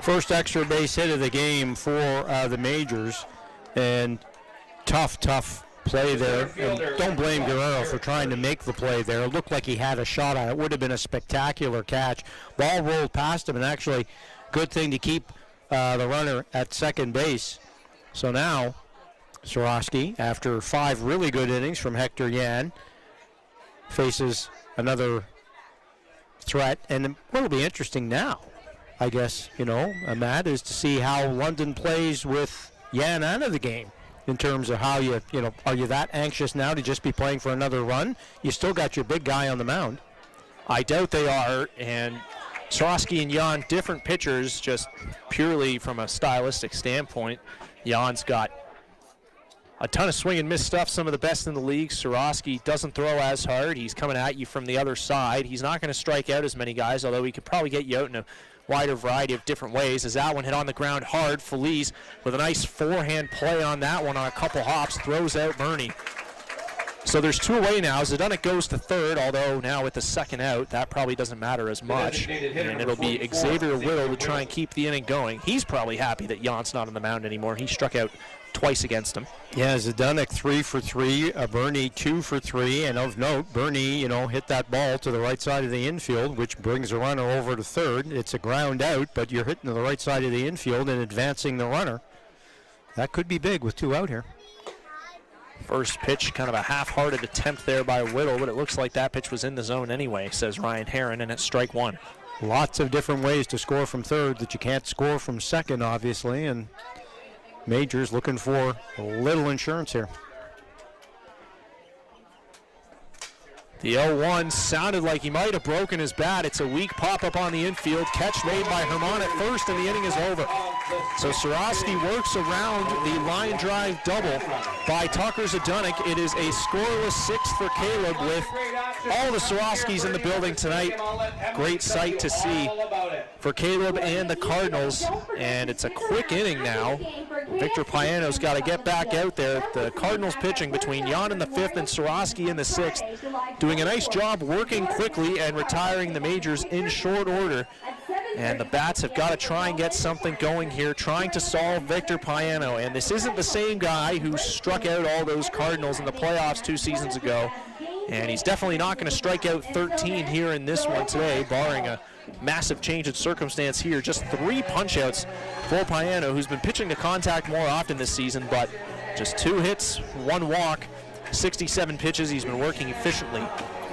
First extra base hit of the game for the Majors, and tough play there. And don't blame Guerrero for trying to make the play there. It looked like he had a shot on it. It would have been a spectacular catch. Ball rolled past him, and actually, good thing to keep the runner at second base. So now, Sorosky, after 5 really good innings from Hector Yan,
faces another threat. And what'll be interesting now, I guess, Matt, is to see how London plays with Yan out of the game in terms of how are you that anxious now to just be playing for another run? You still got your big guy on the mound.
I doubt they are, and Swarovski and Jan, different pitchers, just purely from a stylistic standpoint. Jan's got a ton of swing and miss stuff, some of the best in the league. Swarovski doesn't throw as hard. He's coming at you from the other side. He's not going to strike out as many guys, although he could probably get you out in a wider variety of different ways. As that one hit on the ground hard, Feliz with a nice forehand play on that one on a couple hops, throws out Bernie. So there's 2 away now. Zdenek goes to third, although now with the second out, that probably doesn't matter as much. And it'll be Xavier Whittle to try and keep the inning going. He's probably happy that Jan's not on the mound anymore. He struck out twice against him.
Yeah, Zdenek 3 for 3, Bernie 2 for 3, and of note, Bernie, hit that ball to the right side of the infield, which brings the runner over to third. It's a ground out, but you're hitting to the right side of the infield and advancing the runner. That could be big with 2 out here.
First pitch, kind of a half-hearted attempt there by Whittle, but it looks like that pitch was in the zone anyway, says Ryan Herron, and it's strike 1.
Lots of different ways to score from third that you can't score from second, obviously, and Majors looking for a little insurance here.
The 0-1 sounded like he might have broken his bat. It's a weak pop-up on the infield. Catch made by Herman at first, and the inning is over. So Swarovski works around the line drive double by Tucker Zdenek. It is a scoreless 6th for Caleb with all the Swarovskis in the building tonight. Great sight to see for Caleb and the Cardinals. And it's a quick inning now. Victor Payano's got to get back out there. The Cardinals pitching between Jan in the 5th and Swarovski in the 6th. Doing a nice job working quickly and retiring the Majors in short order. And the Bats have got to try and get something going here, trying to solve Victor Payano. And this isn't the same guy who struck out all those Cardinals in the playoffs 2 seasons ago. And he's definitely not going to strike out 13 here in this one today, barring a massive change in circumstance here. Just 3 punch-outs for Payano, who's been pitching to contact more often this season, but just 2 hits, 1 walk, 67 pitches. He's been working efficiently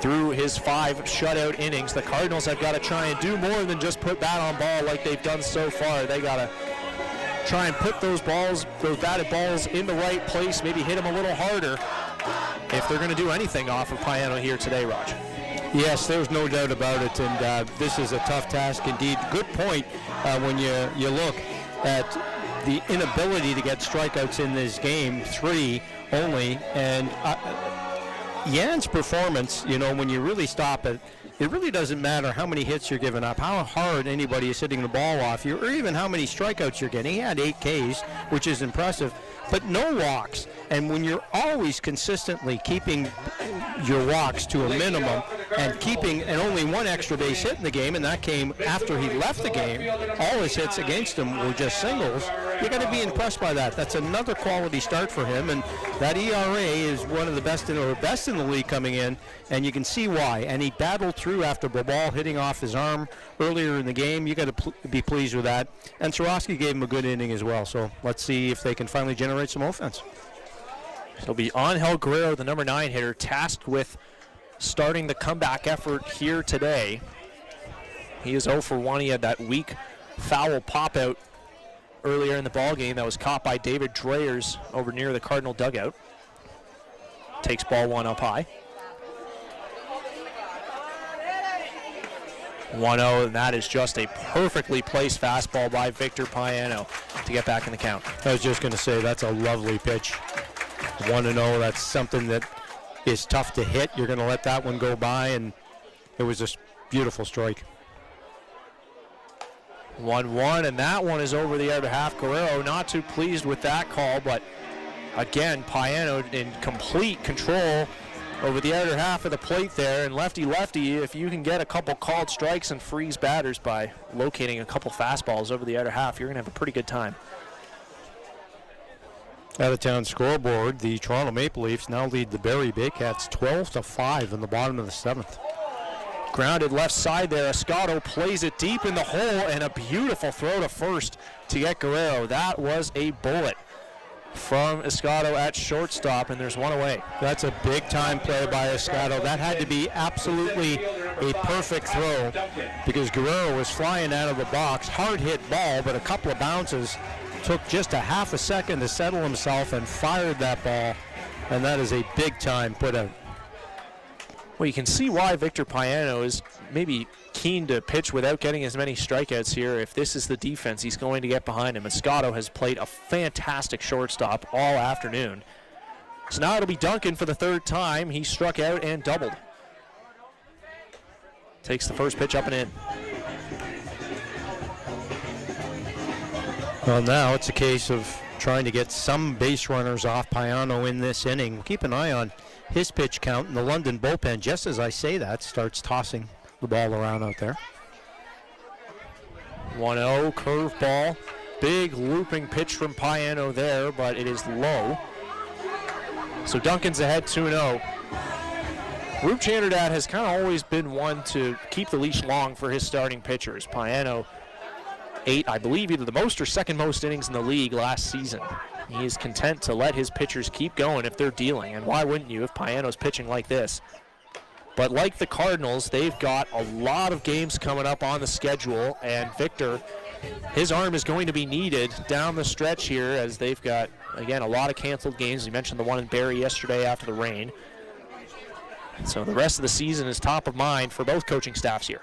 through his 5 shutout innings. The Cardinals have got to try and do more than just put bat on ball like they've done so far. They got to try and put those batted balls in the right place, maybe hit them a little harder if they're going to do anything off of Payano here today, Raj.
Yes, there's no doubt about it, and this is a tough task indeed. Good point when you look at the inability to get strikeouts in this game, 3 only, and Jan's performance, when you really stop it, it really doesn't matter how many hits you're giving up, how hard anybody is hitting the ball off you, or even how many strikeouts you're getting. He had 8 Ks, which is impressive, but no walks. And when you're always consistently keeping your walks to a minimum and only 1 extra base hit in the game, and that came after he left the game, all his hits against him were just singles, you got to be impressed by that. That's another quality start for him, and that ERA is one of the best in the league coming in, and you can see why. And he battled through after the ball hitting off his arm earlier in the game. You got to be pleased with that. And Swarovski gave him a good inning as well, so let's see if they can finally generate some offense.
It'll be Angel Guerrero, the number 9 hitter, tasked with starting the comeback effort here today. He is 0 for 1. He had that weak foul pop-out earlier in the ballgame that was caught by David Dreyers over near the Cardinal dugout. Takes ball 1 up high. 1-0, and that is just a perfectly placed fastball by Victor Payano to get back in the count.
I was just going to say, that's a lovely pitch. 1-0, that's something that is tough to hit. You're going to let that one go by, and it was a beautiful strike.
1-1, and that one is over the other half. Guerrero not too pleased with that call, but again, Payano in complete control over the outer half of the plate there, and lefty-lefty, if you can get a couple called strikes and freeze batters by locating a couple fastballs over the outer half, you're going to have a pretty good time.
Out-of-town scoreboard, the Toronto Maple Leafs now lead the Barrie Baycats 12-5 in the bottom of the 7th.
Grounded left side there. Escato plays it deep in the hole, and a beautiful throw to first to get Guerrero. That was a bullet. from Escato at shortstop, and there's one away.
That's a big-time play by Escato. That had to be absolutely a perfect throw because Guerrero was flying out of the box. Hard-hit ball, but a couple of bounces. Took just a half a second to settle himself and fired that ball, and that is a big-time put-out.
Well, you can see why Victor Payano is maybe keen to pitch without getting as many strikeouts here. If this is the defense he's going to get behind him. Escato has played a fantastic shortstop all afternoon. So now it'll be Duncan for the third time. He struck out and doubled. Takes the first pitch up and in.
Well, now it's a case of trying to get some base runners off Payano in this inning. We'll keep an eye on his pitch count, and the London bullpen, just as I say that, starts tossing the ball around out there.
1-0, curveball. Big looping pitch from Payano there, but it is low. So Duncan's ahead 2-0. Roop Chanderdad has kind of always been one to keep the leash long for his starting pitchers. Payano, 8, I believe, either the most or second most innings in the league last season. He is content to let his pitchers keep going if they're dealing, and why wouldn't you if Payano's pitching like this? But like the Cardinals, they've got a lot of games coming up on the schedule, and Victor, his arm is going to be needed down the stretch here as they've got, again, a lot of canceled games. We mentioned the one in Barrie yesterday after the rain. So the rest of the season is top of mind for both coaching staffs here.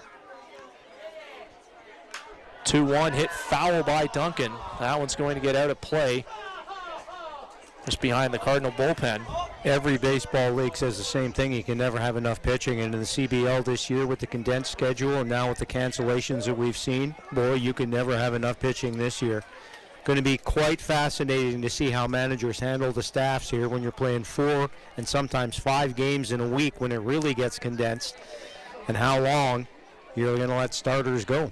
2-1 hit foul by Duncan. That one's going to get out of play just behind the Cardinal bullpen.
Every baseball league says the same thing. You can never have enough pitching. And in the CBL this year with the condensed schedule and now with the cancellations that we've seen, boy, you can never have enough pitching this year. Going to be quite fascinating to see how managers handle the staffs here when you're playing 4 and sometimes 5 games in a week when it really gets condensed, and how long you're going to let starters go.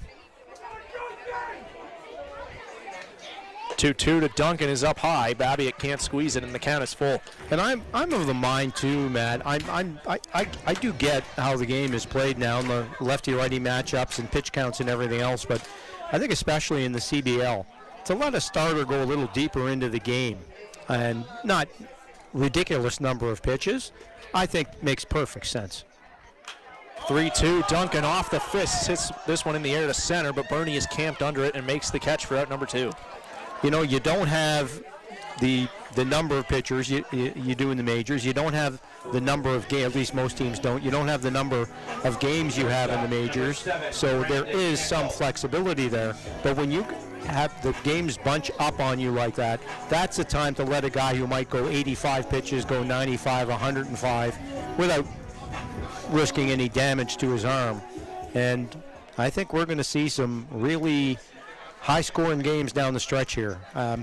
2-2 to Duncan is up high. Babiak can't squeeze it, and the count is full.
And I'm of the mind too, Matt. I do get how the game is played now, and the lefty-righty matchups and pitch counts and everything else. But I think especially in the CBL, to let a starter go a little deeper into the game and not ridiculous number of pitches, I think makes perfect sense.
3-2, Duncan off the fist, hits this one in the air to center, but Bernie is camped under it and makes the catch for out number 2.
You know, you don't have the number of pitchers you do in the majors. You don't have the number of games, at least most teams don't. You don't have the number of games you have in the majors, so there is some flexibility there. But when you have the games bunch up on you like that, that's the time to let a guy who might go 85 pitches go 95, 105 without risking any damage to his arm. And I think we're going to see some really high-scoring games down the stretch here,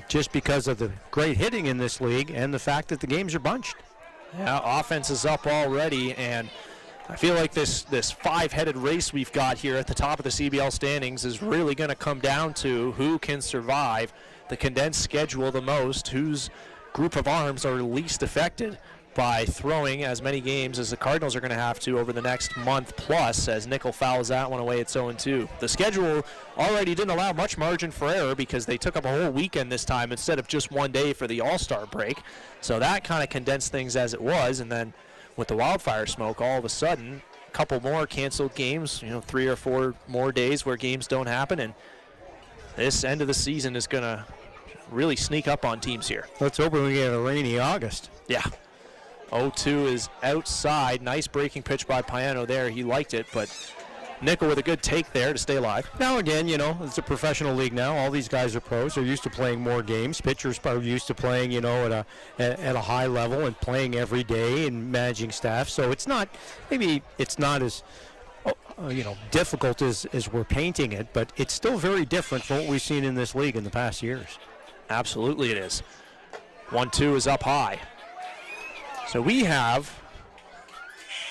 just because of the great hitting in this league and the fact that the games are bunched.
Yeah, offense is up already, and I feel like this 5-headed race we've got here at the top of the CBL standings is really going to come down to who can survive the condensed schedule the most, whose group of arms are least affected by throwing as many games as the Cardinals are going to have to over the next month plus, as Nickel fouls that one away at 0-2. The schedule already didn't allow much margin for error because they took up a whole weekend this time instead of just one day for the All-Star break. So that kind of condensed things as it was, and then with the wildfire smoke, all of a sudden, a couple more canceled games, 3 or 4 more days where games don't happen, and this end of the season is going to really sneak up on teams here.
Let's hope we get a rainy August.
Yeah. 0-2 is outside. Nice breaking pitch by Payano there. He liked it, but Nickel with a good take there to stay alive.
Now again, it's a professional league now. All these guys are pros. They're used to playing more games. Pitchers are used to playing, at a high level and playing every day and managing staff. So it's not as difficult as we're painting it, but it's still very different from what we've seen in this league in the past years.
Absolutely it is. 1-2 is up high. So we have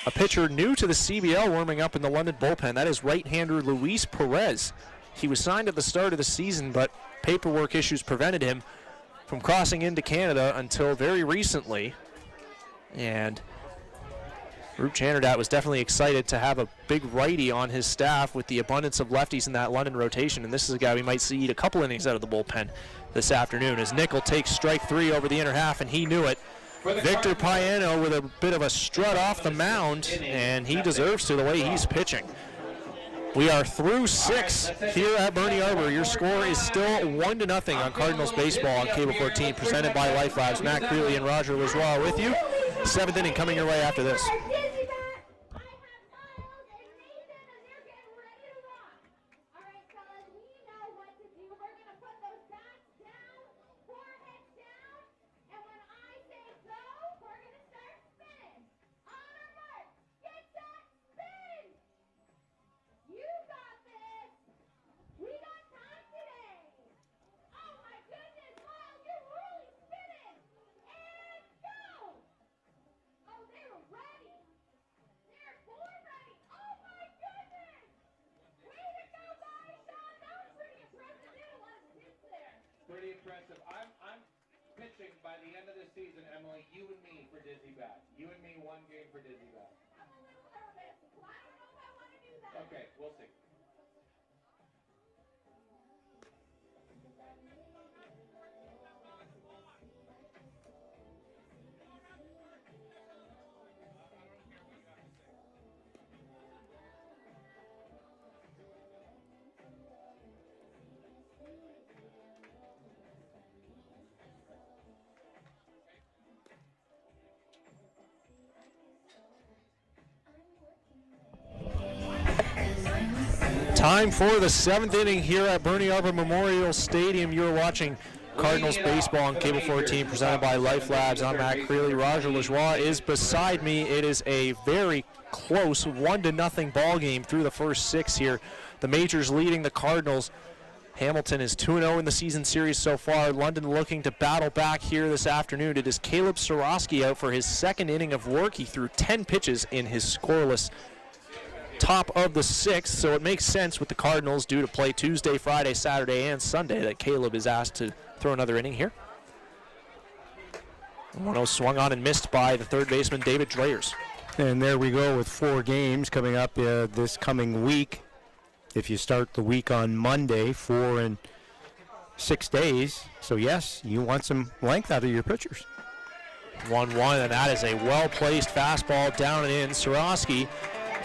a pitcher new to the CBL warming up in the London bullpen. That is right-hander Luis Perez. He was signed at the start of the season, but paperwork issues prevented him from crossing into Canada until very recently. And Roop Chanderdat was definitely excited to have a big righty on his staff with the abundance of lefties in that London rotation, and this is a guy we might see eat a couple innings out of the bullpen this afternoon as Nickel takes strike 3 over the inner half, and he knew it. Victor Payano with a bit of a strut off the mound, and he deserves to the way he's pitching. We are through 6 here at Bernie Arbor. Your score is still 1-0 on Cardinals baseball on Cable 14, presented by Lifelabs. Matt Creeley and Roger Lajoie with you. 7th inning coming your way after this.
Pretty impressive. I'm pitching by the end of the season, Emily, you and me for Dizzy Bat. You and me, 1 game for Dizzy Bat. Okay, we'll see.
Time for the 7th inning here at Bernie Arbor Memorial Stadium. You're watching Cardinals baseball on Cable 14, presented by Lifelabs. I'm Matt Creeley. Roger Lajoie is beside me. It is a very close 1-0 ball game through the first 6 here. The Majors leading the Cardinals. Hamilton is 2-0 in the season series so far. London looking to battle back here this afternoon. It is Caleb Sorosky out for his 2nd inning of work. He threw 10 pitches in his scoreless top of the 6th, so it makes sense with the Cardinals due to play Tuesday, Friday, Saturday, and Sunday that Caleb is asked to throw another inning here. 1-0 swung on and missed by the third baseman David Dreyers.
And there we go with 4 games coming up this coming week. If you start the week on Monday, 4 and 6 days. So yes, you want some length out of your pitchers.
1-1, and that is a well-placed fastball down and in. Sorosky,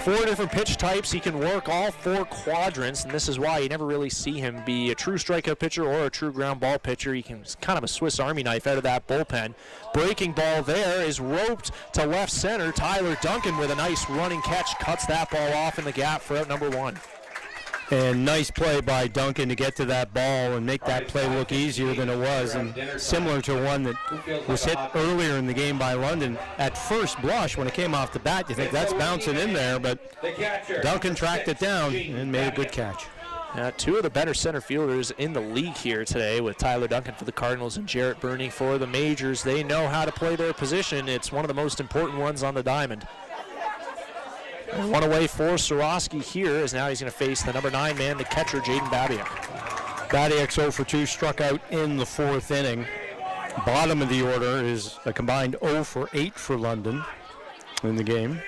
4 different pitch types. He can work all 4 quadrants, and this is why you never really see him be a true strikeout pitcher or a true ground ball pitcher. He's kind of a Swiss Army knife out of that bullpen. Breaking ball there is roped to left center. Tyler Duncan with a nice running catch cuts that ball off in the gap for out number 1.
And nice play by Duncan to get to that ball and make that play look easier than it was, and similar to one that was hit earlier in the game by London. At first blush, when it came off the bat, you think that's bouncing in there, but Duncan tracked it down and made a good catch.
2 of the better center fielders in the league here today, with Tyler Duncan for the Cardinals and Jarrett Burney for the Majors. They know how to play their position. It's one of the most important ones on the diamond. And 1 away for Sorosky here, as now he's going to face the number 9 man, the catcher, Jaden Babiak.
Babiak's 0 for 2, struck out in the 4th inning. Bottom of the order is a combined 0 for 8 for London in the game.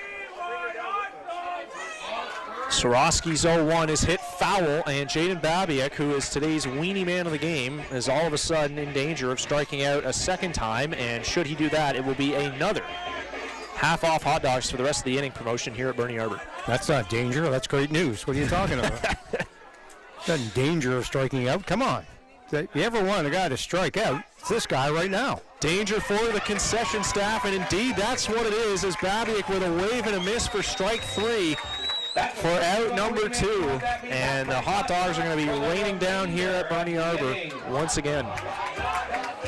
Sorosky's 0-1 is hit foul, and Jaden Babiak, who is today's weenie man of the game, is all of a sudden in danger of striking out a 2nd time, and should he do that, it will be another half-off hot dogs for the rest of the inning promotion here at Bernie Arbor.
That's not danger. That's great news. What are you talking about? Not in danger of striking out. Come on. If you ever want a guy to strike out, it's this guy right now.
Danger for the concession staff, and indeed that's what it is, as Babiak with a wave and a miss for strike 3 for out number 2. And the hot dogs are going to be raining down here at Bernie Arbor once again.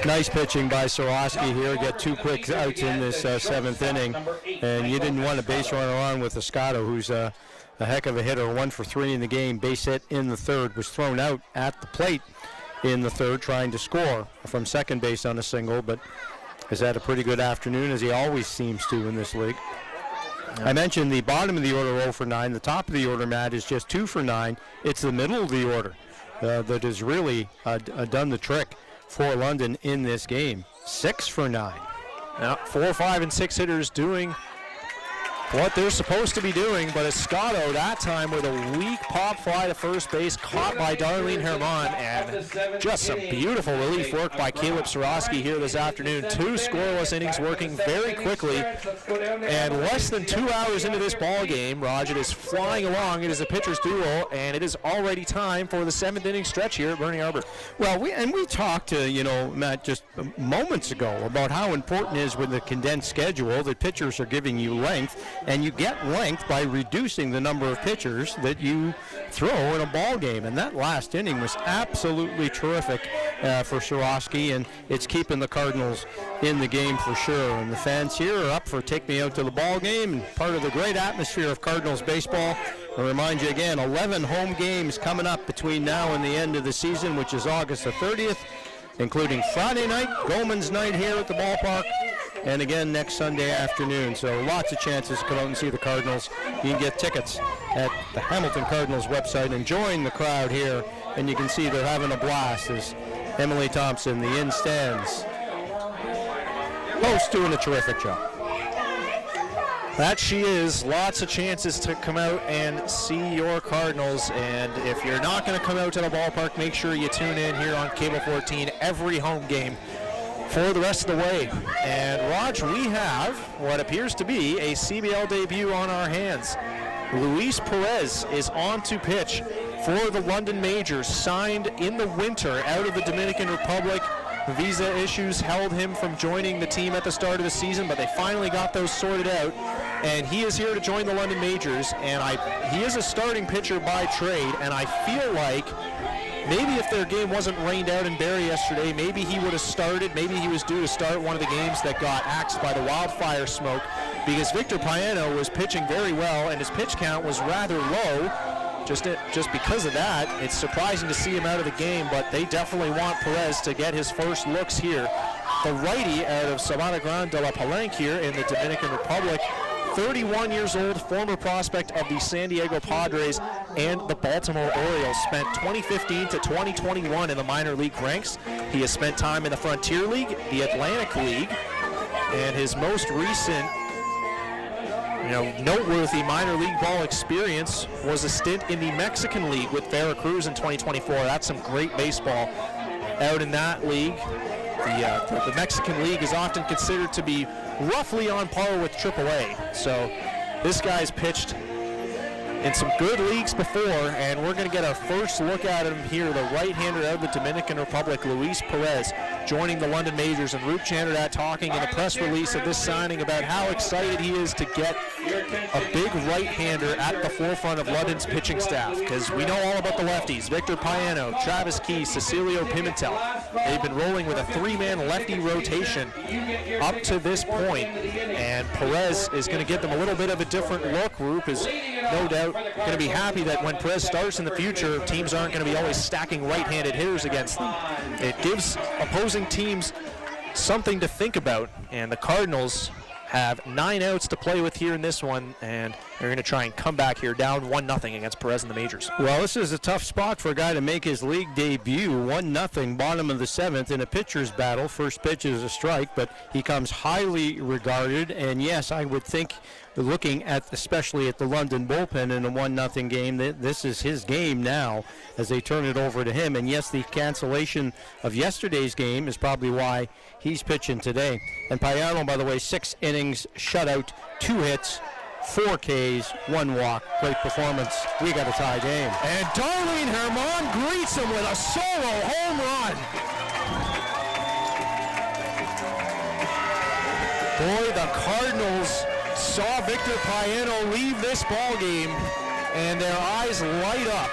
Nice pitching by Sorosky here. Get 2 quick outs in this 7th inning. And you didn't want a base runner on with Escato, who's a heck of a hitter. 1 for 3 in the game. Base hit in the 3rd. Was thrown out at the plate in the 3rd, trying to score from second base on a single, but has had a pretty good afternoon, as he always seems to in this league. I mentioned the bottom of the order 0 for 9. The top of the order, Matt, is just 2 for 9. It's the middle of the order that has really done the trick for London in this game. 6 for 9.
Now 4, 5, and 6 hitters doing what they're supposed to be doing, but Escato that time with a weak pop fly to first base, caught by Darlene Herman, and just some beautiful relief work by Caleb Sorosky here this afternoon. 2 scoreless innings working very quickly, and less than 2 hours into this ball game, Raj, it is flying along. It is a pitcher's duel, and it is already time for the 7th inning stretch here at Bernie Arbor.
Well, we talked, Matt, just moments ago about how important it is with the condensed schedule that pitchers are giving you length. And you get length by reducing the number of pitchers that you throw in a ball game. And that last inning was absolutely terrific for Sorosky, and it's keeping the Cardinals in the game for sure. And the fans here are up for Take Me Out to the Ball Game, and part of the great atmosphere of Cardinals baseball. I'll remind you again, 11 home games coming up between now and the end of the season, which is August the 30th, including Friday night, Goldman's night here at the ballpark, and again next Sunday afternoon. So lots of chances to come out and see the Cardinals. You can get tickets at the Hamilton Cardinals website and join the crowd here, and you can see they're having a blast as Emily Thompson, the in stands, host, doing a terrific job.
That she is. Lots of chances to come out and see your Cardinals. And if you're not going to come out to the ballpark, make sure you tune in here on Cable 14 every home game for the rest of the way. And Raj, we have what appears to be a CBL debut on our hands. Luis Perez is on to pitch for the London Majors, signed in the winter out of the Dominican Republic. Visa issues held him from joining the team at the start of the season, but they finally got those sorted out, and he is here to join the London Majors. And he is a starting pitcher by trade, and I feel like maybe if their game wasn't rained out in Barrie yesterday, maybe he would have started. Maybe he was due to start one of the games that got axed by the wildfire smoke, because Victor Paeno was pitching very well, and his pitch count was rather low. Just because of that, it's surprising to see him out of the game, but they definitely want Perez to get his first looks here. The righty out of Sabana Grande de la Palenque here in the Dominican Republic, 31 years old, former prospect of the San Diego Padres and the Baltimore Orioles, spent 2015 to 2021 in the minor league ranks. He has spent time in the Frontier League, the Atlantic League, and his most recent noteworthy minor league ball experience was a stint in the Mexican League with Veracruz in 2024. That's some great baseball out in that league. The Mexican League is often considered to be roughly on par with AAA. So this guy's pitched in some good leagues before, and we're going to get our first look at him here, the right-hander out of the Dominican Republic, Luis Perez, joining the London Majors. And Roop Chandradat talking in the press release of this signing about how excited he is to get a big right-hander at the forefront of London's pitching staff, because we know all about the lefties. Victor Paeno, Travis Key, Cecilio Pimentel. They've been rolling with a 3-man lefty rotation up to this point, and Perez is going to give them a little bit of a different look. Roop is no doubt going to be happy that when Perez starts in the future, teams aren't going to be always stacking right-handed hitters against them. It gives opposing teams something to think about, and the Cardinals have 9 outs to play with here in this one, and they're going to try and come back here down 1-0 against Perez and the Majors.
Well, this is a tough spot for a guy to make his league debut. 1-0, bottom of the 7th in a pitcher's battle. First pitch is a strike, but he comes highly regarded, and yes, I would think, looking at especially at the London bullpen in a 1-0 game, this is his game now as they turn it over to him. And yes, the cancellation of yesterday's game is probably why he's pitching today. And Paeno, by the way, 6 innings, shutout, 2 hits, 4 Ks, 1 walk. Great performance. We got a tie game.
And Darlene Herman greets him with a solo home run. Boy, the Cardinals saw Victor Paeno leave this ball game, and their eyes light up.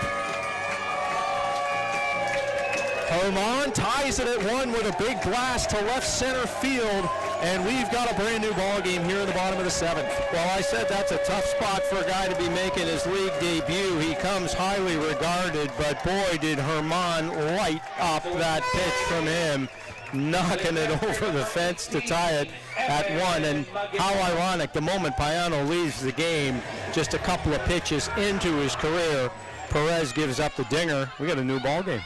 Herman ties it at 1 with a big blast to left center field, and we've got a brand new ball game here in the bottom of the 7th.
Well, I said that's a tough spot for a guy to be making his league debut. He comes highly regarded, but boy, did Herman light up that pitch from him, knocking it over the fence to tie it at 1. And how ironic, the moment Paeno leaves the game, just a couple of pitches into his career, Perez gives up the dinger. We got a new ball game.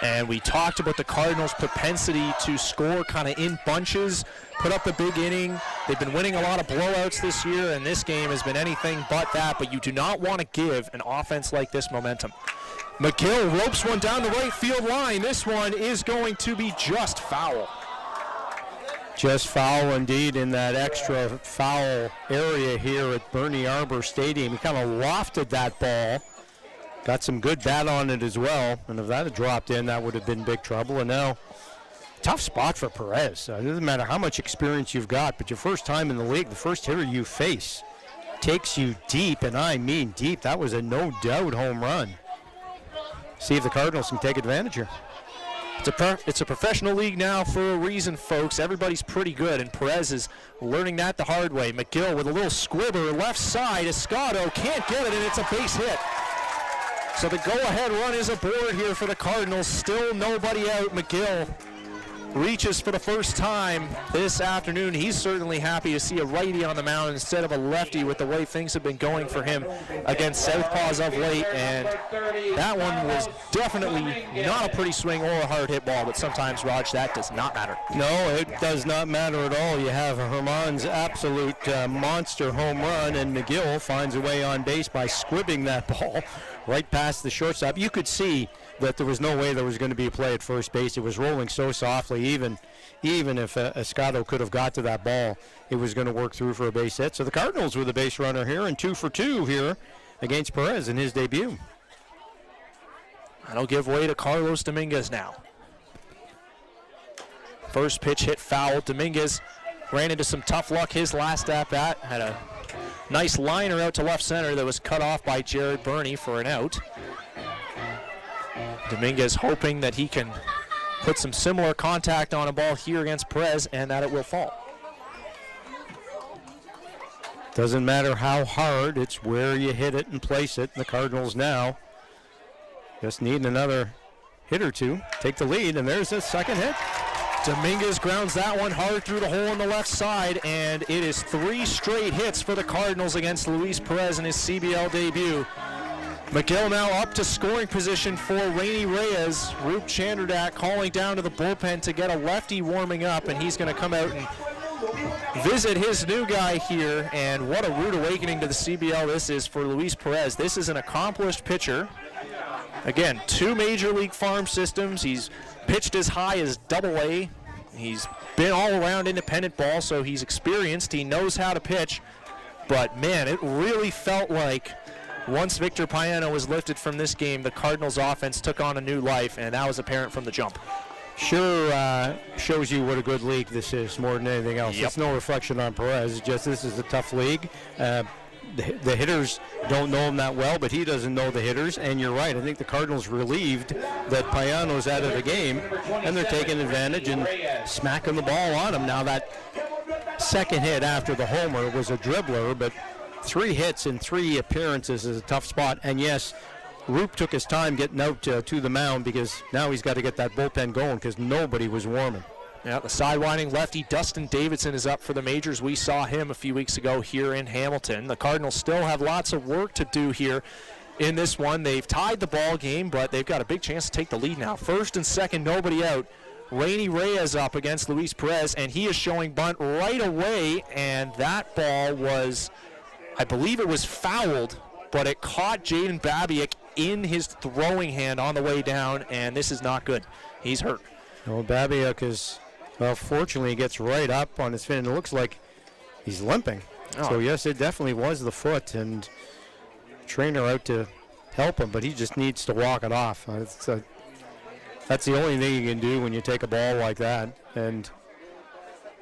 And we talked about the Cardinals' propensity to score kind of in bunches, put up a big inning, They've been winning a lot of blowouts this year, and this game has been anything but that, but you do not want to give an offense like this momentum. McGill ropes one down the right field line. This one is going to be just foul.
Just foul indeed in that extra foul area here at Bernie Arbor Stadium. He kind of lofted that ball. Got some good bat on it as well. And if that had dropped in, that would have been big trouble. And now, tough spot for Perez. It doesn't matter how much experience you've got, but your first time in the league, the first hitter you face takes you deep, and I mean deep. That was a no-doubt home run. See if the Cardinals can take advantage here.
It's a professional league now for a reason, folks. Everybody's pretty good, and Perez is learning that the hard way. McGill with a little squibber left side. Escato can't get it, and it's a base hit. So the go-ahead run is aboard here for the Cardinals. Still nobody out. McGill reaches for the first time this afternoon. He's certainly happy to see a righty on the mound instead of a lefty with the way things have been going for him against Southpaws of late. And that one was definitely not a pretty swing or a hard hit ball, but sometimes, Raj, that does not matter.
No, it does not matter at all. You have Herman's absolute monster home run, and McGill finds a way on base by squibbing that ball right past the shortstop. You could see that there was no way there was going to be a play at first base. It was rolling so softly, even if Escato could have got to that ball, it was going to work through for a base hit. So the Cardinals with a base runner here, and 2 for 2 here against Perez in his debut.
That'll give way to Carlos Dominguez now. First pitch hit foul. Dominguez ran into some tough luck his last at-bat. Had a nice liner out to left center that was cut off by Jared Burney for an out. Dominguez hoping that he can put some similar contact on a ball here against Perez and that it will fall.
Doesn't matter how hard, it's where you hit it and place it. And the Cardinals now just need another hit or two, take the lead, and there's a second hit.
Dominguez grounds that one hard through the hole on the left side, and it is 3 straight hits for the Cardinals against Luis Perez in his CBL debut. McGill now up to scoring position for Rainey Reyes. Roop Chandradak calling down to the bullpen to get a lefty warming up, and he's going to come out and visit his new guy here. And what a rude awakening to the CBL this is for Luis Perez. This is an accomplished pitcher. Again, 2 major league farm systems. He's pitched as high as AA. He's been all around independent ball, so he's experienced. He knows how to pitch. But, man, it really felt like once Victor Payano was lifted from this game, the Cardinals offense took on a new life, and that was apparent from the jump.
Sure shows you what a good league this is more than anything else.
Yep.
It's no reflection on Perez. It's just this is a tough league. The hitters don't know him that well, but he doesn't know the hitters. And you're right. I think the Cardinals relieved that Payano's out of the game, and they're taking advantage and smacking the ball on him. Now that second hit after the homer was a dribbler, but 3 hits in 3 appearances is a tough spot. And yes, Roop took his time getting out to the mound because now he's got to get that bullpen going because nobody was warming.
Yeah, the sidewinding lefty Dustin Davidson is up for the majors. We saw him a few weeks ago here in Hamilton. The Cardinals still have lots of work to do here in this one. They've tied the ball game, but they've got a big chance to take the lead now. First and second, nobody out. Rainey Reyes up against Luis Perez, and he is showing bunt right away, and that ball was, I believe it was fouled, but it caught Jaden Babiak in his throwing hand on the way down, and this is not good. He's hurt.
Well, Babiak is, well, fortunately, he gets right up on his fin, and it looks like he's limping.
Oh.
So, yes, it definitely was the foot, and trainer out to help him, but he just needs to walk it off. That's the only thing you can do when you take a ball like that, and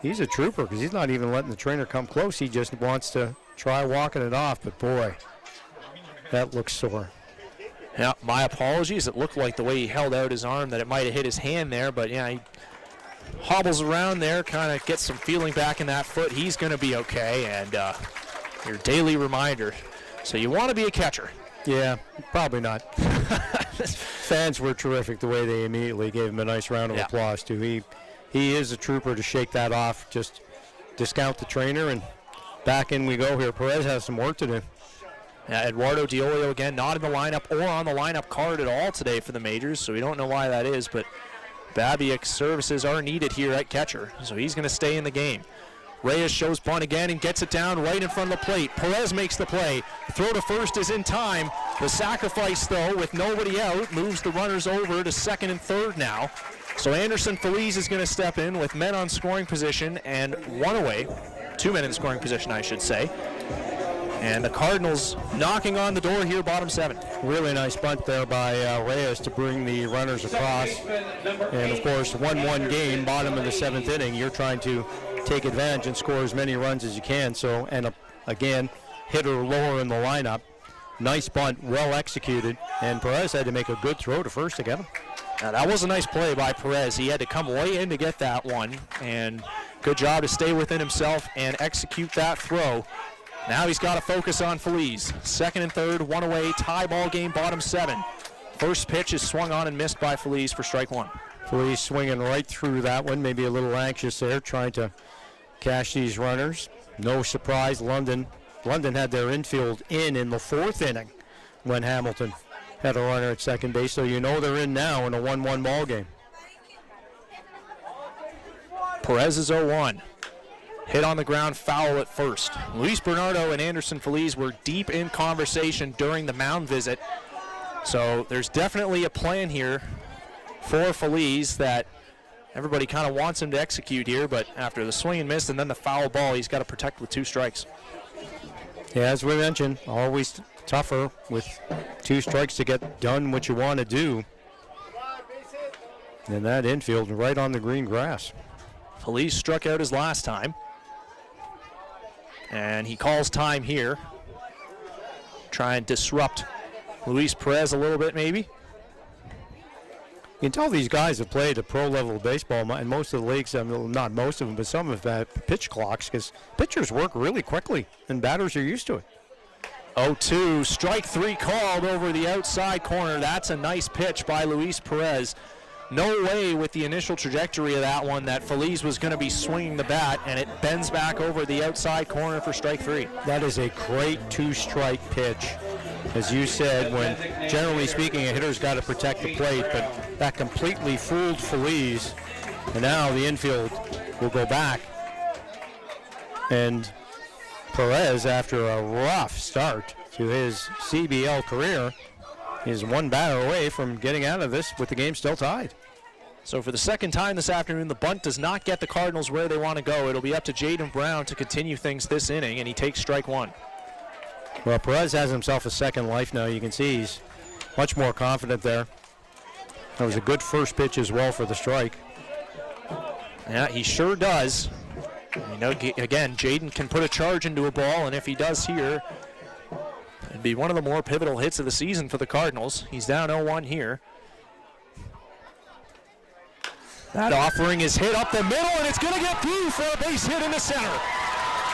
he's a trooper because he's not even letting the trainer come close. He just wants to try walking it off, but boy, that looks sore.
Yeah, my apologies. It looked like the way he held out his arm that it might have hit his hand there, but yeah, he hobbles around there, kind of gets some feeling back in that foot. He's going to be okay, and your daily reminder. So you want to be a catcher.
Yeah, probably not. Fans were terrific the way they immediately gave him a nice round of applause, too. He is a trooper to shake that off, just discount the trainer, and back in we go here. Perez has some work to do.
Yeah, Eduardo Diolio again not in the lineup or on the lineup card at all today for the majors, so we don't know why that is, but Babiak's services are needed here at catcher, so he's going to stay in the game. Reyes shows bunt again and gets it down right in front of the plate. Perez makes the play. The throw to first is in time. The sacrifice, though, with nobody out, moves the runners over to second and third now. So Anderson Feliz is going to step in with men on scoring position and one away. 2 men in scoring position, I should say. And the Cardinals knocking on the door here, bottom 7.
Really nice bunt there by Reyes to bring the runners across. And, of course, 1-1 game, bottom of the 7th inning. You're trying to take advantage and score as many runs as you can. So, and again, hitter lower in the lineup. Nice bunt, well executed. And Perez had to make a good throw to first to get him.
Now, that was a nice play by Perez. He had to come way in to get that one. And good job to stay within himself and execute that throw. Now he's got to focus on Feliz. Second and third, one away, tie ball game, bottom 7. First pitch is swung on and missed by Feliz for strike 1.
Feliz swinging right through that one, maybe a little anxious there, trying to cash these runners. No surprise, London had their infield in the 4th inning when Hamilton had a runner at second base, so you know they're in now in a 1-1 ball game.
Perez is 0-1. Hit on the ground, foul at first. Luis Bernardo and Anderson Feliz were deep in conversation during the mound visit. So there's definitely a plan here for Feliz that everybody kind of wants him to execute here, but after the swing and miss and then the foul ball, he's got to protect with 2 strikes.
Yeah, as we mentioned, always tougher with 2 strikes to get done what you want to do. And that infield right on the green grass.
Feliz struck out his last time. And he calls time here. Try and disrupt Luis Perez a little bit, maybe.
You can tell these guys have played a pro-level baseball, and most of the leagues, not most of them, but some have had pitch clocks, because pitchers work really quickly, and batters are used to it.
0-2, strike 3 called over the outside corner. That's a nice pitch by Luis Perez. No way with the initial trajectory of that one that Feliz was going to be swinging the bat, and it bends back over the outside corner for strike 3.
That is a great 2-strike pitch. As you said, when generally speaking a hitter's got to protect the plate, but that completely fooled Feliz. And now the infield will go back. And Perez, after a rough start to his CBL career, is one batter away from getting out of this with the game still tied.
So for the second time this afternoon, the bunt does not get the Cardinals where they want to go. It'll be up to Jaden Brown to continue things this inning, and he takes strike 1.
Well, Perez has himself a second life now. You can see he's much more confident there. That was a good first pitch as well for the strike.
Yeah, he sure does. You know, again, Jaden can put a charge into a ball, and if he does here, it'd be one of the more pivotal hits of the season for the Cardinals. He's down 0-1 here. That offering is hit up the middle, and it's going to get through for a base hit in the center.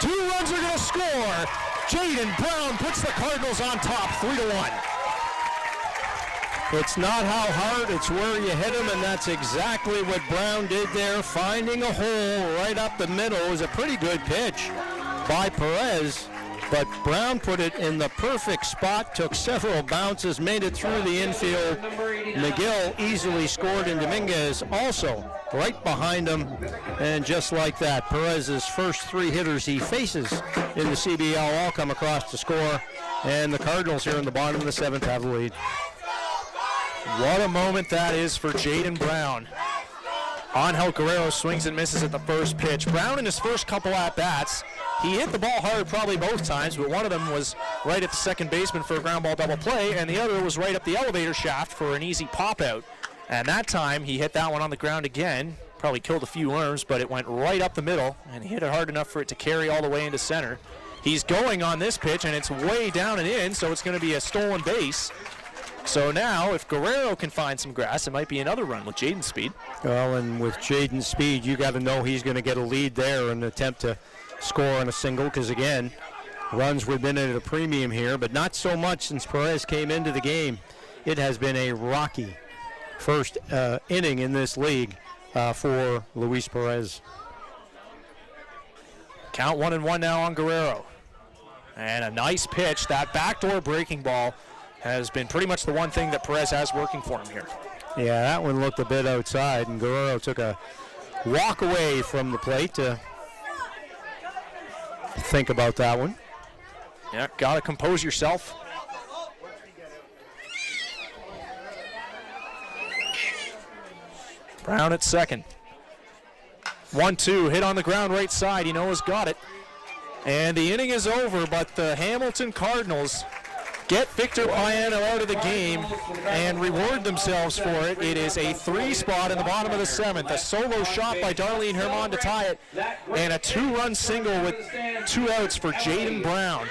2 runs are going to score. Jaden Brown puts the Cardinals on top, 3-1.
It's not how hard, it's where you hit him, and that's exactly what Brown did there. Finding a hole right up the middle. It was a pretty good pitch by Perez, but Brown put it in the perfect spot, took several bounces, made it through the infield. McGill easily scored, and Dominguez also right behind him. And just like that, Perez's first 3 hitters he faces in the CBL all come across to score, and the Cardinals here in the bottom of the 7th have the lead.
What a moment that is for Jaden Brown. Angel Guerrero swings and misses at the first pitch. Brown in his first couple at-bats, he hit the ball hard probably both times, but one of them was right at the second baseman for a ground ball double play, and the other was right up the elevator shaft for an easy pop-out. And that time, he hit that one on the ground again. Probably killed a few worms, but it went right up the middle, and he hit it hard enough for it to carry all the way into center. He's going on this pitch, and it's way down and in, so it's going to be a stolen base. So now, if Guerrero can find some grass, it might be another run with Jaden's speed.
Well, and with Jaden's speed, you got to know he's going to get a lead there and attempt to score on a single, because again, runs would have been at a premium here, but not so much since Perez came into the game. It has been a rocky first inning in this league for Luis Perez.
Count 1-1 now on Guerrero. And a nice pitch. That backdoor breaking ball has been pretty much the one thing that Perez has working for him here.
Yeah, that one looked a bit outside, and Guerrero took a walk away from the plate to
think about that one.
Yeah, got to compose yourself. Brown at second. 1-2, hit on the ground right side. You know has got it. And the inning is over, but the Hamilton Cardinals get Victor Piano out of the game and reward themselves for it. It is a 3 spot in the bottom of the 7th. A solo shot by Darlene Herman to tie it, and a 2-run single with 2 outs for Jaden Brown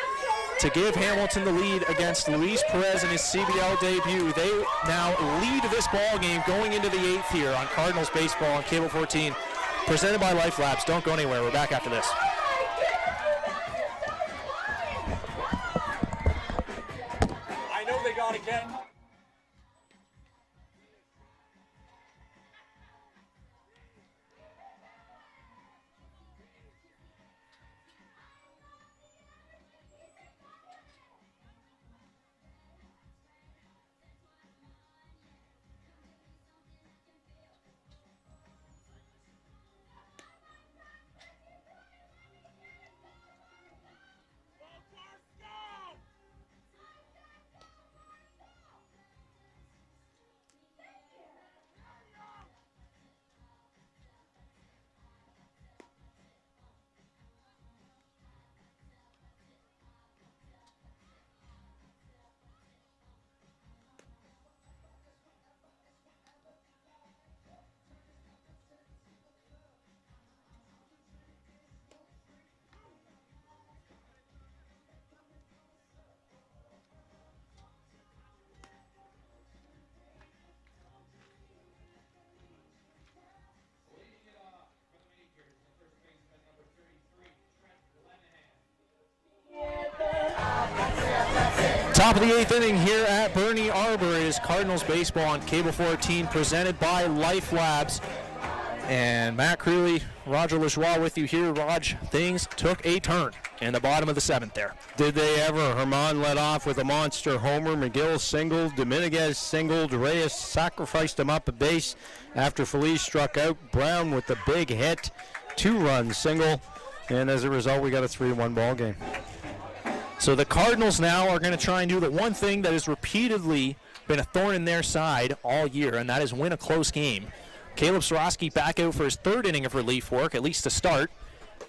to give Hamilton the lead against Luis Perez in his CBL debut. They now lead this ball game going into the 8th here on Cardinals Baseball on Cable 14, presented by Lifelabs. Don't go anywhere. We're back after this.
I know they got again.
Top of the 8th inning here at Bernie Arbor is Cardinals Baseball on Cable 14, presented by Lifelabs. And Matt Creeley, Roger Lajoie with you here. Raj, things took a turn in the bottom of the 7th there.
Did they ever? Herman led off with a monster homer. McGill singled. Dominguez singled. Reyes sacrificed him up a base after Feliz struck out. Brown with the big hit. 2-run single. And as a result, we got a 3-1 ball game.
So the Cardinals now are going to try and do the one thing that has repeatedly been a thorn in their side all year, and that is win a close game. Caleb Sorosky back out for his 3rd inning of relief work, at least to start.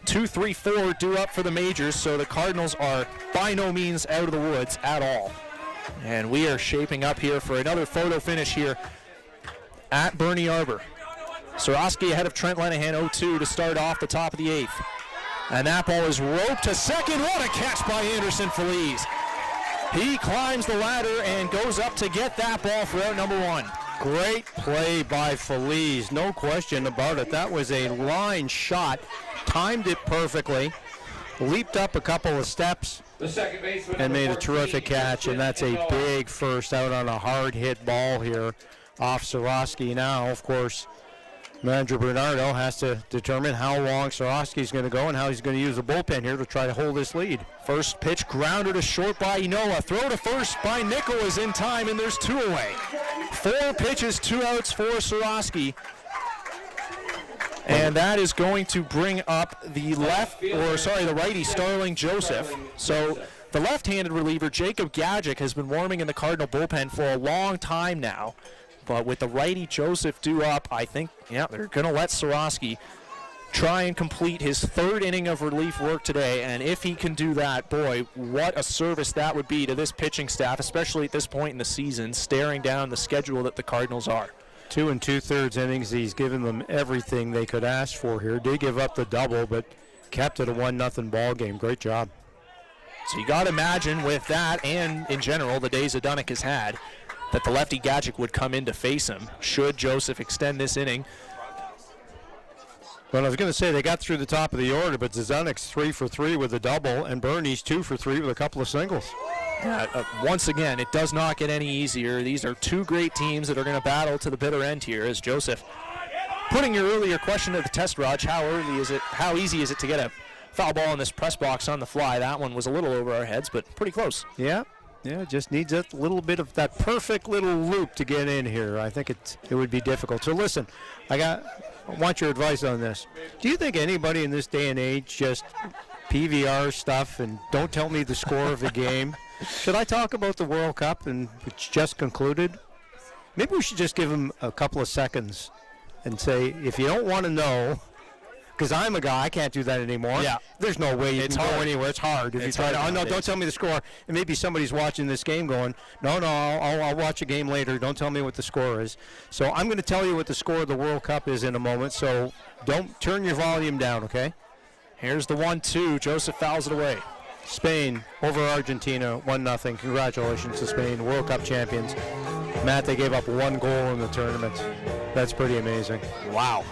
2, 3, 4 due up for the majors, so the Cardinals are by no means out of the woods at all. And we are shaping up here for another photo finish here at Bernie Arbor. Sorosky ahead of Trent Lenahan, 0-2 to start off the top of the 8th. And that ball is roped to second. What a catch by Anderson Feliz. He climbs the ladder and goes up to get that ball for out number 1.
Great play by Feliz, no question about it. That was a line shot, timed it perfectly, leaped up a couple of steps, and made a terrific catch, and that's a big first out on a hard hit ball here off Sorosky. Now, of course, Manager Bernardo has to determine how long Sorosky's going to go and how he's going to use the bullpen here to try to hold this lead.
First pitch grounded to short by Inoa. Throw to first by Nickel is in time, and there's 2 away. 4 pitches, 2 outs for Sorosky. And that is going to bring up the the righty, Starling Joseph. So the left-handed reliever, Jacob Gadget, has been warming in the Cardinal bullpen for a long time now. But with the righty Joseph due up, I think, they're going to let Sorosky try and complete his 3rd inning of relief work today. And if he can do that, boy, what a service that would be to this pitching staff, especially at this point in the season, staring down the schedule that the Cardinals are.
2 2/3 innings. He's given them everything they could ask for here. Did give up the double, but kept it a 1-0 ball game. Great job.
So you got to imagine with that and in general the days that Dunnick has had, that the lefty Gadget would come in to face him should Joseph extend this inning.
Well, I was going to say they got through the top of the order, but Zazunek's 3 for 3 with a double, and Bernie's 2 for 3 with a couple of singles.
Once again, it does not get any easier. These are 2 great teams that are going to battle to the bitter end here. As Joseph, putting your earlier question to the test, Raj, how easy is it to get a foul ball in this press box on the fly? That one was a little over our heads, but pretty close.
Yeah, just needs a little bit of that perfect little loop to get in here. I think it would be difficult. So listen, I want your advice on this. Do you think anybody in this day and age just PVR stuff and don't tell me the score of the game. Should I talk about the World Cup and which just concluded? Maybe we should just give him a couple of seconds and say, if you don't want to know, because I'm a guy, I can't do that anymore.
Yeah.
There's no way you
It's
can go
hard.
anywhere. It's hard. If
It's
you try
hard
to, oh, no,
nowadays.
don't tell me the score. And maybe somebody's watching this game going, no, I'll watch a game later. Don't tell me what the score is. So I'm going to tell you what the score of the World Cup is in a moment. So don't turn your volume down, okay?
Here's the 1-2. Joseph fouls it away.
Spain over Argentina, 1-0. Congratulations to Spain, World Cup champions. Matt, they gave up 1 goal in the tournament. That's pretty amazing.
Wow.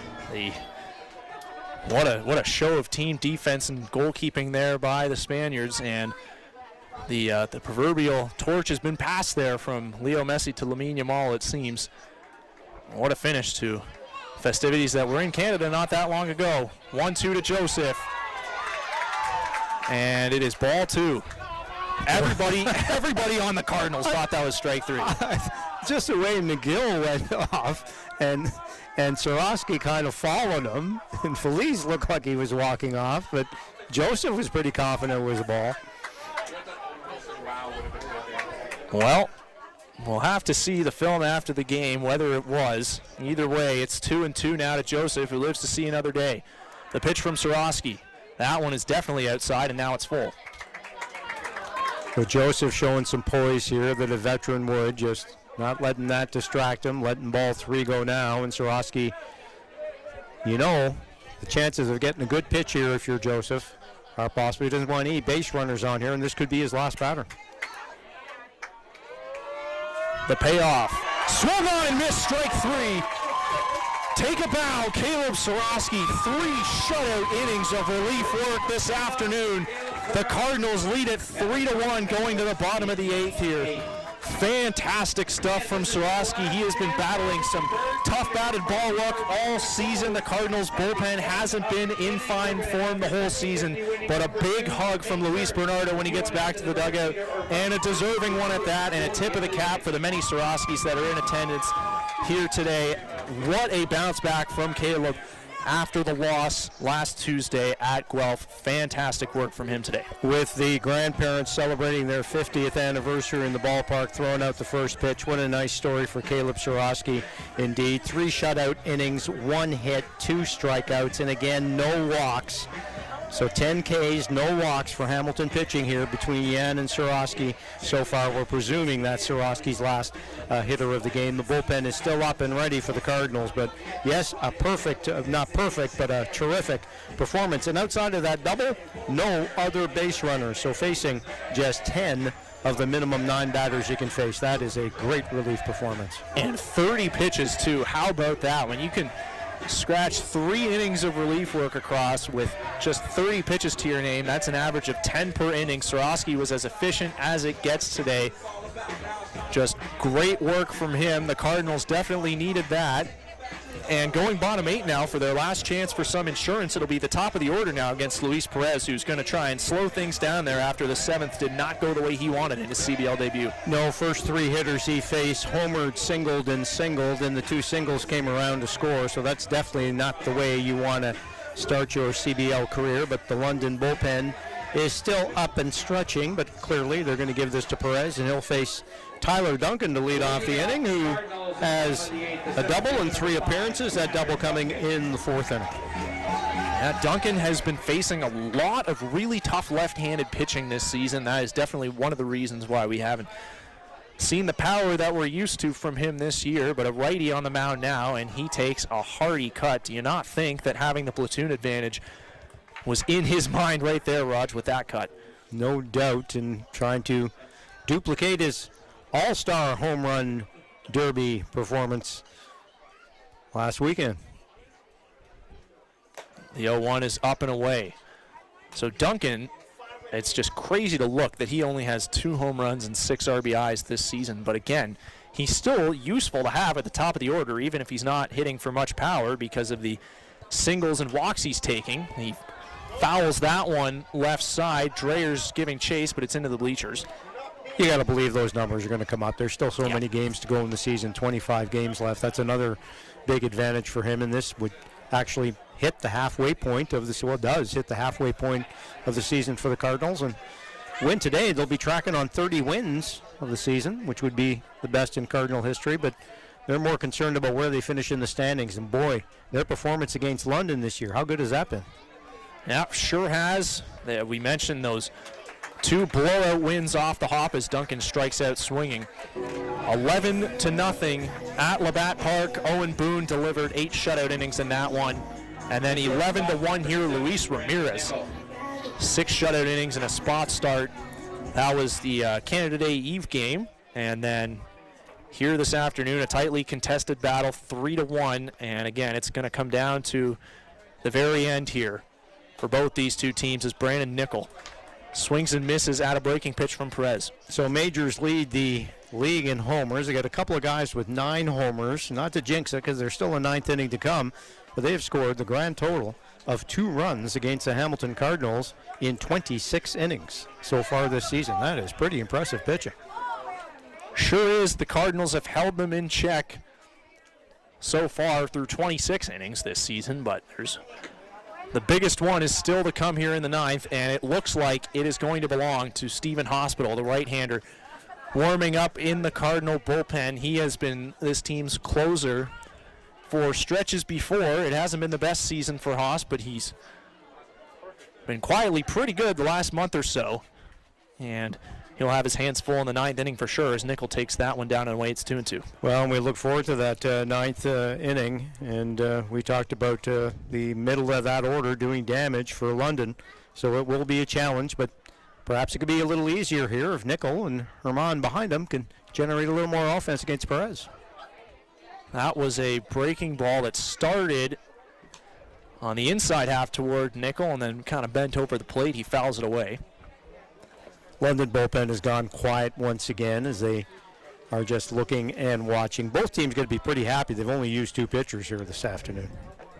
What a show of team defense and goalkeeping there by the Spaniards, and the proverbial torch has been passed there from Leo Messi to Lamine Yamal, it seems. What a finish to festivities that were in Canada not that long ago. 1-2 to Joseph. And it is ball 2. Everybody on the Cardinals thought that was strike 3.
Just the way McGill went off, and Swarovski kind of followed him, and Feliz looked like he was walking off, but Joseph was pretty confident it was a ball.
Well, we'll have to see the film after the game whether it was. Either way, it's 2-2 now to Joseph, who lives to see another day. The pitch from Swarovski. That one is definitely outside, and now it's full.
So Joseph showing some poise here that a veteran would, just not letting that distract him, letting ball 3 go now. And Swarovski, you know, the chances of getting a good pitch here if you're Joseph are possible. He doesn't want any base runners on here, and this could be his last batter.
The payoff. Swung on and missed, strike 3. Take a bow, Caleb Swarovski. 3 shutout innings of relief work this afternoon. The Cardinals lead at 3-1 going to the bottom of the 8th here. Fantastic stuff from Swarovski. He has been battling some tough batted ball luck all season. The Cardinals bullpen hasn't been in fine form the whole season, but a big hug from Luis Bernardo when he gets back to the dugout, and a deserving one at that, and a tip of the cap for the many Swarovskis that are in attendance here today. What a bounce back from Caleb after the loss last Tuesday at Guelph. Fantastic work from him today.
With the grandparents celebrating their 50th anniversary in the ballpark, throwing out the first pitch. What a nice story for Caleb Swarovski indeed. 3 shutout innings, 1 hit, 2 strikeouts, and again, no walks. So 10 Ks, no walks for Hamilton pitching here between Yan and Swarovski so far. We're presuming that's Swarovski's last hitter of the game. The bullpen is still up and ready for the Cardinals, but yes, a perfect, not perfect, but a terrific performance. And outside of that double, no other base runners. So facing just 10 of the minimum 9 batters you can face. That is a great relief performance.
And 30 pitches too. How about that? When you can scratch 3 innings of relief work across with just 30 pitches to your name, that's an average of 10 per inning. Swarovski was as efficient as it gets today. Just great work from him. The Cardinals definitely needed that. And going bottom 8 now for their last chance for some insurance. It'll be the top of the order now against Luis Perez, who's going to try and slow things down there after the 7th did not go the way he wanted in his CBL debut.
No, first 3 hitters he faced homered, singled, and the 2 singles came around to score, so that's definitely not the way you want to start your CBL career. But the London bullpen is still up and stretching, but clearly they're going to give this to Perez, and he'll face Tyler Duncan to lead off the inning, who has a double in 3 appearances, that double coming in the 4th inning.
Yeah, Duncan has been facing a lot of really tough left-handed pitching this season. That is definitely one of the reasons why we haven't seen the power that we're used to from him this year, but a righty on the mound now, and he takes a hearty cut. Do you not think that having the platoon advantage was in his mind right there, Raj, with that cut?
No doubt, in trying to duplicate his all-star home run derby performance last weekend.
The 0-1 is up and away. So Duncan, it's just crazy to look that he only has 2 home runs and 6 RBIs this season. But again, he's still useful to have at the top of the order, even if he's not hitting for much power because of the singles and walks he's taking. He fouls that one left side. Dreyer's giving chase, but it's into the bleachers.
You got to believe those numbers are going to come up. There's still so many games to go in the season, 25 games left. That's another big advantage for him, and this would actually hit the halfway point of this. Well, it does hit the halfway point of the season for the Cardinals, and win today, they'll be tracking on 30 wins of the season, which would be the best in Cardinal history, but they're more concerned about where they finish in the standings. And boy, their performance against London this year, how good has that been?
Yeah, sure has. We mentioned those 2 blowout wins off the hop as Duncan strikes out swinging. 11-0 at Labatt Park. Owen Boone delivered 8 shutout innings in that one. And then 11-1 here, Luis Ramirez. 6 shutout innings and a spot start. That was the Canada Day Eve game. And then here this afternoon, a tightly contested battle, 3-1. And again, it's going to come down to the very end here for both these two teams as Brandon Nickel swings and misses at a breaking pitch from Perez.
So Majors lead the league in homers. They got a couple of guys with 9 homers, not to jinx it because there's still a 9th inning to come, but they have scored the grand total of 2 runs against the Hamilton Cardinals in 26 innings so far this season. That is pretty impressive pitching.
Sure is. The Cardinals have held them in check so far through 26 innings this season, but the biggest one is still to come here in the 9th, and it looks like it is going to belong to Stephen Hospital, the right-hander, warming up in the Cardinal bullpen. He has been this team's closer for stretches before. It hasn't been the best season for Haas, but he's been quietly pretty good the last month or so, and he'll have his hands full in the 9th inning for sure as Nickel takes that one down and away. It's 2-2.
Well, we look forward to that 9th inning, and we talked about the middle of that order doing damage for London, so it will be a challenge, but perhaps it could be a little easier here if Nickel and Herman behind him can generate a little more offense against Perez.
That was a breaking ball that started on the inside half toward Nickel and then kind of bent over the plate. He fouls it away.
London bullpen has gone quiet once again as they are just looking and watching. Both teams going to be pretty happy. They've only used 2 pitchers here this afternoon.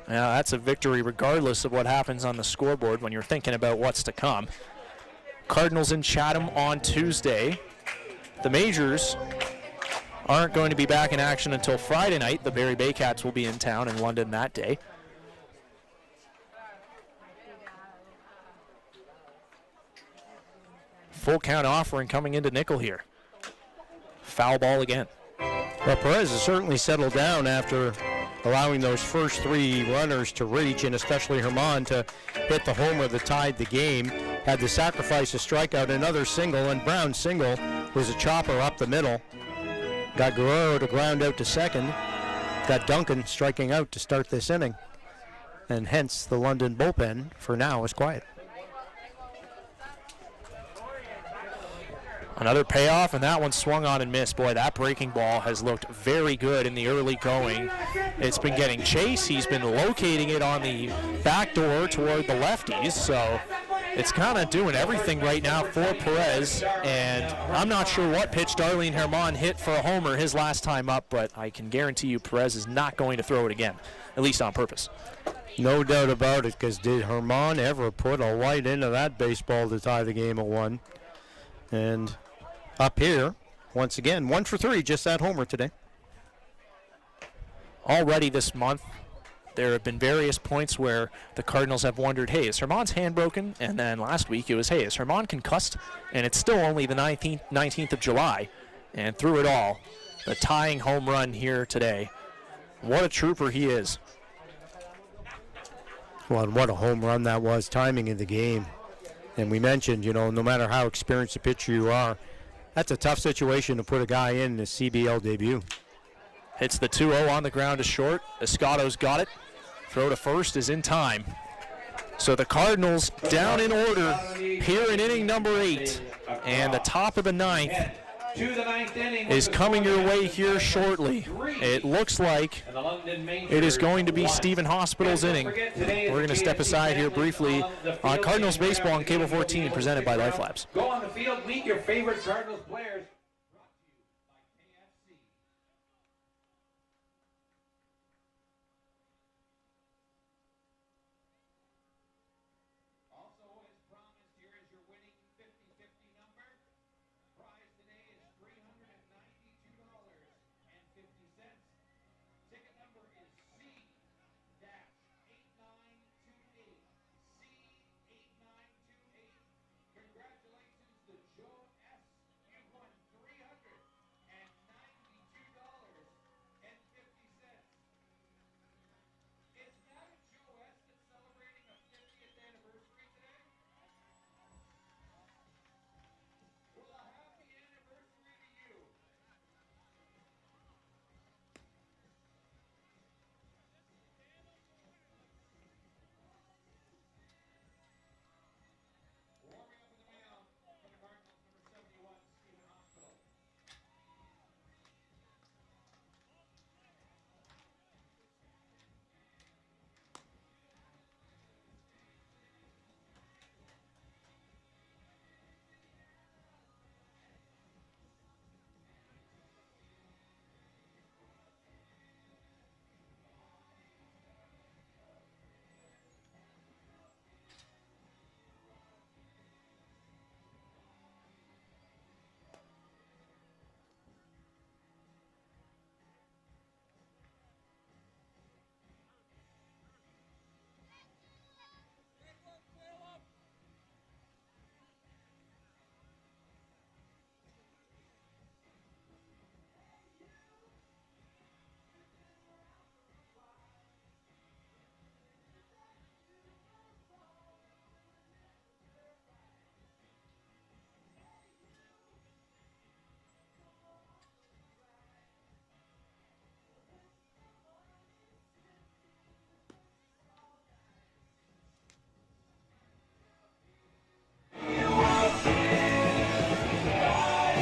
Yeah, that's a victory regardless of what happens on the scoreboard when you're thinking about what's to come. Cardinals in Chatham on Tuesday. The Majors aren't going to be back in action until Friday night. The Barrie Baycats will be in town in London that day. Full count offering coming into Nickel here. Foul ball again.
Well, Perez has certainly settled down after allowing those first 3 runners to reach, and especially Herman to hit the homer that tied the game. Had to sacrifice a strikeout, another single, and Brown's single was a chopper up the middle. Got Guerrero to ground out to second. Got Duncan striking out to start this inning. And hence the London bullpen for now is quiet.
Another payoff, and that one swung on and missed. Boy, that breaking ball has looked very good in the early going. It's been getting chase. He's been locating it on the back door toward the lefties, so it's kind of doing everything right now for Perez, and I'm not sure what pitch Darlene Herman hit for a homer his last time up, but I can guarantee you Perez is not going to throw it again, at least on purpose.
No doubt about it, because did Herman ever put a light into that baseball to tie the game at 1? And up here, once again, 1 for 3, just that homer today.
Already this month, there have been various points where the Cardinals have wondered, hey, is Herman's hand broken? And then last week it was, hey, is Herman concussed? And it's still only the 19th of July. And through it all, the tying home run here today. What a trooper he is.
Well, and what a home run that was, timing in the game. And we mentioned, no matter how experienced a pitcher you are, that's a tough situation to put a guy in his CBL debut.
Hits the 2-0 on the ground to short. Escato's got it. Throw to first is in time. So the Cardinals down in order here in inning number 8. And the top of the 9th is coming your way here shortly. It looks like it is going to be Stephen Hospital's inning. We're going to step aside here briefly on Cardinals Baseball on Cable 14, presented by Lifelabs.
Go on the field, meet your favorite Cardinals players.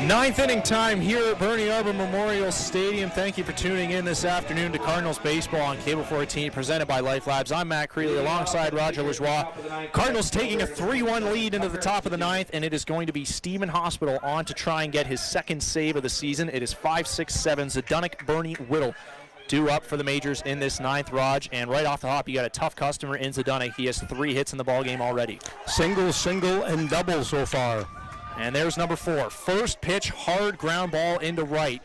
Ninth inning time here at Bernie Arbor Memorial Stadium. Thank you for tuning in this afternoon to Cardinals Baseball on Cable 14, presented by Lifelabs. I'm Matt Creeley alongside Roger Lajoie. Cardinals taking a 3-1 lead into the top of the ninth, and it is going to be Stephen Hospital on to try and get his second save of the season. It is 5-6-7, Zdunek, Bernie, Whittle due up for the majors in this ninth, Raj. And right off the hop, you got a tough customer in Zdunek. He has 3 hits in the ballgame already. Single, and double so far. And there's number 4. First pitch, hard ground ball into right.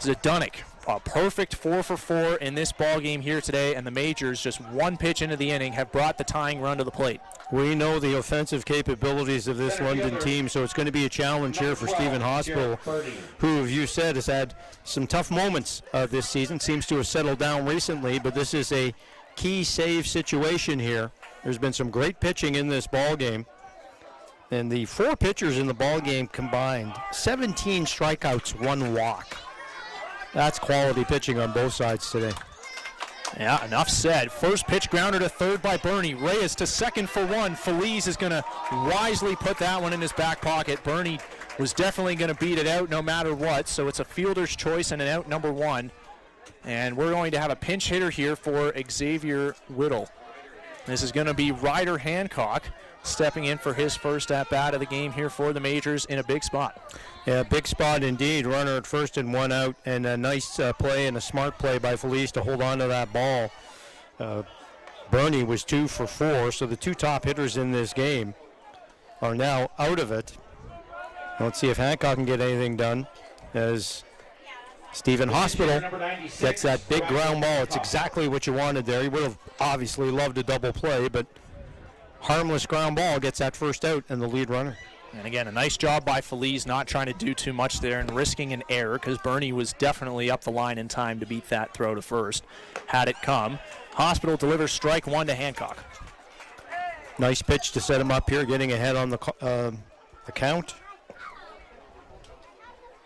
Zdunek, a perfect 4 for 4 in this ball game here today, and the majors, just 1 pitch into the inning, have brought the tying run to the plate.
We know the offensive capabilities of this London team, so it's going to be a challenge here for Stephen Hospital, who, as you said, has had some tough moments this season. Seems to have settled down recently, but this is a key save situation here. There's been some great pitching in this ball game. And the 4 pitchers in the ball game combined, 17 strikeouts, 1 walk. That's quality pitching on both sides today.
Yeah, enough said. First pitch grounder to third by Bernie. Reyes to second for 1. Feliz is going to wisely put that one in his back pocket. Bernie was definitely going to beat it out no matter what, so it's a fielder's choice and an out number 1. And we're going to have a pinch hitter here for Xavier Whittle. This is going to be Ryder Hancock, stepping in for his first at-bat of the game here for the majors in a big spot.
Yeah, big spot indeed. Runner at first and 1 out, and a nice play and a smart play by Feliz to hold on to that ball. Bernie was 2 for 4, so the 2 top hitters in this game are now out of it. Let's see if Hancock can get anything done as Stephen Hospital gets that big ground ball. It's exactly what you wanted there. He would have obviously loved a double play, but harmless ground ball gets that first out and the lead runner.
And again, a nice job by Feliz, not trying to do too much there and risking an error, because Bernie was definitely up the line in time to beat that throw to first, had it come. Hospital delivers strike 1 to Hancock.
Nice pitch to set him up here, getting ahead on the count.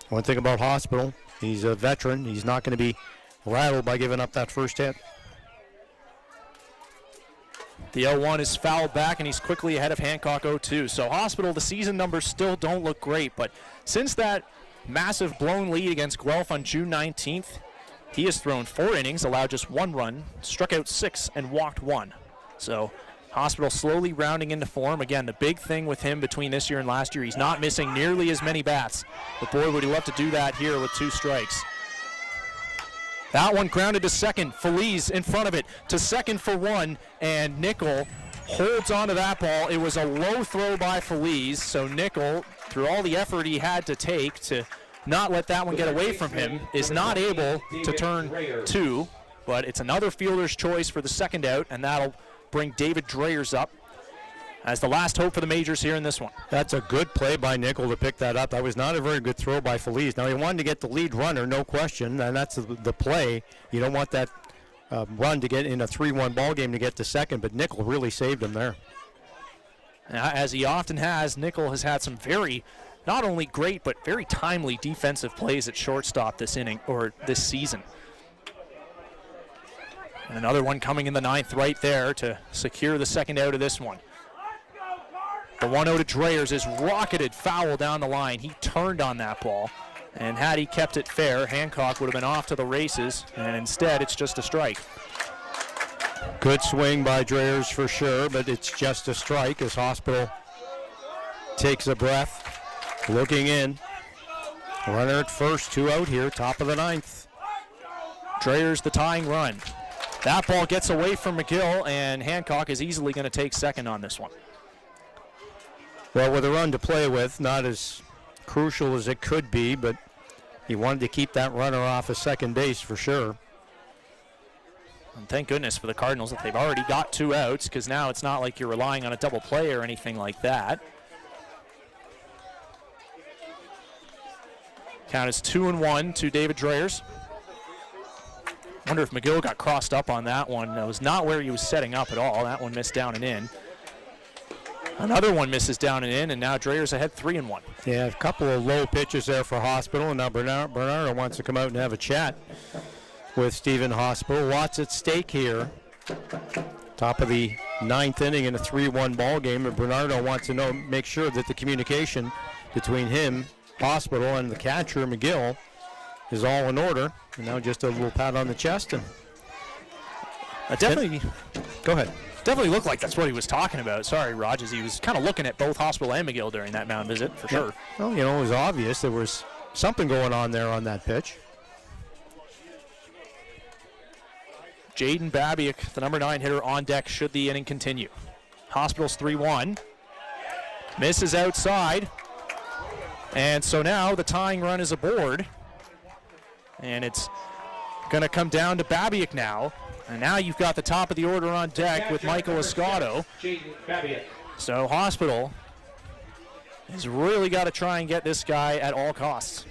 One thing about Hospital, he's a veteran. He's not going to be rattled by giving up that first hit.
The 0-1 is fouled back, and he's quickly ahead of Hancock 0-2. So Hospital, the season numbers still don't look great, but since that massive blown lead against Guelph on June 19th, he has thrown 4 innings, allowed just 1 run, struck out 6, and walked 1. So Hospital slowly rounding into form. Again, the big thing with him between this year and last year, he's not missing nearly as many bats. But boy, would he love to do that here with 2 strikes. That one grounded to second. Feliz in front of it to second for 1, and Nickel holds onto that ball. It was a low throw by Feliz, so Nickel, through all the effort he had to take to not let that one get away from him, is not able to turn 2, but it's another fielder's choice for the second out, and that'll bring David Dreyers up as the last hope for the majors here in this one.
That's a good play by Nickel to pick that up. That was not a very good throw by Feliz. Now, he wanted to get the lead runner, no question, and that's the play. You don't want that run to get in a 3-1 ball game to get to second, but Nickel really saved him there.
As he often has, Nickel has had some very, not only great, but very timely defensive plays at shortstop this inning, or this season. And another one coming in the 9th right there to secure the second out of this one. The 1-0 to Dreyers is rocketed foul down the line. He turned on that ball, and had he kept it fair, Hancock would have been off to the races, and instead it's just a strike.
Good swing by Dreyers for sure, but it's just a strike as Hospital takes a breath, looking in. Runner at first, 2 out here, top of the 9th.
Dreyers the tying run. That ball gets away from McGill, and Hancock is easily going to take second on this one.
Well, with a run to play with, not as crucial as it could be, but he wanted to keep that runner off of second base for sure.
And thank goodness for the Cardinals that they've already got 2 outs, because now it's not like you're relying on a double play or anything like that. Count is 2-1 to David Dreyers. Wonder if McGill got crossed up on that one. That was not where he was setting up at all. That one missed down and in. Another one misses down and in, and now Dreyers ahead 3-1.
Yeah, a couple of low pitches there for Hospital, and now Bernardo wants to come out and have a chat with Stephen Hospital. Lots at stake here. Top of the 9th inning in a 3-1 ball game, and Bernardo wants to make sure that the communication between him Hospital, and the catcher, McGill, is all in order. And now just a little pat on the chest. And
Definitely.
Go ahead.
Definitely looked like that's what he was talking about. Sorry, Raj, as he was kind of looking at both Hospital and McGill during that mound visit, for sure.
Well, it was obvious there was something going on there on that pitch.
Jaden Babiak, the number 9 hitter, on deck should the inning continue. Hospital's 3-1. Misses outside. And so now the tying run is aboard. And it's going to come down to Babiak now. And now you've got the top of the order on deck with Michael Escato. So Hospital has really got to try and get this guy at all costs.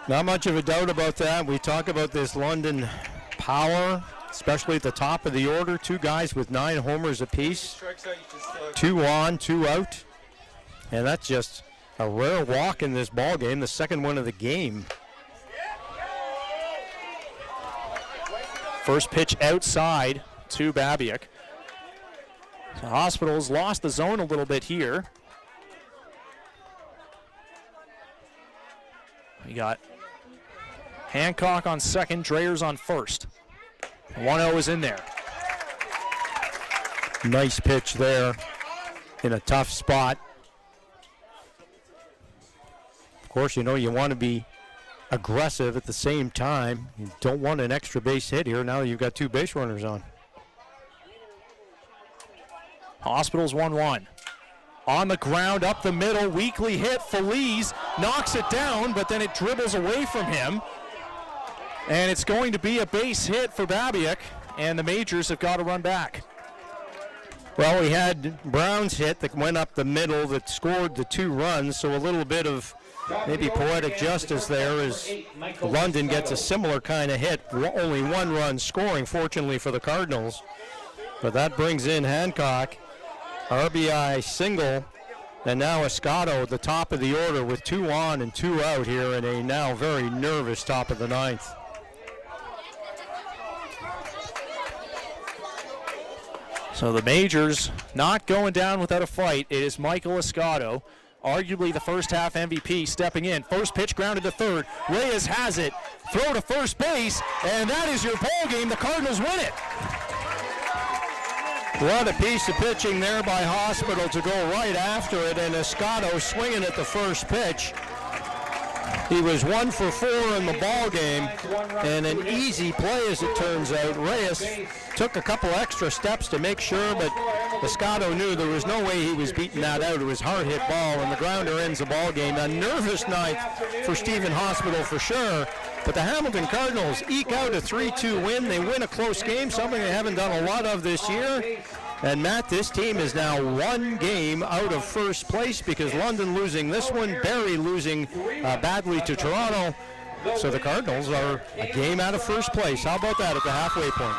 Not much of a doubt about that. We talk about this London power, especially at the top of the order. 2 guys with 9 homers apiece. 2 on, 2 out. And that's just a rare walk in this ball game, the second one of the game.
First pitch outside to Babiak. So Hospital's lost the zone a little bit here. We got Hancock on second, Dreyers on first. 1-0 is in there.
Nice pitch there in a tough spot. Of course, you want to be aggressive at the same time. You don't want an extra base hit here now that you've got 2 base runners on.
Hospital's 1-1. On the ground, up the middle, weakly hit. Feliz knocks it down, but then it dribbles away from him. And it's going to be a base hit for Babiak, and the Majors have got to run back.
Well, we had Brown's hit that went up the middle that scored the 2 runs, so a little bit of maybe poetic justice there as London gets a similar kind of hit. Only 1 run scoring, fortunately for the Cardinals. But that brings in Hancock, RBI single, and now Escato at the top of the order with 2 on and 2 out here in a now very nervous top of the 9th.
So the Majors not going down without a fight. It is Michael Escato, arguably the first half MVP, stepping in. First pitch grounded to third. Reyes has it. Throw to first base, and that is your ball game. The Cardinals win it.
What a piece of pitching there by Hospital to go right after it, and Escato swinging at the first pitch. He was 1 for 4 in the ball game, and an easy play as it turns out. Reyes took a couple extra steps to make sure, but Escato knew there was no way he was beating that out. It was hard hit ball, and the grounder ends the ball game. A nervous night for Stephen Hospital for sure, but the Hamilton Cardinals eke out a 3-2 win. They win a close game, something they haven't done a lot of this year. And Matt, this team is now 1 game out of first place because London losing this one, Barrie losing badly to Toronto. So the Cardinals are a game out of first place. How about that at the halfway point?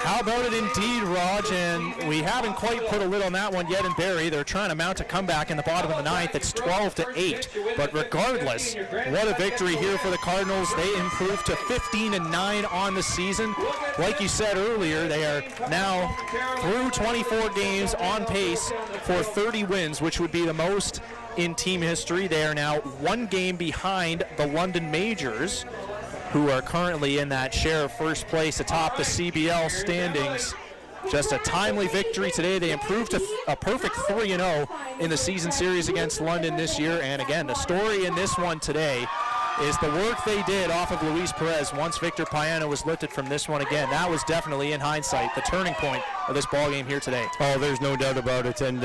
How about it indeed, Raj? And we haven't quite put a lid on that one yet in Barrie. They're trying to mount a comeback in the bottom of the 9th. It's 12-8. But regardless, what a victory here for the Cardinals. They improved to 15-9 on the season. Like you said earlier, they are now through 24 games on pace for 30 wins, which would be the most in team history. They are now 1 game behind the London Majors, who are currently in that share of first place atop the CBL standings. Just a timely victory today. They improved to a perfect 3-0 in the season series against London this year. And again, the story in this one today is the work they did off of Luis Perez once Victor Payano was lifted from this one again. That was definitely, in hindsight, the turning point of this ballgame here today.
Oh, there's no doubt about it. And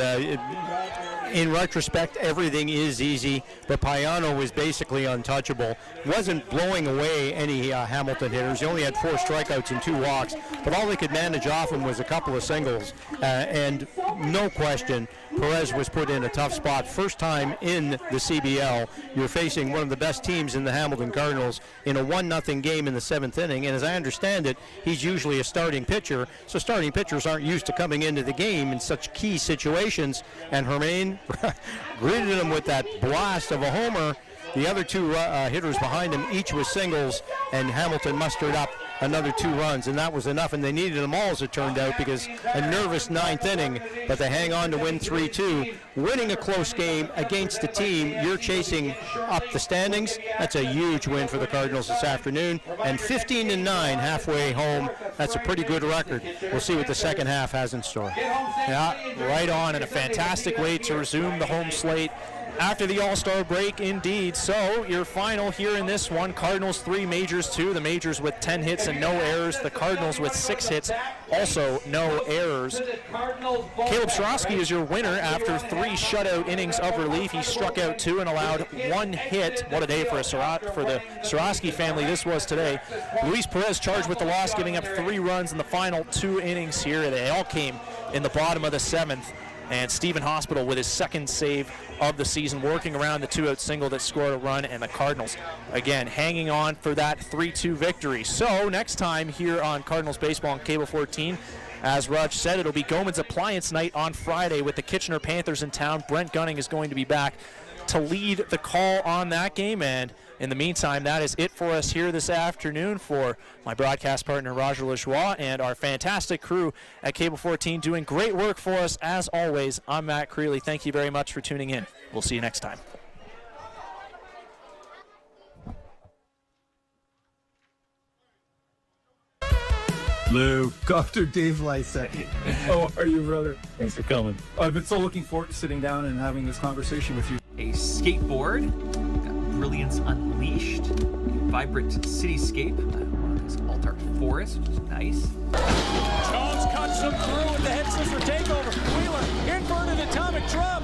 in retrospect, everything is easy, but Payano was basically untouchable. Wasn't blowing away any Hamilton hitters. He only had 4 strikeouts and 2 walks, but all they could manage off him was a couple of singles. And no question, Perez was put in a tough spot. First time in the CBL, you're facing one of the best teams in the Hamilton Cardinals in a 1-0 game in the 7th inning. And as I understand it, he's usually a starting pitcher, so starting pitchers aren't used to coming into the game in such key situations. And Hermain greeted him with that blast of a homer. The other 2 hitters behind him, each with singles, and Hamilton mustered up another 2 runs, and that was enough. And they needed them all, as it turned out, because a nervous 9th inning, but they hang on to win 3-2, winning a close game against a team you're chasing up the standings. That's a huge win for the Cardinals this afternoon, and 15-9 halfway home. That's a pretty good record. We'll see what the second half has in store.
Yeah, right on, and a fantastic way to resume the home slate after the All-Star break, indeed. So your final here in this one, Cardinals 3, Majors 2. The Majors with 10 hits and no errors. The Cardinals with 6 hits, also no errors. Caleb Soroski is your winner after 3 shutout innings of relief. He struck out 2 and allowed 1 hit. What a day for the Soroski family this was today. Luis Perez charged with the loss, giving up 3 runs in the final 2 innings here. They all came in the bottom of the 7th. And Stephen Hospital with his 2nd save of the season, working around the 2-out single that scored a run, and the Cardinals, again, hanging on for that 3-2 victory. So next time here on Cardinals Baseball on Cable 14, as Raj said, it'll be Goman's Appliance Night on Friday with the Kitchener Panthers in town. Brent Gunning is going to be back to lead the call on that game, and in the meantime, that is it for us here this afternoon. For my broadcast partner, Roger Lajoie, and our fantastic crew at Cable 14 doing great work for us, as always, I'm Matt Creeley. Thank you very much for tuning in. We'll see you next time.
Lou, Dr. Dave Lysette. Oh, are you, brother?
Thanks for coming.
I've been so looking forward to sitting down and having this conversation with you.
A skateboard, got brilliance unleashed, vibrant cityscape, one of these altar forests, which is nice.
Jones cuts him through with the head scissor takeover. Wheeler, inverted atomic drop.